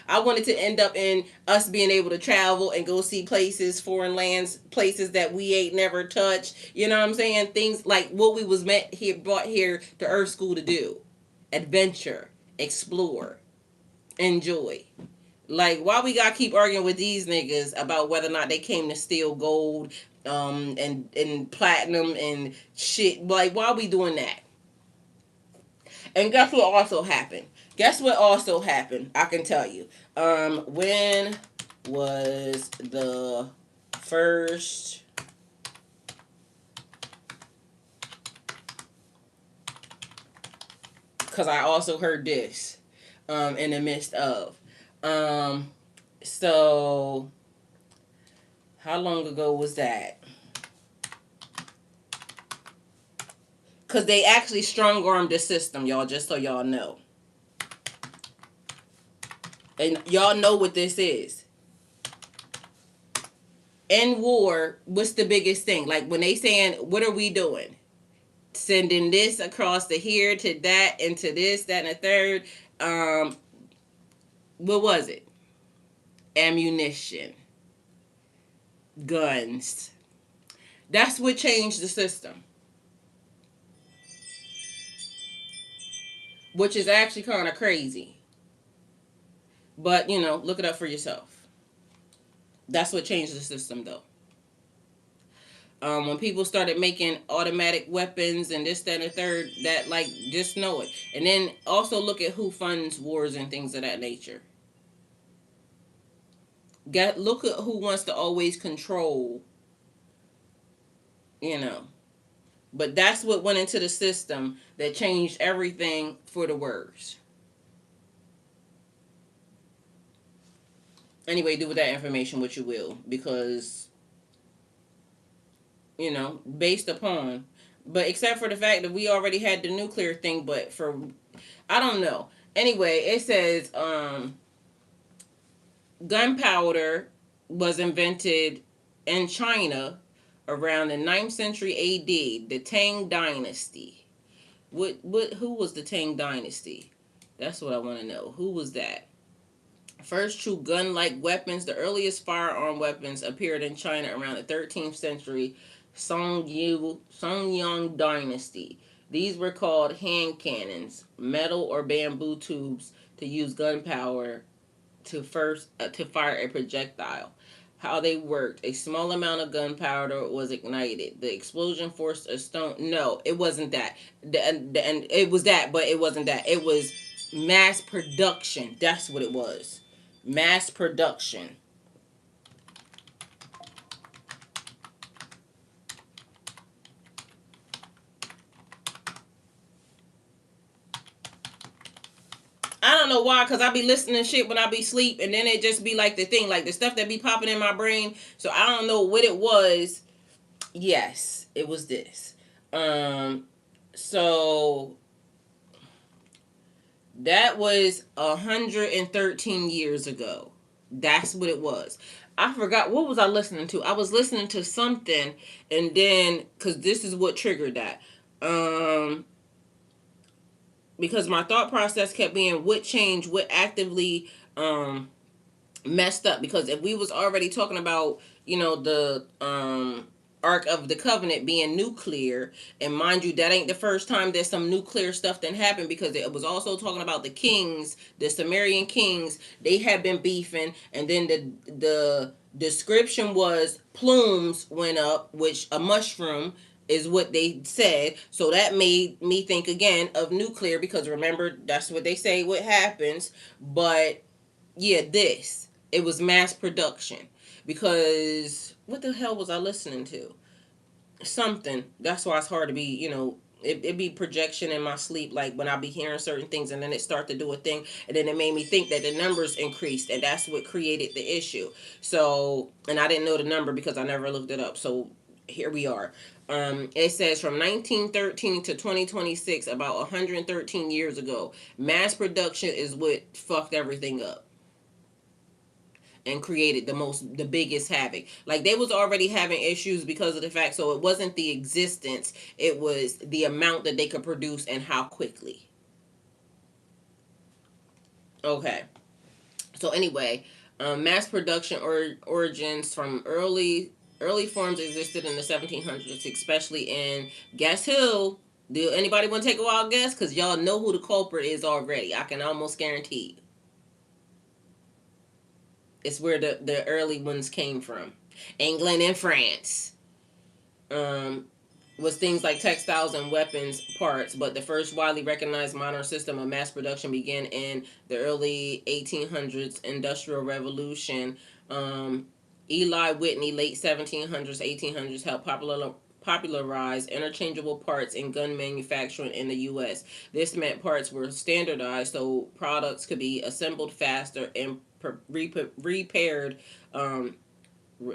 I wanted to end up in us being able to travel and go see places, foreign lands, places that we ain't never touched. You know what I'm saying? Things like what we was meant here, brought here to Earth School to do: adventure, explore, enjoy. Like, why we gotta keep arguing with these niggas about whether or not they came to steal gold, and platinum and shit? Like, why are we doing that? And guess what also happened? Guess what also happened? I can tell you. When was the first? Because I also heard this, in the midst of, so how long ago was that? Because they actually strong armed the system, y'all. Just so y'all know. And y'all know what this is. In war, what's the biggest thing? Like, when they saying, what are we doing? Sending this across to here, to that, and to this, that, and the third. What was it? Ammunition. Guns. That's what changed the system. Which is actually kind of crazy. But, look it up for yourself. That's what changed the system, though. When people started making automatic weapons and this, that, and the third, that, like, just know it. And then also look at who funds wars and things of that nature. Look at who wants to always control, you know. But that's what went into the system that changed everything for the worse. Anyway, do with that information what you will, because based upon. But except for the fact that we already had the nuclear thing, but for I don't know. Anyway, it says gunpowder was invented in China around the 9th century AD, the Tang Dynasty. Who was the Tang Dynasty? That's what I want to know. Who was that? First true gun-like weapons, the earliest firearm weapons appeared in China around the 13th century Songyang Dynasty. These were called hand cannons, metal or bamboo tubes to use gunpowder to fire a projectile. How they worked: a small amount of gunpowder was ignited. The explosion forced a stone. No, it wasn't that. And it was that, but it wasn't that. It was mass production. That's what it was. Mass production. I don't know why, cause I be listening to shit when I be sleep, and then it just be like the thing, like the stuff that be popping in my brain. So I don't know what it was. Yes, it was this. Um, so that was 113 years ago. That's what it was. I forgot what was I listening to. I was listening to something, and then because this is what triggered that. Um, because my thought process kept being what changed, what actively messed up. Because if we was already talking about the Ark of the Covenant being nuclear, and mind you, that ain't the first time that some nuclear stuff then happened, because it was also talking about the kings, the Sumerian kings. They had been beefing, and then the description was plumes went up, which a mushroom is what they said. So that made me think again of nuclear, because remember, that's what they say what happens. But yeah, this, it was mass production. Because what the hell was I listening to? Something. That's why it's hard to be, it be projection in my sleep, like when I be hearing certain things, and then it start to do a thing, and then it made me think that the numbers increased, and that's what created the issue. So, and I didn't know the number because I never looked it up. So here we are. It says from 1913 to 2026, about 113 years ago, mass production is what fucked everything up and created the biggest havoc. Like, they was already having issues because of the fact, so it wasn't the existence, it was the amount that they could produce and how quickly. Okay. So anyway, mass production origins from early forms existed in the 1700s, especially in, guess who? Do anybody want to take a wild guess? Because y'all know who the culprit is already. I can almost guarantee. It's where the early ones came from. England and France. Um, was things like textiles and weapons parts, but the first widely recognized modern system of mass production began in the early 1800s, Industrial Revolution. Eli Whitney, late 1700s, 1800s, helped popularize interchangeable parts in gun manufacturing in the U.S. This meant parts were standardized so products could be assembled faster and repaired.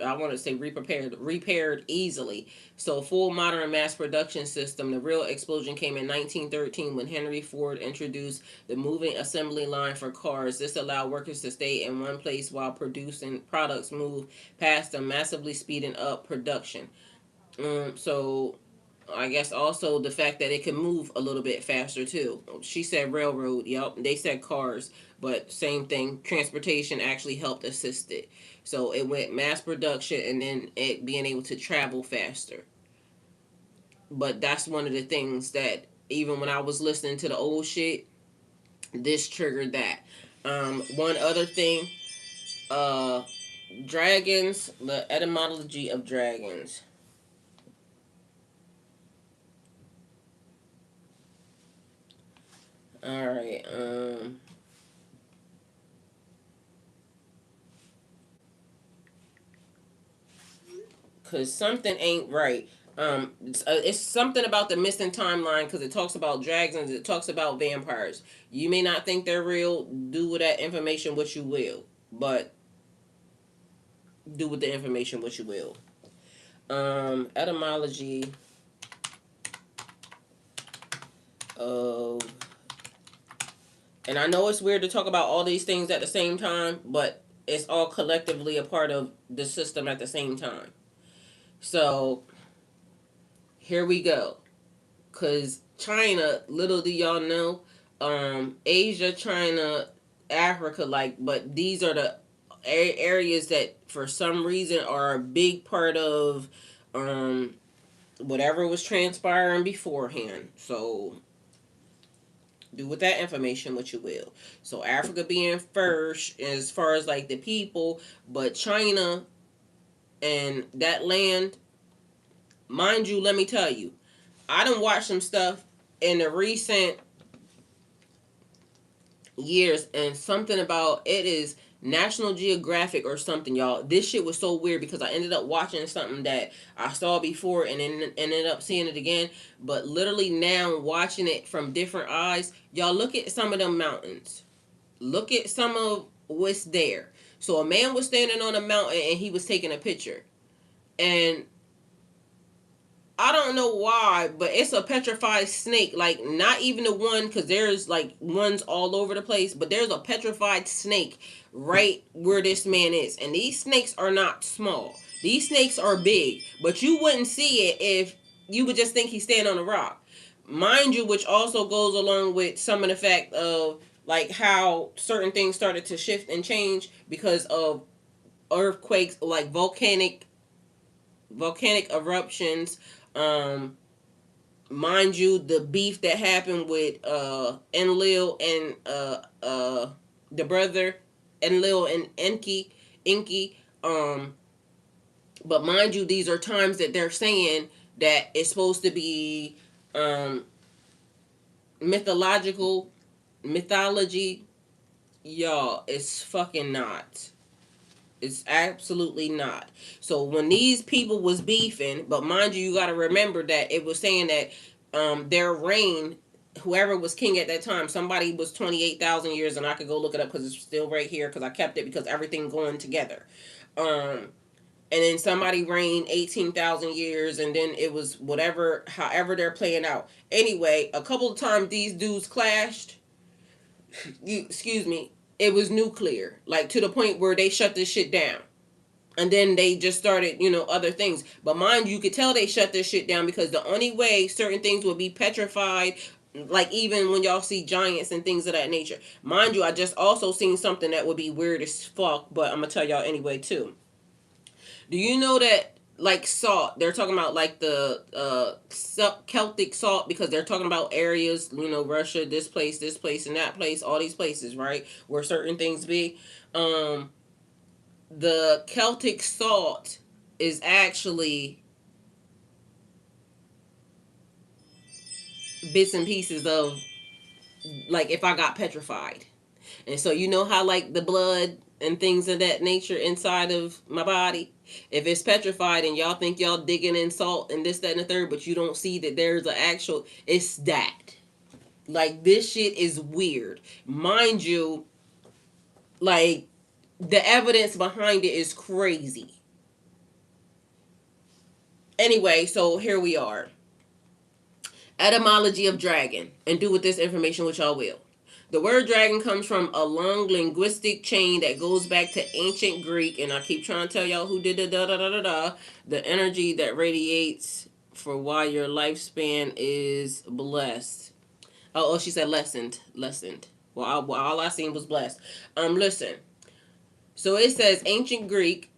I want to say repaired easily. So full modern mass production system. The real explosion came in 1913 when Henry Ford introduced the moving assembly line for cars. This allowed workers to stay in one place while producing products move past them, massively speeding up production. So I guess also the fact that it can move a little bit faster too. She said railroad. Yep, they said cars, but same thing. Transportation actually helped assist it. So it went mass production and then it being able to travel faster. But that's one of the things that even when I was listening to the old shit, this triggered that. One other thing, uh, dragons. The etymology of dragons. All right. Cause something ain't right. It's something about the missing timeline because it talks about dragons, it talks about vampires. You may not think they're real. Do with that information what you will, but do with the information what you will. Etymology of, and I know it's weird to talk about all these things at the same time, but it's all collectively a part of the system at the same time. So here we go. Because China, little do y'all know, Asia, China, Africa, like, but these are the areas that for some reason are a big part of whatever was transpiring beforehand. So do with that information what you will. So Africa being first as far as like the people, but China and that land, mind you, let me tell you, I done watched some stuff in the recent years, and something about it is National Geographic or something, y'all. This shit was so weird because I ended up watching something that I saw before and then ended up seeing it again. But literally now watching it from different eyes, y'all look at some of them mountains. Look at some of what's there. So a man was standing on a mountain and he was taking a picture. And I don't know why, but it's a petrified snake. Like, not even the one, because there's like ones all over the place, but there's a petrified snake right where this man is. And these snakes are not small. These snakes are big, but you wouldn't see it if you would just think he's standing on a rock. Mind you, which also goes along with some of the fact of like how certain things started to shift and change because of earthquakes, like volcanic eruptions. Um, Mind you, the beef that happened with Enlil and the brother Enlil and Enki. But mind you, these are times that they're saying that it's supposed to be um, mythological mythology. Y'all, it's fucking not. It's absolutely not. So when these people was beefing, but mind you, you got to remember that it was saying that their reign, whoever was king at that time, somebody was 28,000 years, and I could go look it up because it's still right here because I kept it because everything going together. Um, and then somebody reigned 18,000 years, and then it was whatever, however they're playing out. Anyway, a couple of times these dudes clashed. Excuse me. It was nuclear, like to the point where they shut this shit down. And then they just started, other things. But mind you, could tell they shut this shit down because the only way certain things would be petrified, like even when y'all see giants and things of that nature. Mind you, I just also seen something that would be weird as fuck, but I'm gonna tell y'all anyway too. Do you know that like salt? They're talking about like the Celtic salt because they're talking about areas, Russia, this place, and that place, all these places, right, where certain things be. Um, the Celtic salt is actually bits and pieces of like if I got petrified. And so you know how like the blood and things of that nature inside of my body, if it's petrified and y'all think y'all digging in salt and this, that, and the third, but you don't see that there's an actual, it's that. Like this shit is weird. Mind you, like the evidence behind it is crazy. Anyway, so here we are. Etymology of dragon, and do with this information which y'all will. The word dragon comes from a long linguistic chain that goes back to ancient Greek, and I keep trying to tell y'all who did the da da da da da. The energy that radiates for why your lifespan is blessed. Oh, she said lessened. Well, all I seen was blessed. Listen. So it says ancient Greek.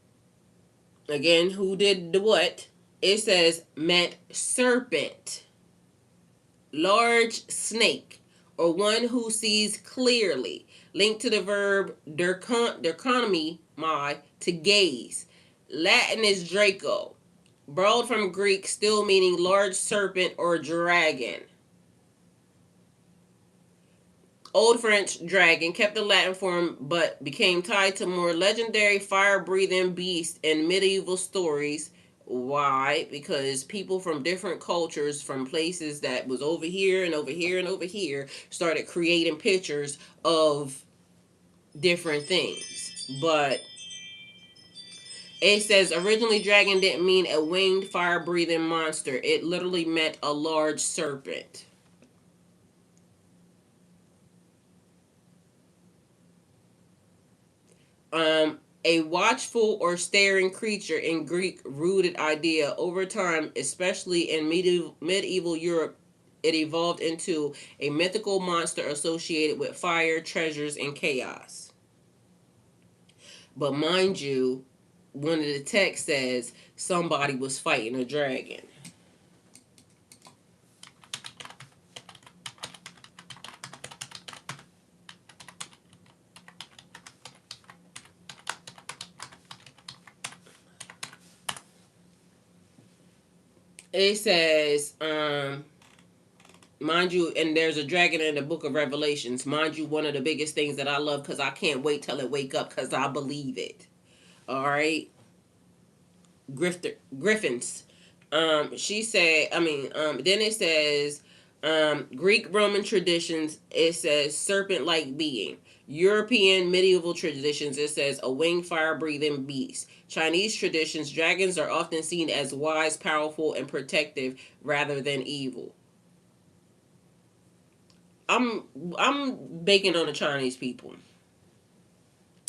Again, who did the what? It says meant serpent, large snake, or one who sees clearly, linked to the verb derconomy, to gaze. Latin is Draco, borrowed from Greek, still meaning large serpent or dragon. Old French dragon kept the Latin form but became tied to more legendary fire-breathing beasts in medieval stories. Why? Because people from different cultures, from places that was over here and over here and over here, started creating pictures of different things. But It says originally dragon didn't mean a winged fire breathing monster. It literally meant a large serpent. A watchful or staring creature in Greek rooted idea. Over time, especially in medieval Europe, it evolved into a mythical monster associated with fire, treasures, and chaos. But mind you, one of the texts says somebody was fighting a dragon. It says, mind you, and there's a dragon in the book of Revelations. Mind you, one of the biggest things that I love because I can't wait till it wake up because I believe it. All right, Griffins. She said. Then it says, Greek Roman traditions. It says serpent-like being. European medieval traditions. It says a winged fire-breathing beast. Chinese traditions. Dragons are often seen as wise, powerful, and protective rather than evil. I'm I'm baking on the Chinese people.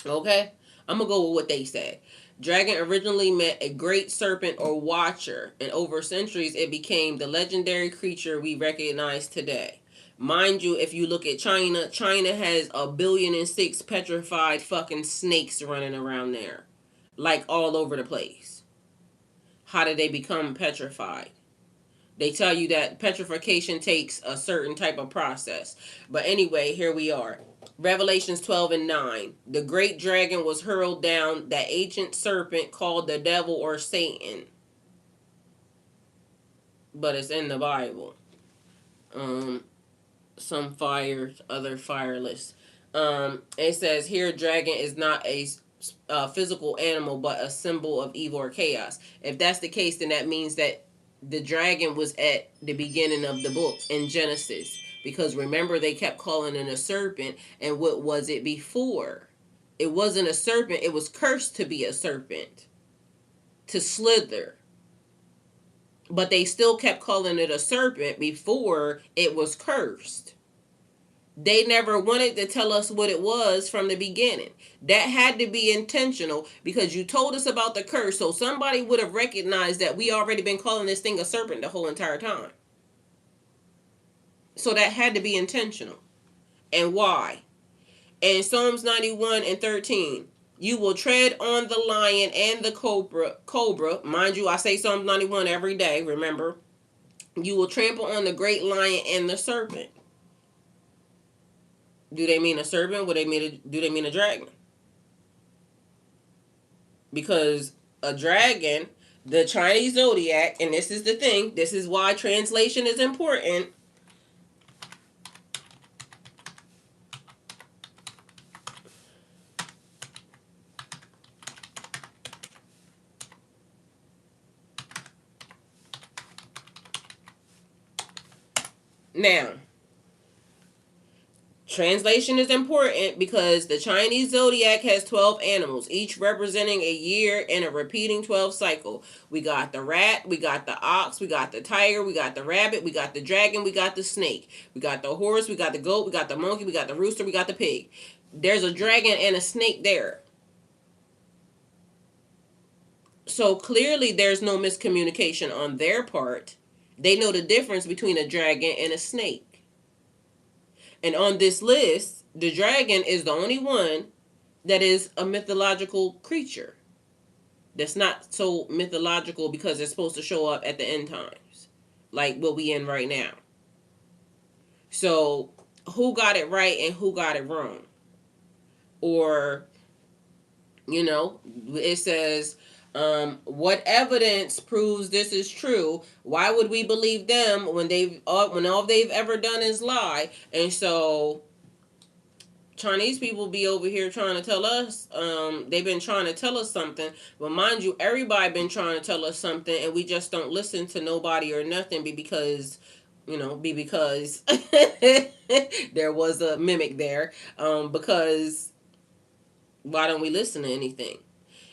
Okay? I'm gonna go with what they said. Dragon originally meant a great serpent or watcher, and over centuries it became the legendary creature we recognize today. Mind you, if you look at China, China has 1,000,000,006 petrified fucking snakes running around there. Like all over the place. How did they become petrified? They tell you that petrification takes a certain type of process. But anyway, here we are. Revelations 12 and 9. The great dragon was hurled down, that ancient serpent called the devil or Satan. But it's in the Bible. Um, some fire, other fireless. It says here, dragon is not a physical animal, but a symbol of evil or chaos. If that's the case, then that means that the dragon was at the beginning of the book in Genesis. Because remember, they kept calling it a serpent, and what was it before? It wasn't a serpent, it was cursed to be a serpent, to slither. But they still kept calling it a serpent before it was cursed. They never wanted to tell us what it was from the beginning. That had to be intentional because you told us about the curse, so somebody would have recognized that we already been calling this thing a serpent the whole entire time. So that had to be intentional. And why? In Psalms 91 and 13, you will tread on the lion and the cobra. Mind you, I say Psalms 91 every day, remember? You will trample on the great lion and the serpent. Do they mean a serpent? Do they mean a dragon? Because a dragon, the Chinese zodiac, and this is the thing, this is why translation is important. Now, translation is important because the Chinese zodiac has 12 animals, each representing a year in a repeating 12 cycle. We got the rat, we got the ox, we got the tiger, we got the rabbit, we got the dragon, we got the snake, we got the horse, we got the goat, we got the monkey, we got the rooster, we got the pig. There's a dragon and a snake there. So clearly there's no miscommunication on their part. They know the difference between a dragon and a snake. And on this list, the dragon is the only one that is a mythological creature. That's not so mythological because it's supposed to show up at the end times, like what we in right now. So who got it right and who got it wrong? Or, it says, what evidence proves this is true? Why would we believe them when all they've ever done is lie? And so Chinese people be over here trying to tell us, they've been trying to tell us something, but mind you, everybody been trying to tell us something, and we just don't listen to nobody or nothing because there was a mimic there, because why don't we listen to anything?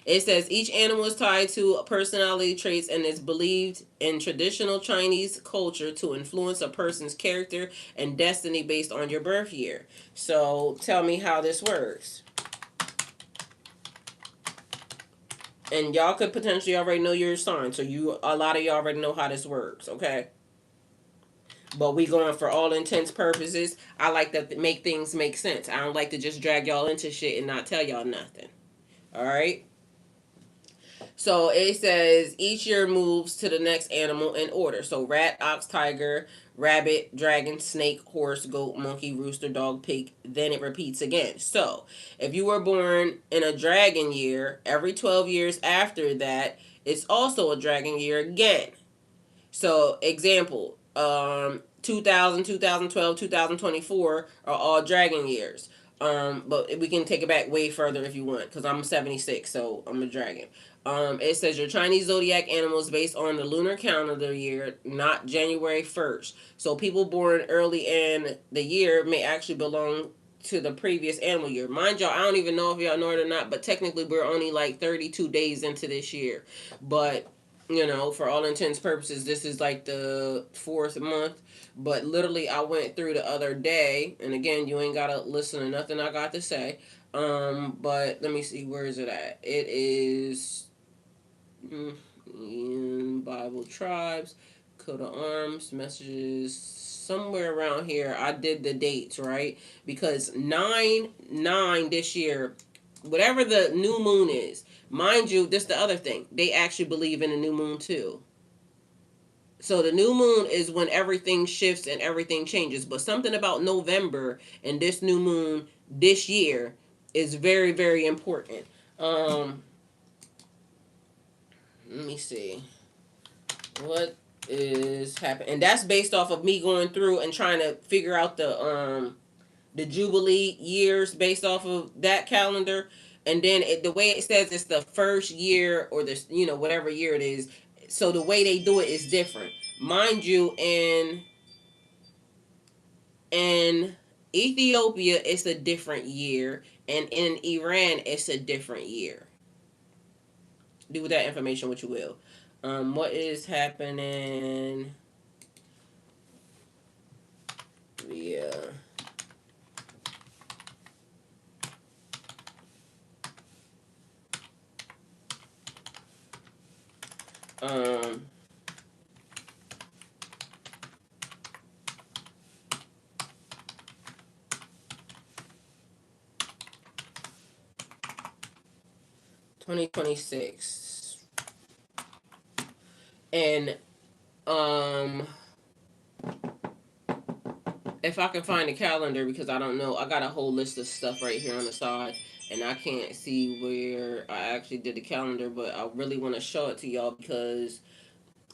It says each animal is tied to personality traits and is believed in traditional Chinese culture to influence a person's character and destiny based on your birth year. So tell me how this works. And y'all could potentially already know your sign, so a lot of y'all already know how this works, okay? But we going for all intents purposes. I like to make things make sense. I don't like to just drag y'all into shit and not tell y'all nothing. All right. So it says each year moves to the next animal in order. So rat, ox, tiger, rabbit, dragon, snake, horse, goat, monkey, rooster, dog, pig. Then it repeats again. So if you were born in a dragon year, every 12 years after that, it's also a dragon year again. So example, 2000, 2012, 2024 are all dragon years. But we can take it back way further if you want, because I'm 76, so I'm a dragon. It says your Chinese zodiac animal is based on the lunar calendar year, not January 1st. So people born early in the year may actually belong to the previous animal year. Mind y'all, I don't even know if y'all know it or not, but technically we're only like 32 days into this year. But for all intents and purposes, this is like the fourth month. But literally, I went through the other day, and again, you ain't gotta listen to nothing I got to say. But let me see, where is it at? It is in Bible tribes, coat of arms, messages, somewhere around here. I did the dates right because 9/9 this year, whatever the new moon is. Mind you, this is the other thing. They actually believe in the new moon too. So the new moon is when everything shifts and everything changes. But something about November and this new moon this year is very, very important. Let me see. What is happening? And that's based off of me going through and trying to figure out the Jubilee years based off of that calendar. And then the way it says it's the first year or the whatever year it is. So the way they do it is different. Mind you, in Ethiopia it's a different year, and in Iran it's a different year. Do with that information what you will. What is happening? Yeah. Um, 2026. And um if I can find the calendar, because I don't know, I got a whole list of stuff right here on the side, and I can't see where I actually did the calendar, but I really want to show it to y'all because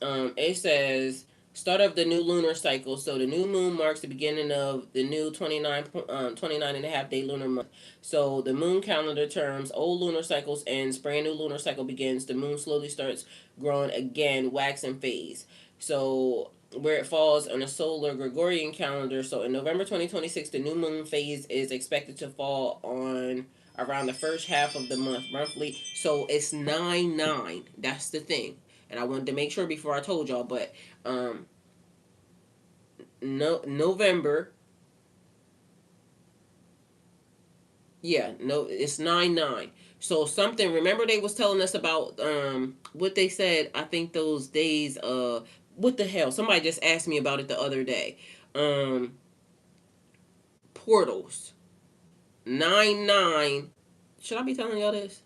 it says start of the new lunar cycle. So the new moon marks the beginning of the new 29 and a half day lunar month. So the moon calendar terms old lunar cycles ends, brand new lunar cycle begins. The moon slowly starts growing again, wax and phase. So where it falls on a solar Gregorian calendar. So in November 2026, the new moon phase is expected to fall on around the first half of the month monthly. So it's 9/9. That's the thing. And I wanted to make sure before I told y'all, but um no November, yeah, no, it's 9/9. So something, remember they was telling us about what they said, I think those days, what the hell? Somebody just asked me about it the other day. Um Portals. 9/9. Should I be telling y'all this?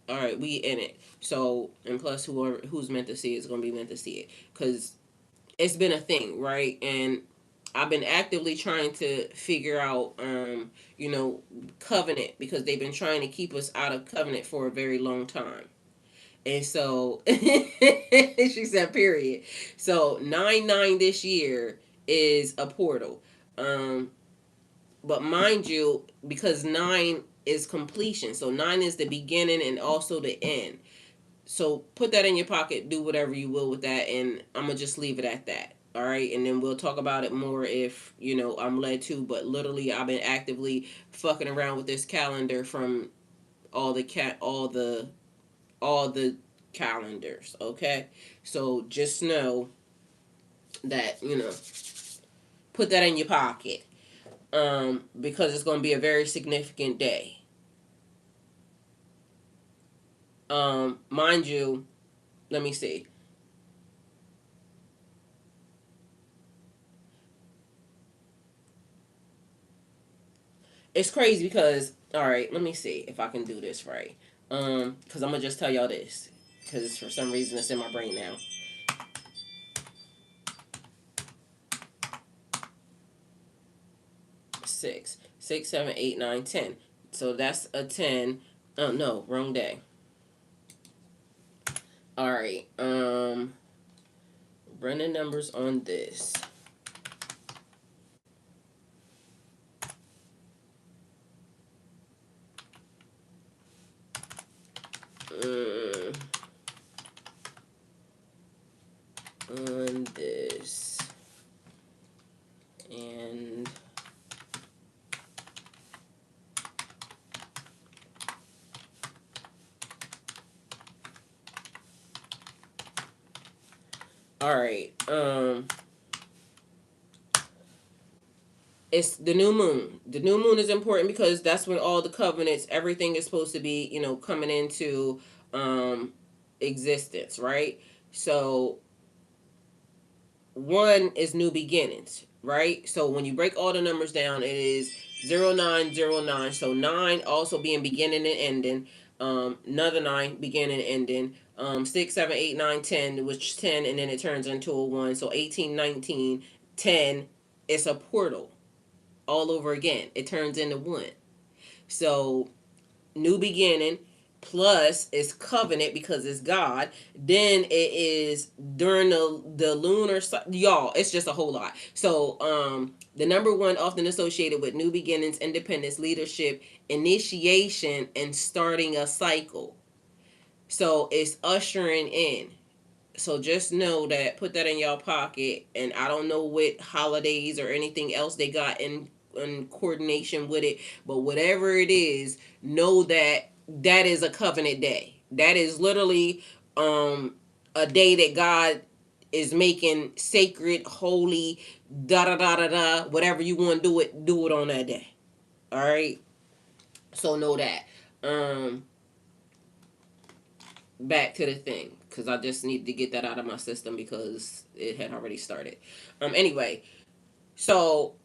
All right, we in it. So, and plus who's meant to see it is going to be meant to see it, cuz it's been a thing, right? And I've been actively trying to figure out, covenant, because they've been trying to keep us out of covenant for a very long time. And so, she said, period. So, 9/9 this year is a portal. Um, but mind you, because 9 is completion. So, 9 is the beginning and also the end. So, put that in your pocket, do whatever you will with that, and I'm going to just leave it at that. All right, and then we'll talk about it more if I'm led to. But literally, I've been actively fucking around with this calendar from all the calendars. Okay, so just know that put that in your pocket, because it's going to be a very significant day. Mind you, let me see. It's crazy because, all right, let me see if I can do this right. Because I'm gonna just tell y'all this, because for some reason it's in my brain now. 6, 6, 7, 8, 9, 10. So that's a 10. Oh no, wrong day. All right. Run the numbers on this. On this. And all right. It's the new moon. The new moon is important because that's when all the covenants, everything is supposed to be, coming into existence, right? So one is new beginnings, right? So when you break all the numbers down, it is 0909. So 9 also being beginning and ending. Another 9 beginning and ending. 6, 7, 8, 9, 10, which 10, and then it turns into a 1. So 18, 19, 10. It's a portal all over again. It turns into 1. So new beginning plus is covenant because it's God. Then it is during the lunar y'all. It's just a whole lot. So the number 1 often associated with new beginnings, independence, leadership, initiation, and starting a cycle. So it's ushering in. So just know that, put that in y'all pocket, and I don't know what holidays or anything else they got in coordination with it, but whatever it is, know that that is a covenant day. That is literally a day that God is making sacred, holy, da da da da da. Whatever you want to do it on that day. All right. So know that. Back to the thing, because I just need to get that out of my system because it had already started. Anyway, so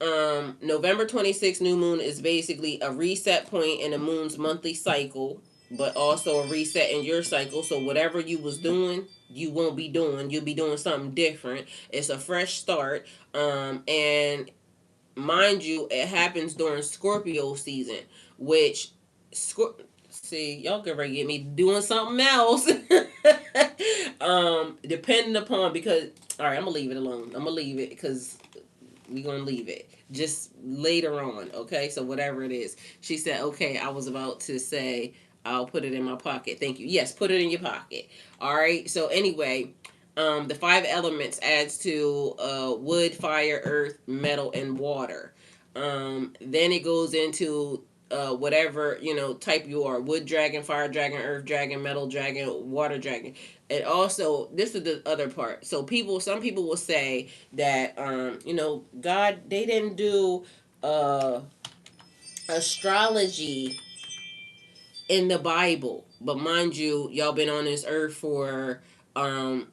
November 26th new moon is basically a reset point in the moon's monthly cycle, but also a reset in your cycle. So whatever you was doing, you won't be doing. You'll be doing something different. It's a fresh start. And mind you, it happens during Scorpio season, which see, y'all can ready get me doing something else. Depending upon, because all right, I'm gonna leave it alone. I'm gonna leave it because we gonna leave it just later on. Okay, so whatever it is, she said. Okay, I was about to say I'll put it in my pocket. Thank you. Yes, put it in your pocket. All right. So anyway, the 5 elements adds to wood, fire, earth, metal, and water. Then it goes into whatever type you are: wood dragon, fire dragon, earth dragon, metal dragon, water dragon. And also, this is the other part. So some people will say that God, they didn't do uh astrology in the Bible. But mind you, y'all been on this earth for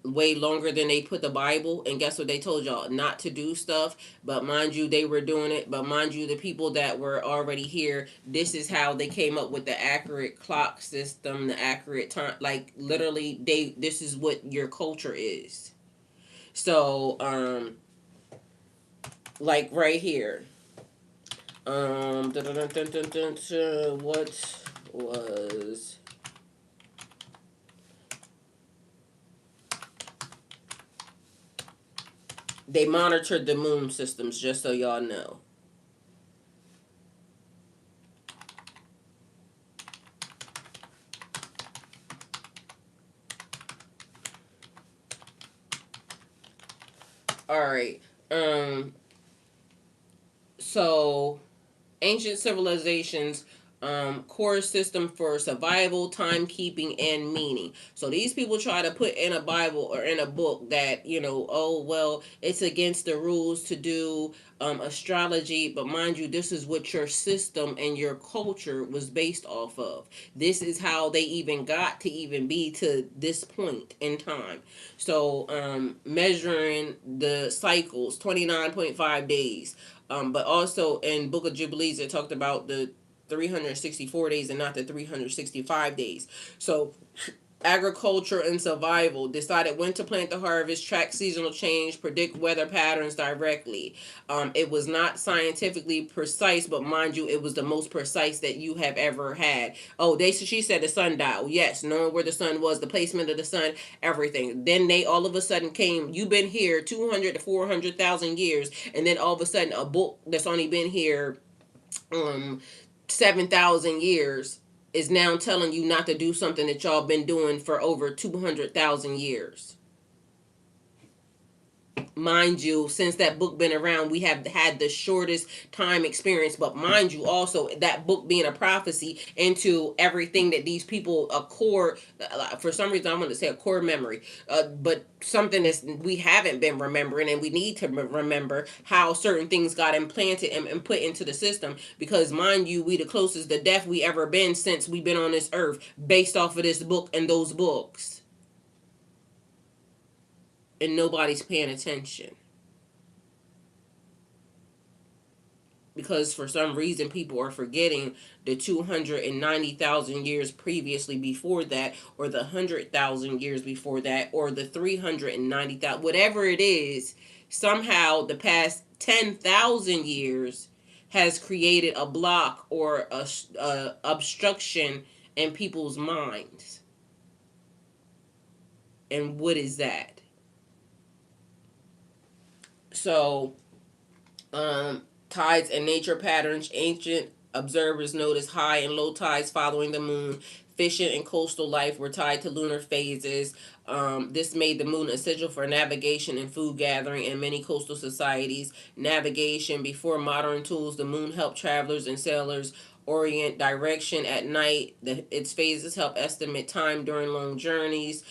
way longer than they put the Bible, and guess what they told y'all? Not to do stuff. But mind you, they were doing it. But mind you, the people that were already here, this is how they came up with the accurate clock system, the accurate time. Like literally, this is what your culture is. So like right here, what was they monitored the moon systems, just so y'all know. All right. So ancient civilizations core system for survival, timekeeping, and meaning. So these people try to put in a Bible or in a book that, oh well, it's against the rules to do astrology, but mind you, this is what your system and your culture was based off of. This is how they even got to even be to this point in time. So measuring the cycles, 29.5 days. But also in Book of Jubilees, it talked about the 364 days and not the 365 days. So agriculture and survival decided when to plant the harvest, track seasonal change, predict weather patterns directly. It was not scientifically precise, but mind you, it was the most precise that you have ever had. Oh, she said the sundial. Yes, knowing where the sun was, the placement of the sun, everything. Then they all of a sudden came. You've been here 200 to 400,000 years, and then all of a sudden a book that's only been here um 7,000 years is now telling you not to do something that y'all been doing for over 200,000 years. Mind you, since that book been around, we have had the shortest time experience. But mind you, also that book being a prophecy into everything that these people accord. For some reason, I'm going to say a core memory, but something that we haven't been remembering, and we need to remember how certain things got implanted and put into the system. Because mind you, we the closest to death we ever been since we've been on this earth, based off of this book and those books, and nobody's paying attention. Because for some reason people are forgetting the 290,000 years previously before that, or the 100,000 years before that, or the 390,000, whatever it is. Somehow the past 10,000 years has created a block or a obstruction in people's minds. And what is that? So tides and nature patterns. Ancient observers noticed high and low tides following the moon. Fishing and coastal life were tied to lunar phases. This made the moon essential for navigation and food gathering in many coastal societies. Navigation before modern tools, the moon helped travelers and sailors orient direction at night. Its phases help estimate time during long journeys.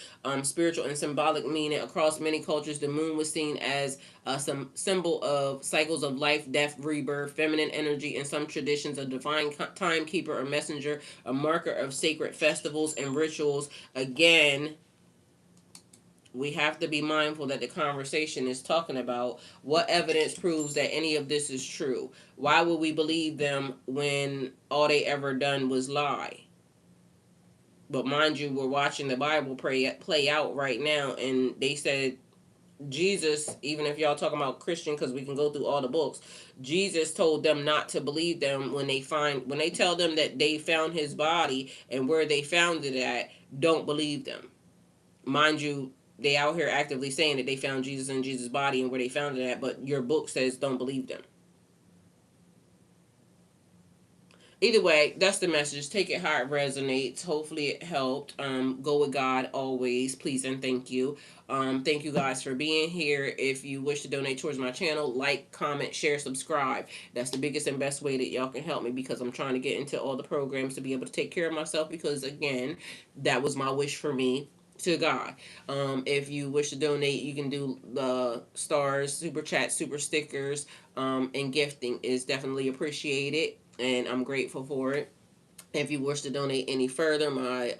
Spiritual and symbolic meaning across many cultures, the moon was seen as some symbol of cycles of life, death, rebirth, feminine energy. In some traditions, a divine timekeeper or messenger, a marker of sacred festivals and rituals. Again, we have to be mindful that the conversation is talking about what evidence proves that any of this is true. Why would we believe them when all they ever done was lie? But mind you, we're watching the Bible play out right now, and they said Jesus, even if y'all talking about Christian, because we can go through all the books, Jesus told them not to believe them when they tell them that they found his body and where they found it at. Don't believe them. Mind you, they out here actively saying that they found Jesus in Jesus' body and where they found it at, but your book says don't believe them. Either way, that's the message. Take it how it resonates. Hopefully it helped. Go with God always, please and thank you. Thank you guys for being here. If you wish to donate towards my channel, like, comment, share, subscribe. That's the biggest and best way that y'all can help me, because I'm trying to get into all the programs to be able to take care of myself, because again, that was my wish for me to God. If you wish to donate, you can do the stars, super chat, super stickers, and gifting is definitely appreciated, and I'm grateful for it. If you wish to donate any further, my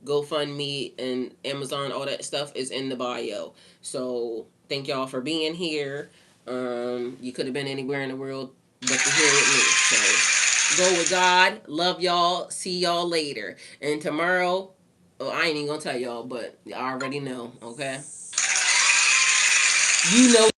GoFundMe and Amazon, all that stuff is in the bio. So thank y'all for being here. You could have been anywhere in the world but to here with me. So go with God. Love y'all. See y'all later. And tomorrow, oh, I ain't even gonna tell y'all, but I already know. Okay, you know.